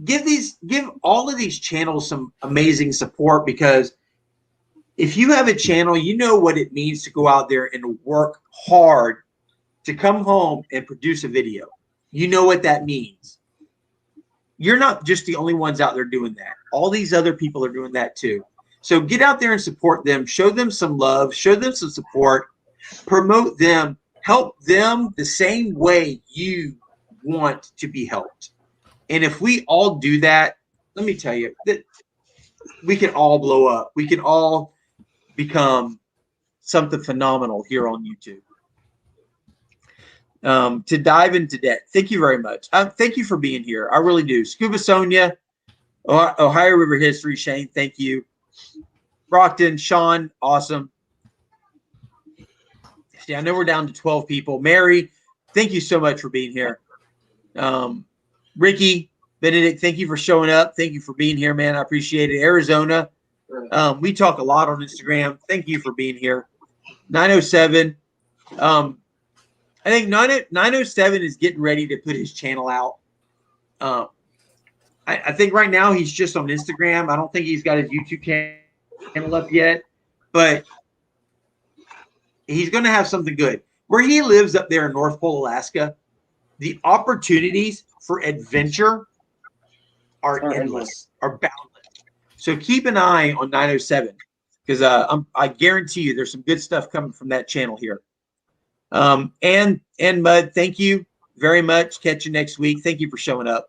Give all of these channels some amazing support, because if you have a channel, you know what it means to go out there and work hard to come home and produce a video. You know what that means. You're not just the only ones out there doing that. All these other people are doing that too. So get out there and support them. Show them some love. Show them some support. Promote them. Help them the same way you want to be helped. And if we all do that, let me tell you, that we can all blow up. We can all become something phenomenal here on YouTube. To dive into that, thank you very much. Thank you for being here. I really do. Scuba Sonia, Ohio River History, Shane, thank you. Brockton, Sean, awesome. See, I know we're down to 12 people. Mary, thank you so much for being here. Ricky, Benedict, thank you for showing up. Thank you for being here, man. I appreciate it. Arizona, we talk a lot on Instagram. Thank you for being here. 907. I think 907 is getting ready to put his channel out. I think right now he's just on Instagram. I don't think he's got his YouTube channel up yet, but he's going to have something good. Where he lives up there in North Pole, Alaska, the opportunities for adventure are endless, are boundless. So keep an eye on 907, because I guarantee you there's some good stuff coming from that channel here. And Mud, thank you very much. Catch you next week. Thank you for showing up.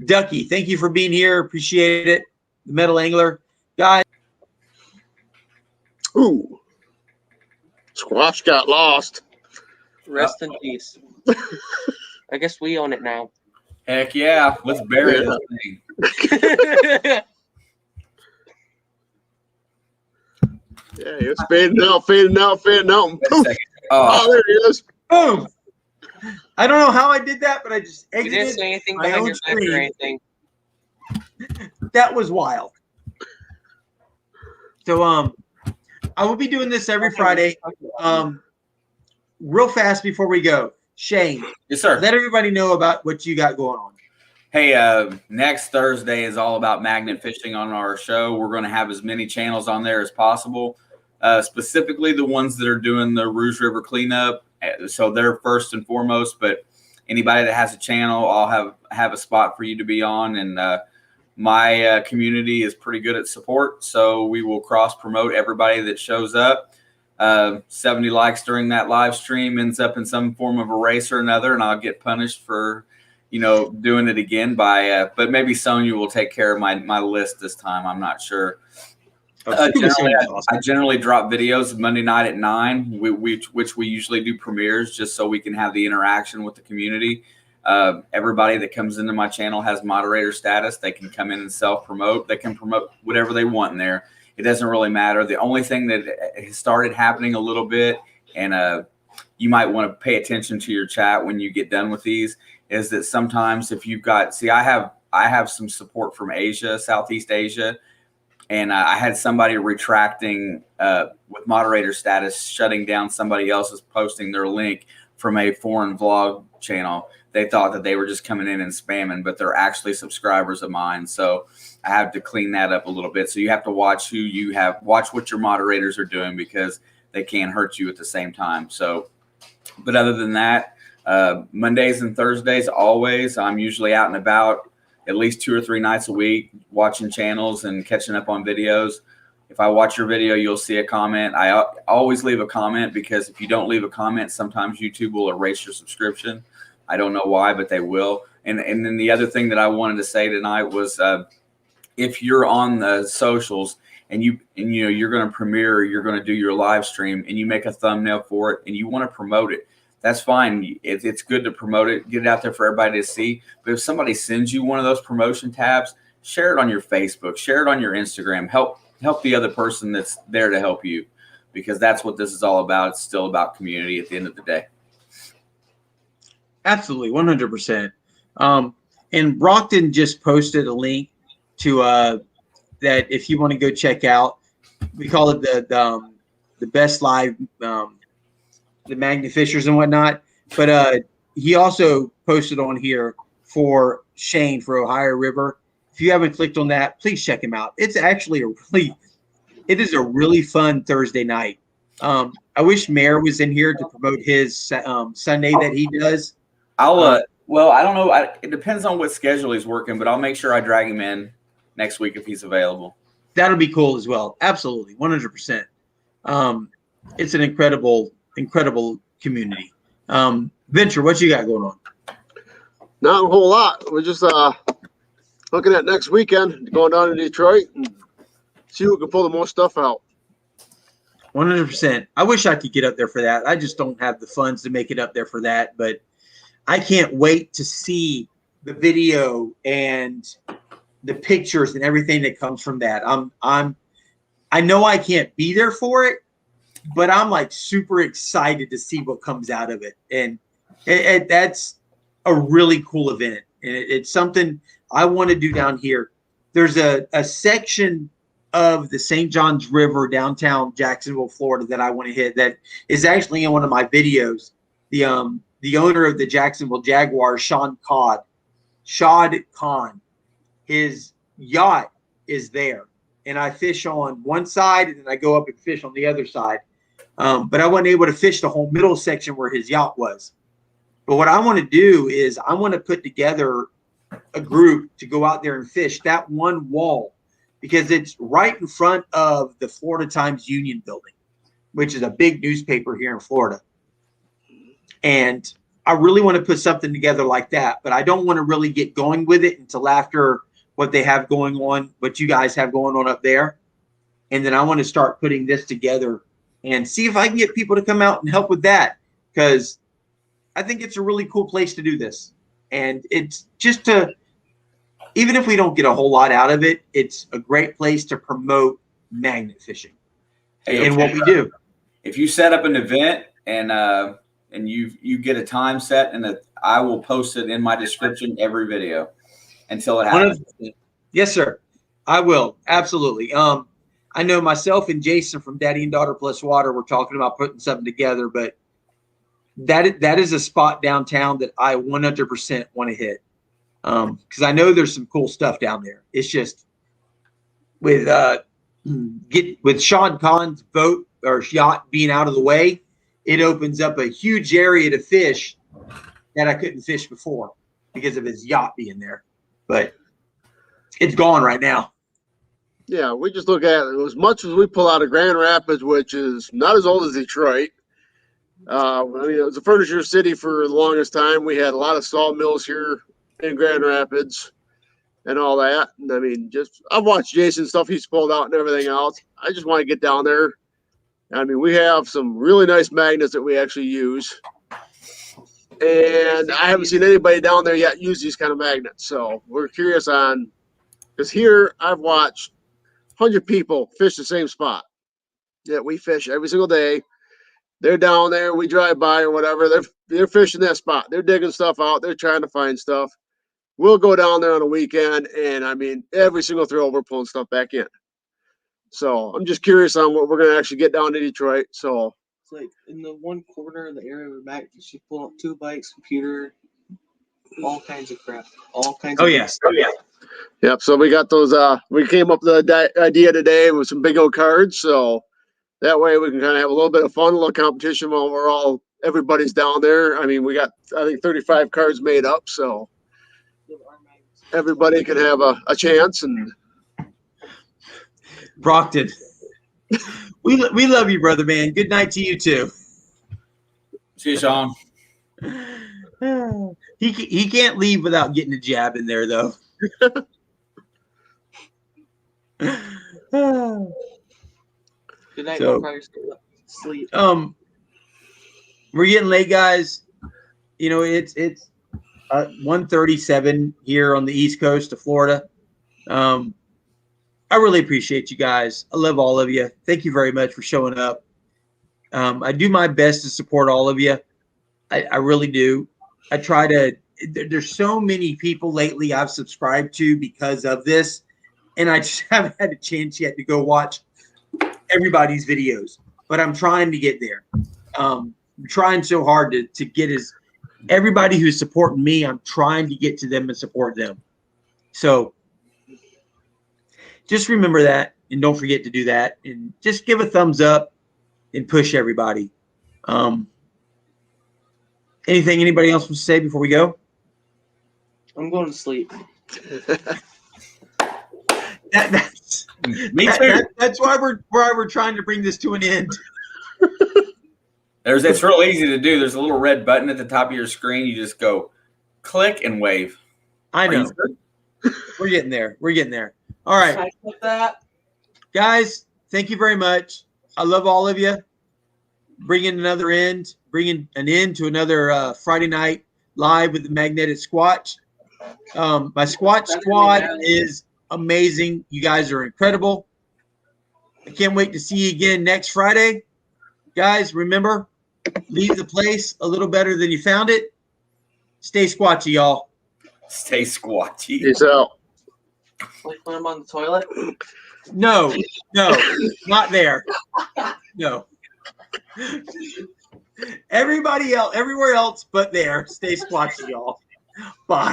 Ducky, thank you for being here. Appreciate it. The Metal Angler. Guys. Ooh. Squatch got lost. Rest in peace. I guess we own it now. Heck yeah. Let's bury Yeah. this thing. Yeah, he was fading out, fading out, fading out. And Wait a poof. second. Oh, there he is. Boom. I don't know how I did that, but I just You didn't exited say anything my behind own your back or screen. anything. That was wild. So I will be doing this every Friday. Real fast before we go, Shane, Yes, sir. let everybody know about what you got going on. Hey, next Thursday is all about magnet fishing on our show. We're going to have as many channels on there as possible, specifically the ones that are doing the Rouge River cleanup. So they're first and foremost, but anybody that has a channel, I'll have a spot for you to be on. And my community is pretty good at support, so we will cross promote everybody that shows up. 70 likes during that live stream ends up in some form of a race or another, and I'll get punished for, doing it again but maybe Sonya will take care of my list this time. I'm not sure. I generally drop videos Monday night at 9, which we usually do premieres just so we can have the interaction with the community. Everybody that comes into my channel has moderator status. They can come in and self-promote. They can promote whatever they want in there. It doesn't really matter. The only thing that has started happening a little bit, and you might want to pay attention to your chat when you get done with these, is that sometimes if you've got, I have some support from Asia, Southeast Asia, and I had somebody retracting with moderator status, shutting down somebody else's posting their link from a foreign vlog channel. They thought that they were just coming in and spamming, but they're actually subscribers of mine. So I have to clean that up a little bit. So you have to watch watch what your moderators are doing, because they can hurt you at the same time. So, but other than that, Mondays and Thursdays, always, I'm usually out and about at least 2 or 3 nights a week, watching channels and catching up on videos. If I watch your video, you'll see a comment. I always leave a comment, because if you don't leave a comment, sometimes YouTube will erase your subscription. I don't know why, but they will. And then the other thing that I wanted to say tonight was, if you're on the socials and you're going to premiere, you're going to do your live stream, and you make a thumbnail for it and you want to promote it, that's fine. It's good to promote it, get it out there for everybody to see. But if somebody sends you one of those promotion tabs, share it on your Facebook, share it on your Instagram. Help the other person that's there to help you, because that's what this is all about. It's still about community at the end of the day. Absolutely, 100%. And Brockton just posted a link to that if you want to go check out. We call it the best live, the Magnet Fishers and whatnot. But he also posted on here for Shane for Ohio River. If you haven't clicked on that, please check him out. It's actually it is a really fun Thursday night. I wish Mayor was in here to promote his Sunday that he does. Well, I don't know. It depends on what schedule he's working, but I'll make sure I drag him in next week if he's available. That'll be cool as well. Absolutely, 100%. It's an incredible community. Venture, what you got going on? Not a whole lot. We're just looking at next weekend, going down to Detroit and see who can pull the most stuff out. 100%. I wish I could get up there for that. I just don't have the funds to make it up there for that. But I can't wait to see the video and the pictures and everything that comes from that. I know I can't be there for it, but I'm like super excited to see what comes out of it. And that's a really cool event. And it's something I want to do down here. There's a section of the St. Johns River, downtown Jacksonville, Florida, that I want to hit. That is actually in one of my videos. The owner of the Jacksonville Jaguars, Shad Khan, his yacht is there. And I fish on one side, and then I go up and fish on the other side. But I wasn't able to fish the whole middle section where his yacht was. But what I want to do is I want to put together a group to go out there and fish that one wall, because it's right in front of the Florida Times-Union building, which is a big newspaper here in Florida. And I really want to put something together like that, but I don't want to really get going with it until after what they have going on, what you guys have going on up there. And then I want to start putting this together and see if I can get people to come out and help with that, because I think it's a really cool place to do this. And it's just even if we don't get a whole lot out of it, it's a great place to promote magnet fishing and what we do. If you set up an event and you get a time set, and I will post it in my description every video until it happens. Yes, sir. I will. Absolutely. I know myself and Jason from Daddy and Daughter Plus Water were talking about putting something together, but that is a spot downtown that I 100% want to hit. Because I know there's some cool stuff down there. It's just with Sean Kahn's boat or yacht being out of the way, it opens up a huge area to fish that I couldn't fish before because of his yacht being there. But it's gone right now. Yeah, we just look at it as much as we pull out of Grand Rapids, which is not as old as Detroit. I mean, it was a furniture city for the longest time. We had a lot of sawmills here in Grand Rapids and all that. And I mean, I've watched Jason's stuff he's pulled out and everything else. I just want to get down there. I mean, we have some really nice magnets that we actually use. And I haven't seen anybody down there yet use these kind of magnets. So we're curious because here I've watched 100 people fish the same spot that we fish every single day. They're down there, we drive by or whatever. They're fishing that spot. They're digging stuff out. They're trying to find stuff. We'll go down there on a weekend, and I mean, every single throw we're pulling stuff back in. So I'm just curious on what we're going to actually get down to Detroit. So it's like in the one corner of the area we're back, you pull up 2 bikes, computer, all kinds of crap, all kinds. Oh of yeah, stuff. Yep. So we got those. We came up with the idea today with some big old cards. So that way we can kind of have a little bit of fun, a little competition while everybody's down there. I mean, we got, I think, 35 cards made up. So everybody can have a chance. And Brockton, we love you, brother, man. Good night to you too. See you, Sean. He can't leave without getting a jab in there, though. Good night. So, sleep. We're getting late, guys. You know, it's 1:37 here on the East Coast of Florida. I really appreciate you guys. I love all of you. Thank you very much for showing up. I do my best to support all of you. I really do. I try to. There's so many people lately I've subscribed to because of this, and I just haven't had a chance yet to go watch everybody's videos. But I'm trying to get there. I'm trying so hard to get everybody who's supporting me. I'm trying to get to them and support them. So just remember that, and don't forget to do that, and just give a thumbs up and push everybody. Anything anybody else wants to say before we go? I'm going to sleep. That's why we're trying to bring this to an end. It's real easy to do. There's a little red button at the top of your screen. You just go click and wave. I know. We're getting there. We're getting there. All right. Guys, thank you very much. I love all of you. Bringing an end to another Friday night live with the Magnetic Squatch. My Squatch Squad is amazing. You guys are incredible. I can't wait to see you again next Friday. Guys, remember, leave the place a little better than you found it. Stay squatchy, y'all. Stay squatchy. Peace out. Like when I'm on the toilet? No, not there. No. Everybody else, everywhere else but there. Stay squatchy, y'all. Bye.